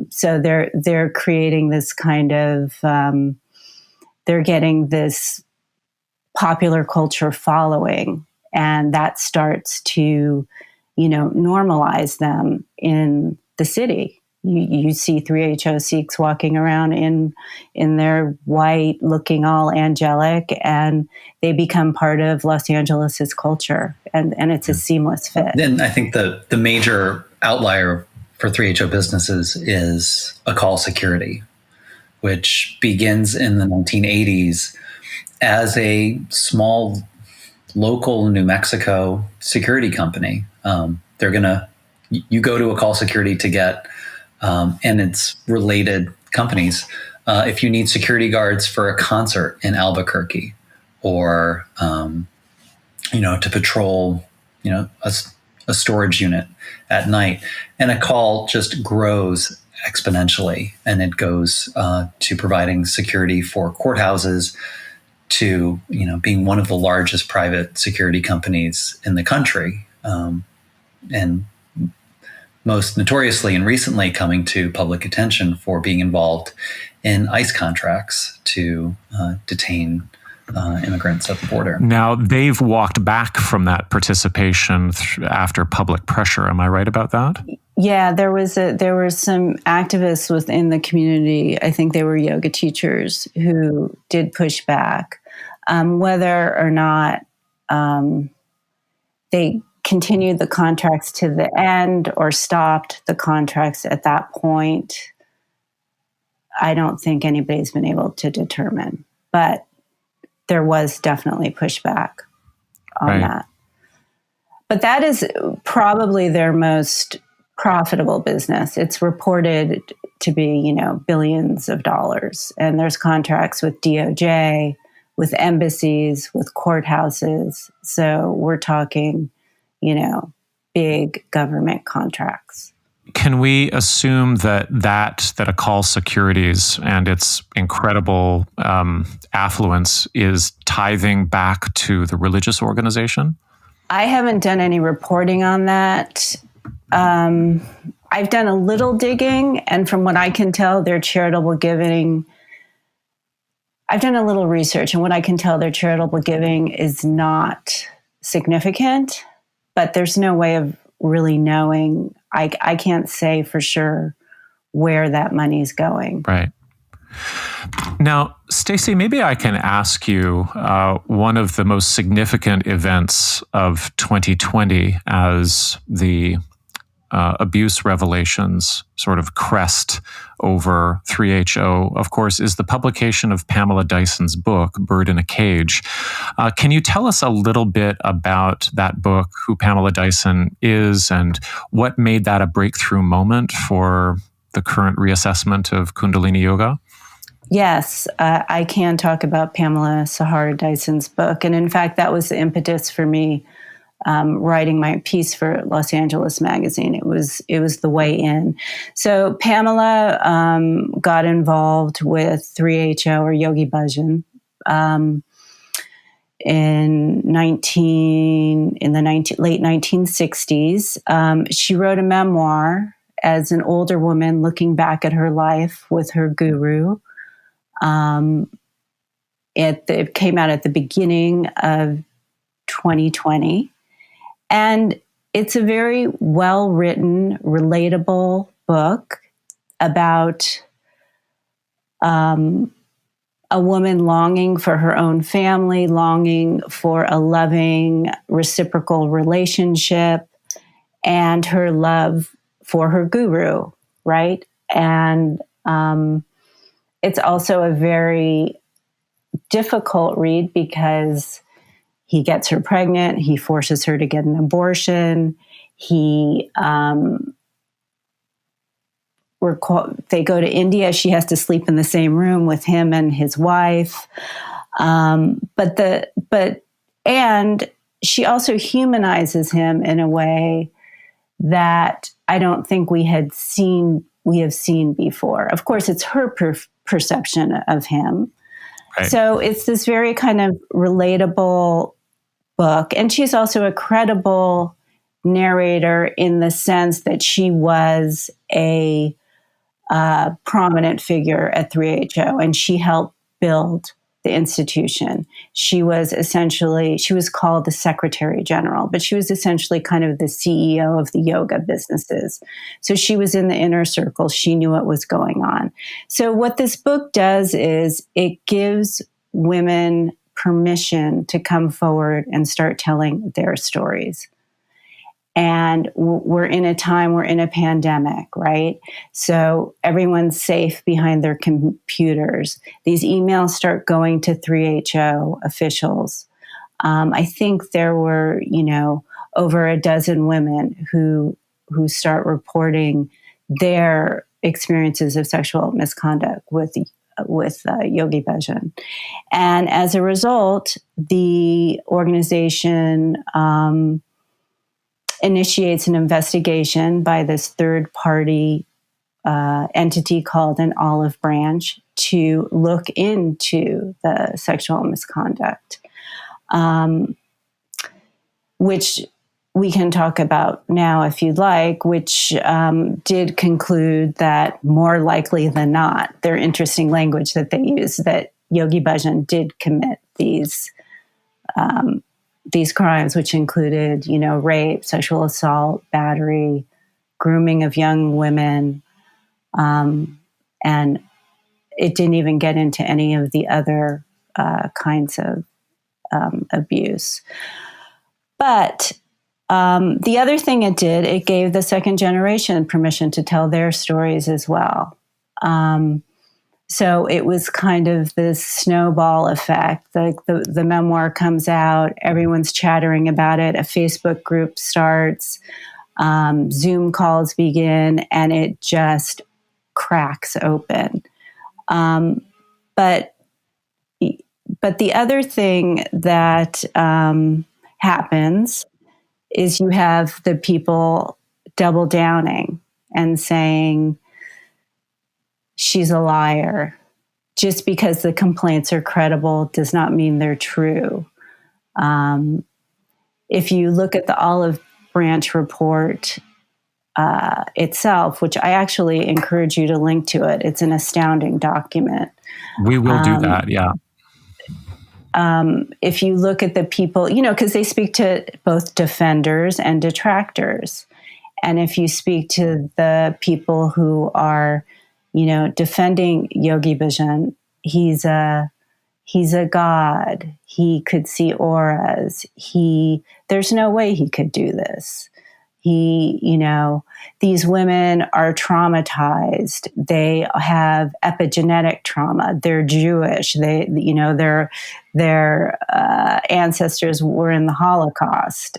So they're creating this kind of, they're getting this popular culture following, and that starts to, normalize them in the city. You see 3HO Sikhs walking around in their white, looking all angelic, and they become part of Los Angeles's culture, and it's a seamless fit. Then I think the major outlier for 3HO businesses is Akal Security, which begins in the 1980s as a small local New Mexico security company. You go to Akal Security to get, and it's related companies, if you need security guards for a concert in Albuquerque, or to patrol a storage unit at night. And Akal just grows exponentially, and it goes to providing security for courthouses, to being one of the largest private security companies in the country, and most notoriously and recently coming to public attention for being involved in ICE contracts to detain immigrants at the border. Now, they've walked back from that participation after public pressure. Am I right about that? Yeah, there were some activists within the community. I think they were yoga teachers who did push back. Whether or not they continued the contracts to the end or stopped the contracts at that point, I don't think anybody's been able to determine. But there was definitely pushback on that. But that is probably their most profitable business. It's reported to be, billions of dollars. And there's contracts with DOJ, with embassies, with courthouses. So we're talking, big government contracts. Can we assume that Akal Securities and its incredible affluence is tithing back to the religious organization? I haven't done any reporting on that. I've done a little digging, and from what I can tell, their charitable giving, I've done a little research, and what I can tell, their charitable giving is not significant, but there's no way of really knowing. I can't say for sure where that money's going. Right. Now, Stacie, maybe I can ask you one of the most significant events of 2020 as the abuse revelations sort of crest over 3HO, of course, is the publication of Pamela Dyson's book, Bird in a Cage. Can you tell us a little bit about that book, who Pamela Dyson is, and what made that a breakthrough moment for the current reassessment of Kundalini Yoga? Yes, I can talk about Pamela Sahara Dyson's book. And in fact, that was the impetus for me writing my piece for Los Angeles Magazine. It was the way in. So Pamela got involved with 3HO or Yogi Bhajan in the late 1960s. She wrote a memoir as an older woman looking back at her life with her guru. It came out at the beginning of 2020. And it's a very well-written, relatable book about a woman longing for her own family, longing for a loving, reciprocal relationship, and her love for her guru, right? And it's also a very difficult read because he gets her pregnant. He forces her to get an abortion. They go to India. She has to sleep in the same room with him and his wife. And she also humanizes him in a way that I don't think we had seen we have seen before. Of course, it's her perception of him. Right. So it's this very kind of relatable book. And she's also a credible narrator in the sense that she was a prominent figure at 3HO, and she helped build the institution. She was called the Secretary General, but she was essentially kind of the CEO of the yoga businesses. So she was in the inner circle. She knew what was going on. So what this book does is it gives women permission to come forward and start telling their stories. And we're in a pandemic, right? So everyone's safe behind their computers. These emails start going to 3HO officials. I think there were, over a dozen women who start reporting their experiences of sexual misconduct with Yogi Bhajan. And as a result, the organization initiates an investigation by this third-party entity called an olive branch to look into the sexual misconduct, which we can talk about now if you'd like, which did conclude that more likely than not, their interesting language that they use, that Yogi Bhajan did commit these crimes, which included, rape, sexual assault, battery, grooming of young women, and it didn't even get into any of the other kinds of abuse. But the other thing it did, it gave the second generation permission to tell their stories as well. So it was kind of this snowball effect. The memoir comes out, everyone's chattering about it, a Facebook group starts, Zoom calls begin, and it just cracks open. But the other thing that happens is you have the people double downing and saying, she's a liar. Just because the complaints are credible does not mean they're true. If you look at the Olive Branch report itself, which I actually encourage you to link to it, it's an astounding document. We will do that, yeah. If you look at the people, because they speak to both defenders and detractors. And if you speak to the people who are defending Yogi Bhajan, he's a god. He could see auras. There's no way he could do this. These women are traumatized. They have epigenetic trauma. They're Jewish. Their ancestors were in the Holocaust.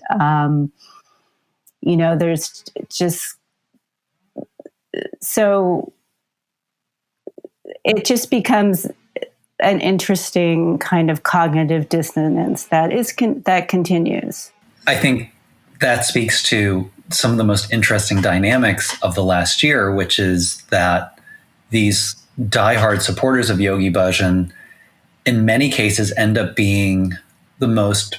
There's just so. It just becomes an interesting kind of cognitive dissonance that continues. I think that speaks to some of the most interesting dynamics of the last year, which is that these diehard supporters of Yogi Bhajan, in many cases, end up being the most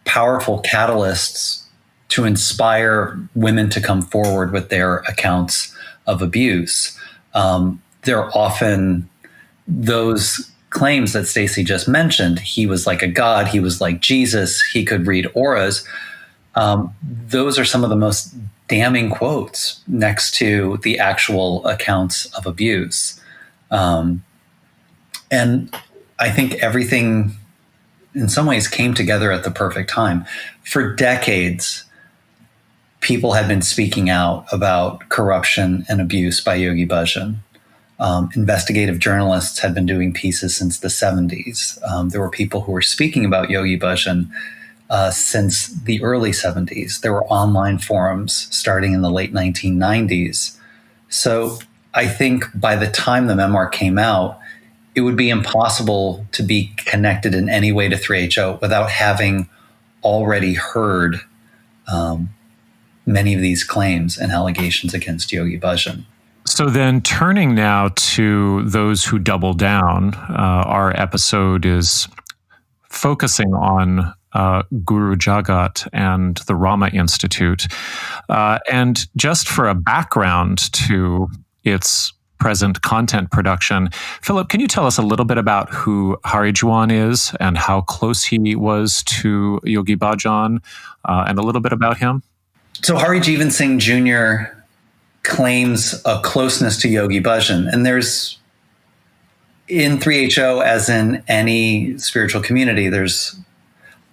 powerful catalysts to inspire women to come forward with their accounts of abuse. They're often those claims that Stacie just mentioned. He was like a god. He was like Jesus. He could read auras. Those are some of the most damning quotes next to the actual accounts of abuse. And I think everything in some ways came together at the perfect time. For decades, people had been speaking out about corruption and abuse by Yogi Bhajan. Investigative journalists had been doing pieces since the 70s. There were people who were speaking about Yogi Bhajan since the early 70s. There were online forums starting in the late 1990s. So I think by the time the memoir came out, it would be impossible to be connected in any way to 3HO without having already heard many of these claims and allegations against Yogi Bhajan. So then turning now to those who double down, our episode is focusing on Guru Jagat and the Rama Institute. And just for a background to its present content production, Philip, can you tell us a little bit about who Harijiwan is and how close he was to Yogi Bhajan, and a little bit about him? So Harijiwan Singh Jr. claims a closeness to Yogi Bhajan. And there's, in 3HO, as in any spiritual community, there's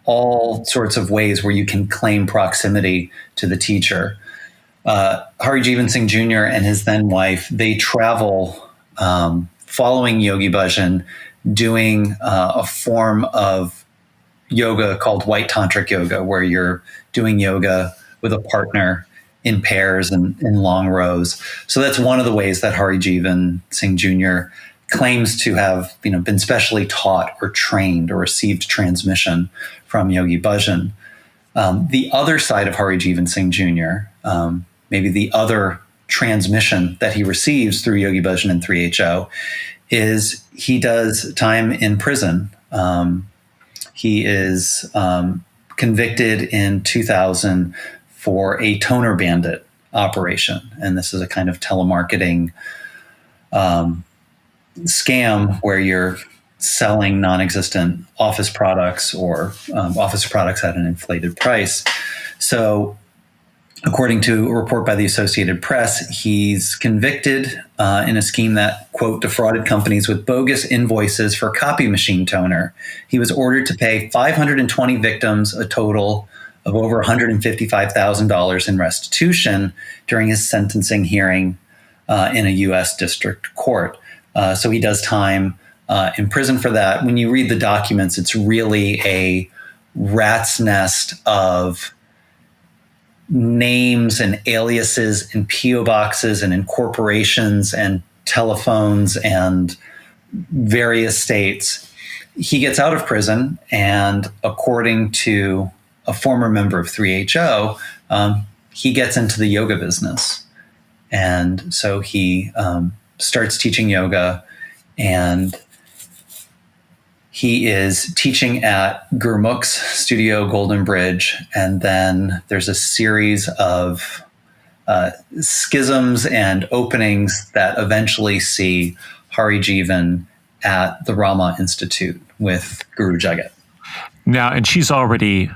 all sorts of ways where you can claim proximity to the teacher. Harijiwan Singh Jr. and his then wife, they travel following Yogi Bhajan, doing a form of yoga called white tantric yoga, where you're doing yoga with a partner in pairs and in long rows. So that's one of the ways that Harijiwan Singh Jr. claims to have, been specially taught or trained or received transmission from Yogi Bhajan. The other side of Harijiwan Singh Jr., maybe the other transmission that he receives through Yogi Bhajan and 3HO, is he does time in prison. He is convicted in 2000 for a toner bandit operation. And this is a kind of telemarketing scam where you're selling non-existent office products or office products at an inflated price. So according to a report by the Associated Press, he's convicted in a scheme that, quote, defrauded companies with bogus invoices for copy machine toner. He was ordered to pay 520 victims a total of over $155,000 in restitution during his sentencing hearing in a U.S. district court. So he does time in prison for that. When you read the documents, it's really a rat's nest of names and aliases and PO boxes and incorporations and telephones and various states. He gets out of prison, and according to a former member of 3HO, he gets into the yoga business. And so he starts teaching yoga, and he is teaching at Gurmukh's studio, Golden Bridge. And then there's a series of schisms and openings that eventually see Harijiwan at the Rama Institute with Guru Jagat. Now, and she's already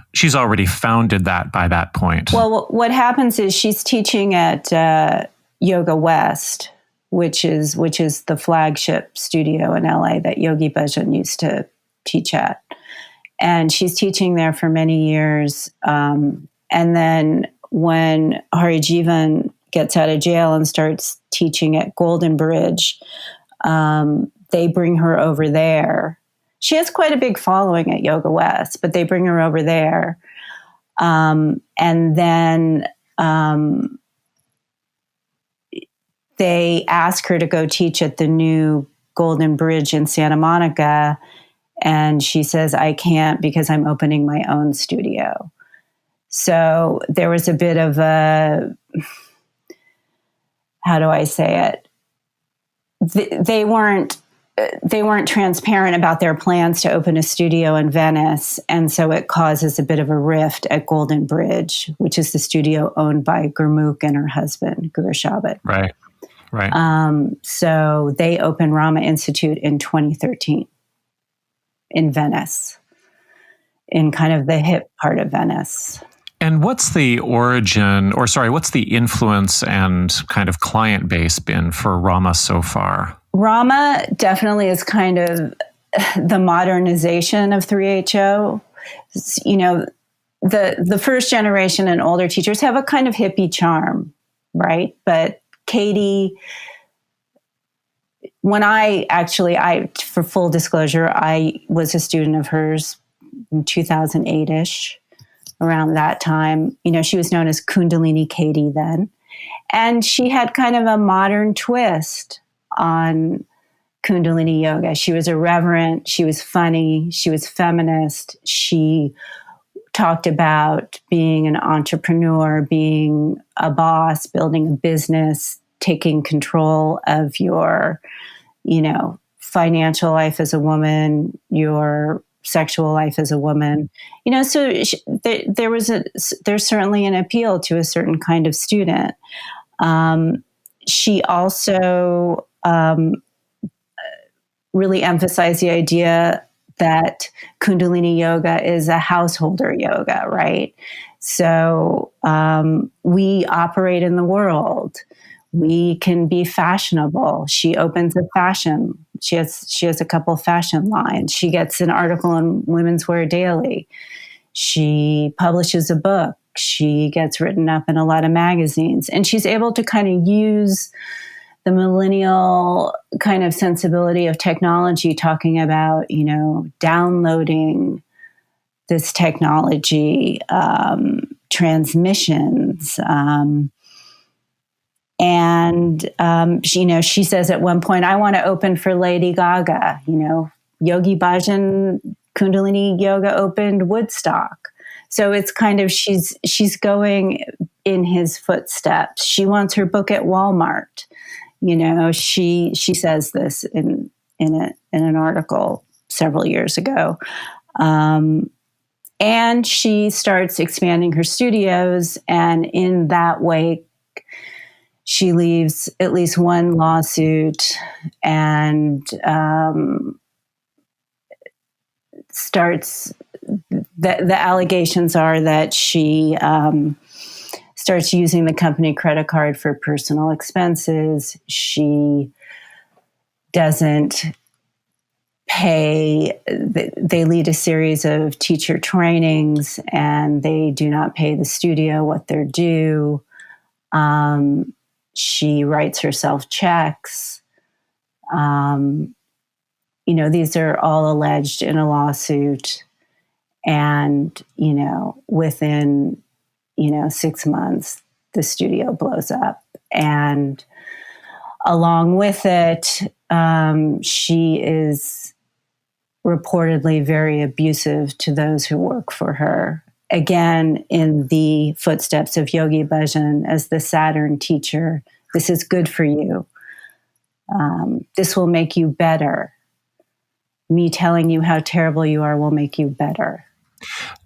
founded that by that point. Well, what happens is she's teaching at Yoga West, which is the flagship studio in LA that Yogi Bhajan used to teach at. And she's teaching there for many years. And then when Harijiwan gets out of jail and starts teaching at Golden Bridge, they bring her over there. She has quite a big following at Yoga West, but they bring her over there. And then they ask her to go teach at the new Golden Bridge in Santa Monica. And she says, I can't because I'm opening my own studio. So there was a bit of a, how do I say it? They weren't transparent about their plans to open a studio in Venice. And so it causes a bit of a rift at Golden Bridge, which is the studio owned by Gurmukh and her husband, Guru Shabbat. Right. So they opened Rama Institute in 2013 in Venice, in kind of the hip part of Venice. And what's the influence and kind of client base been for Rama so far? Rama definitely is kind of the modernization of 3HO. You know, the first generation and older teachers have a kind of hippie charm, right? But Katie, when for full disclosure, I was a student of hers in 2008-ish, around that time. You know, she was known as Kundalini Katie then. And she had kind of a modern twist on Kundalini Yoga. She was irreverent. She was funny. She was feminist. She talked about being an entrepreneur, being a boss, building a business, taking control of your, financial life as a woman, your sexual life as a woman. So there's certainly an appeal to a certain kind of student. She also really emphasized the idea that Kundalini Yoga is a householder yoga, right? So we operate in the world. We can be fashionable. She opens a fashion. She has a couple of fashion lines. She gets an article in Women's Wear Daily. She publishes a book. She gets written up in a lot of magazines. And she's able to kind of use the millennial kind of sensibility of technology, talking about, downloading this technology, transmissions. She says at one point, I want to open for Lady Gaga. Yogi Bhajan, Kundalini Yoga opened Woodstock. So it's kind of, she's going in his footsteps. She wants her book at Walmart. She says this in an article several years ago. And she starts expanding her studios, and in that way, she leaves at least one lawsuit and starts. The allegations are that she starts using the company credit card for personal expenses. She doesn't pay. They lead a series of teacher trainings, and they do not pay the studio what they're due. She writes herself checks. These are all alleged in a lawsuit. And, within, 6 months, the studio blows up. And along with it, she is reportedly very abusive to those who work for her. Again, in the footsteps of Yogi Bhajan as the Saturn teacher. This is good for you. This will make you better. Me telling you how terrible you are will make you better.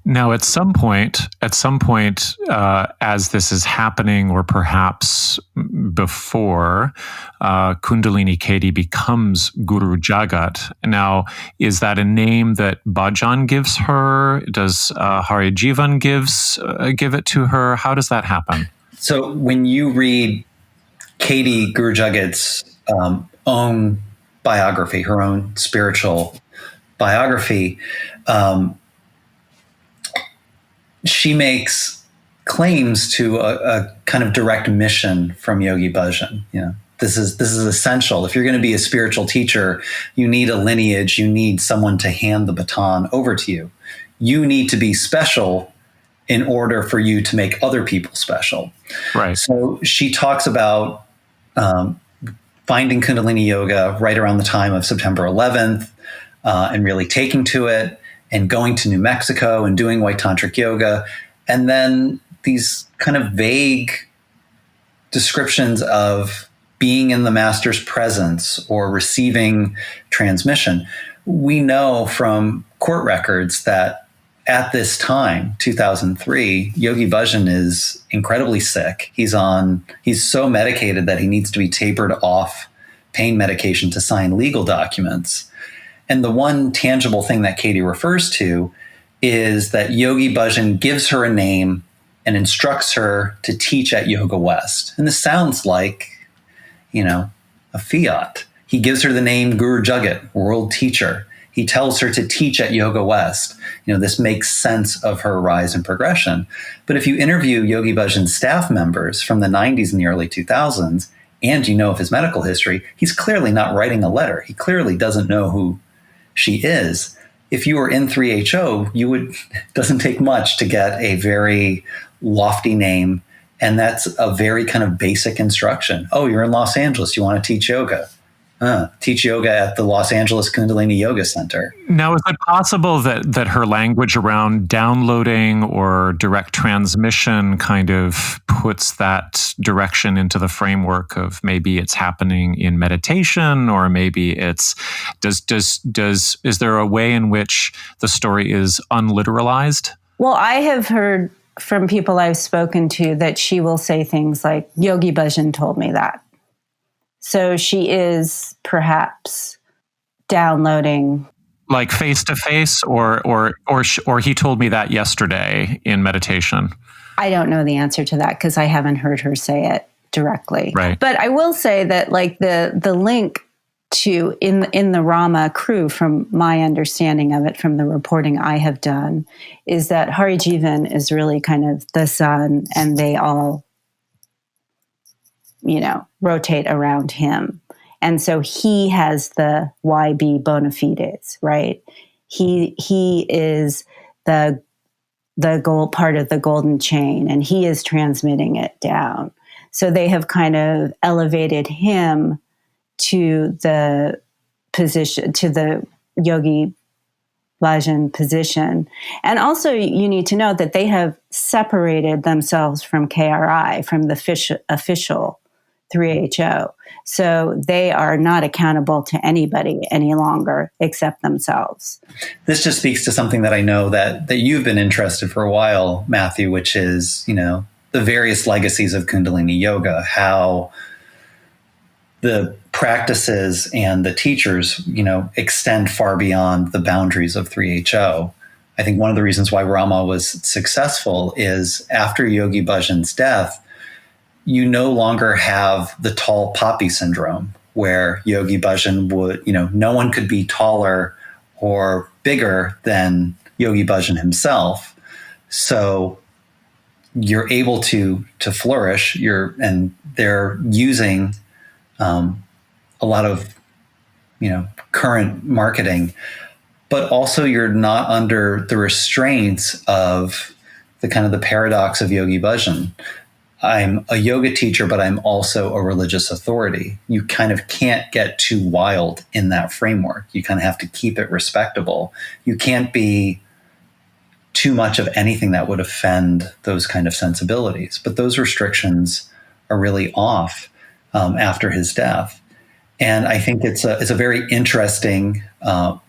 Now, at some point, as this is happening, or perhaps before, Kundalini Katie becomes Guru Jagat. Now, is that a name that Bhajan gives her? Does Harijiwan give it to her? How does that happen? So when you read Katie Guru Jagat's own biography, her own spiritual biography, she makes claims to a kind of direct mission from Yogi Bhajan. This is essential. If you're going to be a spiritual teacher, you need a lineage. You need someone to hand the baton over to you. You need to be special in order for you to make other people special. Right. So she talks about finding Kundalini Yoga right around the time of September 11th and really taking to it, and going to New Mexico and doing white tantric yoga. And then these kind of vague descriptions of being in the master's presence or receiving transmission. We know from court records that at this time, 2003, Yogi Bhajan is incredibly sick. He's so medicated that he needs to be tapered off pain medication to sign legal documents. And the one tangible thing that Katie refers to is that Yogi Bhajan gives her a name and instructs her to teach at Yoga West. And this sounds like, a fiat. He gives her the name Guru Jagat, world teacher. He tells her to teach at Yoga West. This makes sense of her rise and progression. But if you interview Yogi Bhajan's staff members from the 90s and the early 2000s, and of his medical history, he's clearly not writing a letter. He clearly doesn't know who she is. If you were in 3HO, it doesn't take much to get a very lofty name. And that's a very kind of basic instruction. Oh, you're in Los Angeles. You want to teach yoga. teach yoga at the Los Angeles Kundalini Yoga Center. Now, is it possible that her language around downloading or direct transmission kind of puts that direction into the framework of maybe it's happening in meditation, or maybe it's is there a way in which the story is unliteralized? Well, I have heard from people I've spoken to that she will say things like, Yogi Bhajan told me that. So she is perhaps downloading, like face to face, or he told me that yesterday in meditation. I don't know the answer to that because I haven't heard her say it directly. Right. But I will say that like the link to in the Rama crew, from my understanding of it, from the reporting I have done, is that Harijiwan is really kind of the sun, and they all, rotate around him. And so he has the YB bona fides, right? He is the gold part of the golden chain, and he is transmitting it down. So they have kind of elevated him to the position, to the Yogi Bhajan position. And also you need to know that they have separated themselves from KRI, from the official 3HO. So they are not accountable to anybody any longer except themselves. This just speaks to something that I know that you've been interested for a while, Matthew, which is, the various legacies of Kundalini Yoga, how the practices and the teachers, extend far beyond the boundaries of 3HO. I think one of the reasons why Rama was successful is after Yogi Bhajan's death, you no longer have the tall poppy syndrome, where Yogi Bhajan would, no one could be taller or bigger than Yogi Bhajan himself. So you're able to flourish. And they're using a lot of, current marketing, but also you're not under the restraints of the kind of the paradox of Yogi Bhajan. I'm a yoga teacher, but I'm also a religious authority. You kind of can't get too wild in that framework. You kind of have to keep it respectable. You can't be too much of anything that would offend those kind of sensibilities. But those restrictions are really off after his death. And I think it's a very interesting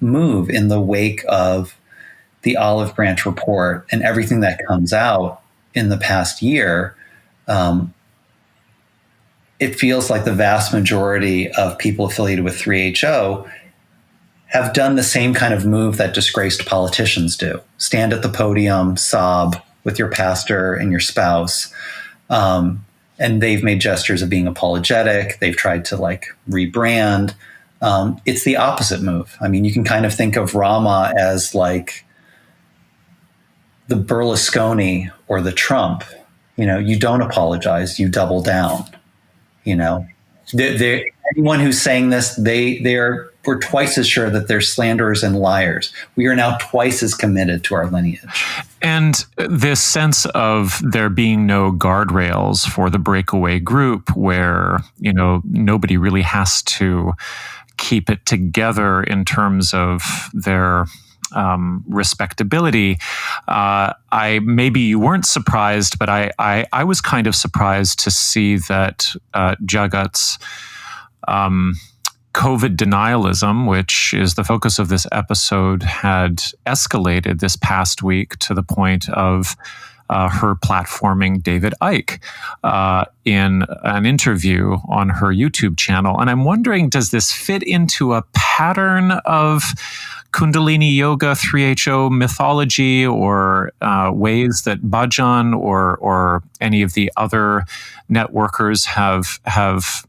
move in the wake of the Olive Branch report and everything that comes out in the past year. It feels like the vast majority of people affiliated with 3HO have done the same kind of move that disgraced politicians do. Stand at the podium, sob with your pastor and your spouse. And they've made gestures of being apologetic. They've tried to rebrand. It's the opposite move. I mean, you can kind of think of Rama as like the Berlusconi or the Trump. You don't apologize, you double down. Anyone who's saying this, we're twice as sure that they're slanderers and liars. We are now twice as committed to our lineage. And this sense of there being no guardrails for the breakaway group, where, nobody really has to keep it together in terms of their respectability. Maybe you weren't surprised, but I was kind of surprised to see that Jagat's COVID denialism, which is the focus of this episode, had escalated this past week to the point of her platforming David Icke in an interview on her YouTube channel. And I'm wondering, does this fit into a pattern of Kundalini Yoga 3HO mythology, or ways that Bhajan or any of the other networkers have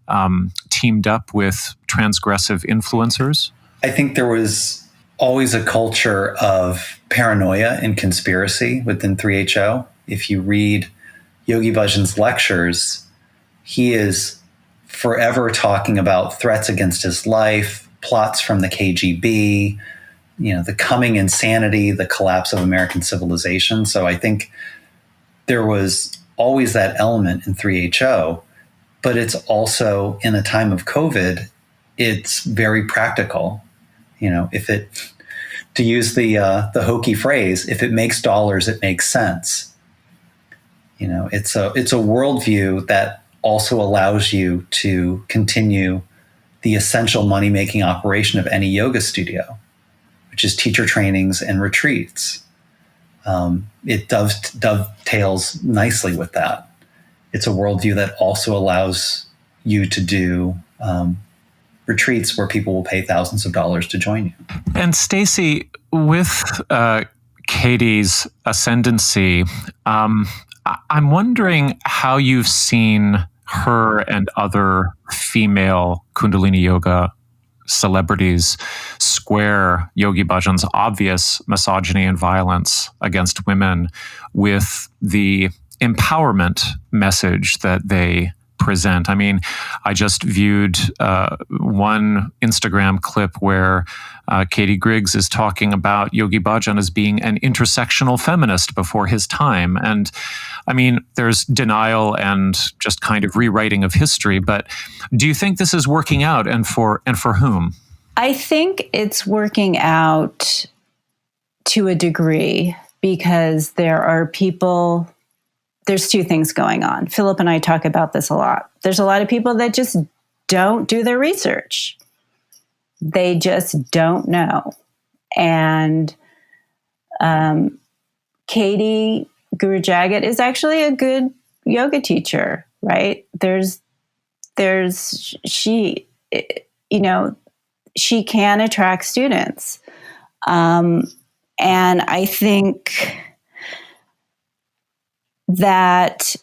teamed up with transgressive influencers? I think there was always a culture of paranoia and conspiracy within 3HO. If you read Yogi Bhajan's lectures, he is forever talking about threats against his life, plots from the KGB, the coming insanity, the collapse of American civilization. So I think there was always that element in 3HO, but it's also in a time of COVID, it's very practical. If it, to use the hokey phrase, if it makes dollars, it makes sense. It's a worldview that also allows you to continue the essential money-making operation of any yoga studio, which is teacher trainings and retreats. It dovetails nicely with that. It's a worldview that also allows you to do retreats where people will pay thousands of dollars to join you. And Stacie, with Katie's ascendancy, I'm wondering how you've seen her and other female Kundalini Yoga celebrities square Yogi Bhajan's obvious misogyny and violence against women with the empowerment message that they present. I mean, I just viewed one Instagram clip where Katie Griggs is talking about Yogi Bhajan as being an intersectional feminist before his time. And I mean, there's denial and just kind of rewriting of history. But do you think this is working out, and for whom? I think it's working out to a degree because there are people. There's two things going on. Philip and I talk about this a lot. There's a lot of people that just don't do their research. They just don't know. And Katie Guru Jagat is actually a good yoga teacher, right? She can attract students. And I think that,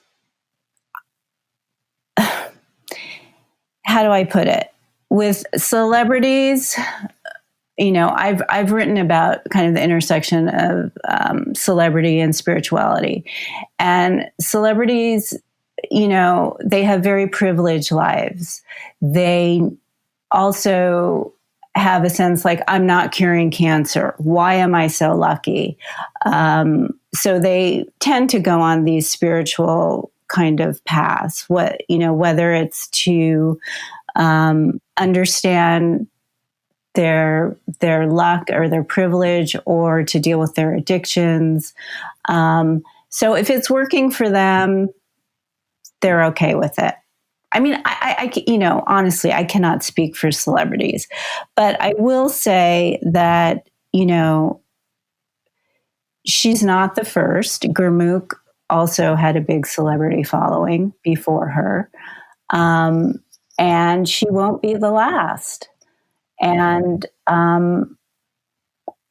how do I put it? With celebrities, I've written about kind of the intersection of celebrity and spirituality. And celebrities, they have very privileged lives. They also have a sense like, I'm not curing cancer. Why am I so lucky? So they tend to go on these spiritual kind of paths. Whether it's to understand their luck or their privilege, or to deal with their addictions. So if it's working for them, they're okay with it. I mean, I honestly, I cannot speak for celebrities, but I will say that, she's not the first. Gurmukh also had a big celebrity following before her. And she won't be the last. And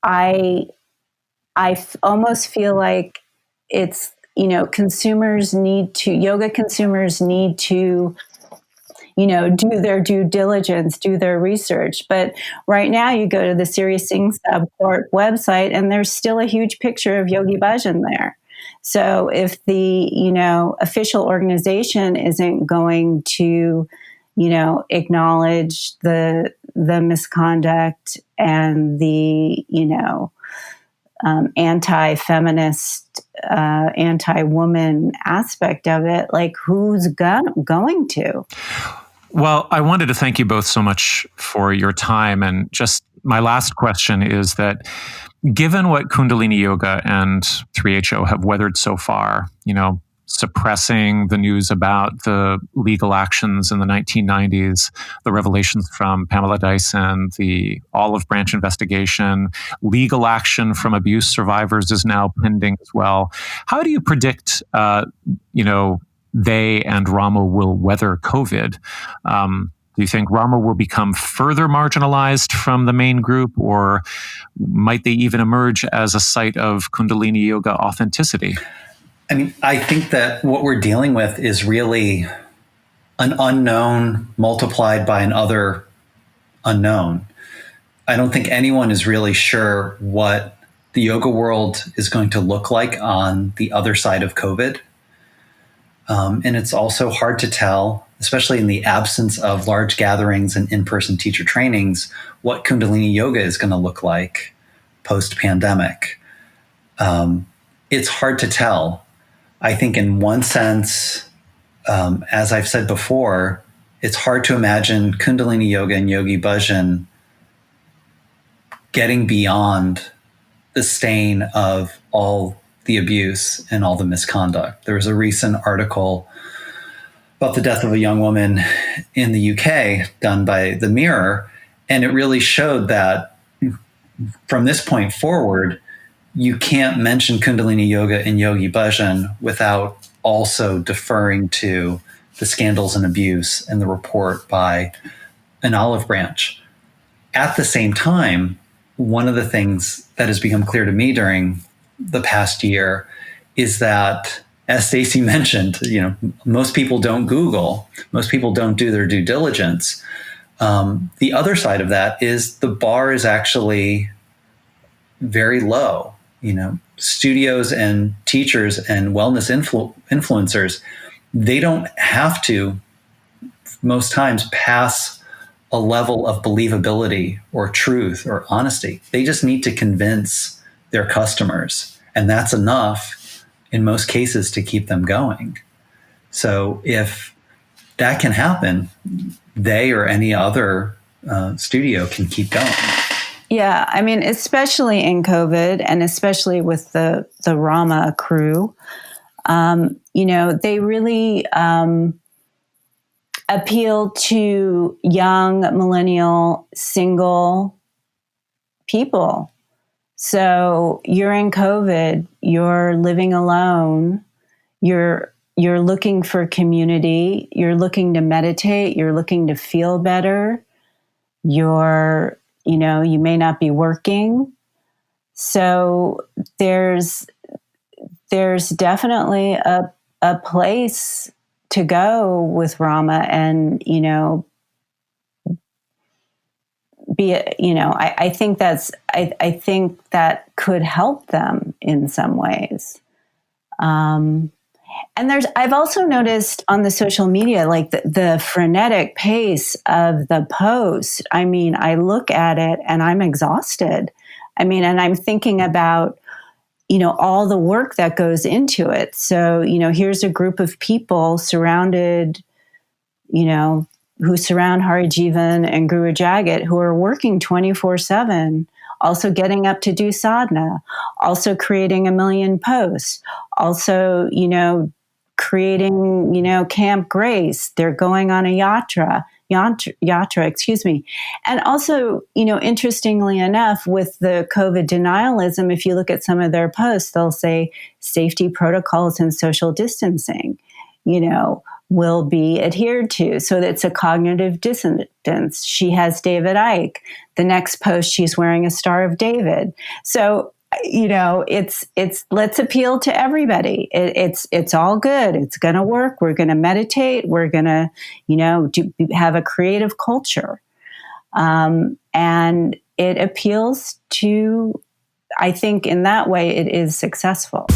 I almost feel like it's, yoga consumers need to, do their due diligence, do their research. But right now you go to the Serious Singh Subcourt website and there's still a huge picture of Yogi Bhajan there. So if the, official organization isn't going to, acknowledge the misconduct and the, anti-feminist, anti-woman aspect of it, like who's going to? Well, I wanted to thank you both so much for your time. And just my last question is that, given what Kundalini Yoga and 3HO have weathered so far, suppressing the news about the legal actions in the 1990s, the revelations from Pamela Dyson, the Olive Branch investigation, legal action from abuse survivors is now pending as well. How do you predict, they and Rama will weather COVID? Do you think Rama will become further marginalized from the main group, or might they even emerge as a site of Kundalini Yoga authenticity? I mean, I think that what we're dealing with is really an unknown multiplied by another unknown. I don't think anyone is really sure what the yoga world is going to look like on the other side of COVID. And it's also hard to tell, especially in the absence of large gatherings and in-person teacher trainings, what Kundalini Yoga is going to look like post-pandemic. It's hard to tell. I think in one sense, as I've said before, it's hard to imagine Kundalini Yoga and Yogi Bhajan getting beyond the stain of all the abuse and all the misconduct. There was a recent article about the death of a young woman in the UK done by The Mirror, and it really showed that from this point forward, you can't mention Kundalini Yoga and Yogi Bhajan without also deferring to the scandals and abuse and the report by an olive branch. At the same time, one of the things that has become clear to me during the past year is that, as Stacie mentioned, most people don't Google, most people don't do their due diligence. The other side of that is the bar is actually very low. Studios and teachers and wellness influencers, they don't have to, most times, pass a level of believability or truth or honesty. They just need to convince their customers. And that's enough in most cases to keep them going. So if that can happen, they or any other studio can keep going. Yeah, I mean, especially in COVID and especially with the Rama crew, they really appeal to young, millennial, single people. So you're in COVID, you're living alone, you're looking for community, you're looking to meditate, you're looking to feel better, you may not be working. So there's definitely a place to go with Rama and, I think that could help them in some ways. And I've also noticed on the social media, like the frenetic pace of the post. I mean, I look at it and I'm exhausted. I mean, and I'm thinking about, all the work that goes into it. So, here's a group of people surrounded, who surround Harijiwan and Guru Jagat, who are working 24/7, also getting up to do sadhana, also creating 1 million posts, also, creating, Camp Grace. They're going on a yatra, And also, interestingly enough, with the COVID denialism, if you look at some of their posts, they'll say safety protocols and social distancing, will be adhered to. So it's a cognitive dissonance. She has David Icke. The next post, she's wearing a Star of David. So, it's let's appeal to everybody. It's all good. It's going to work. We're going to meditate. We're going to, have a creative culture. And it appeals to, I think in that way, it is successful.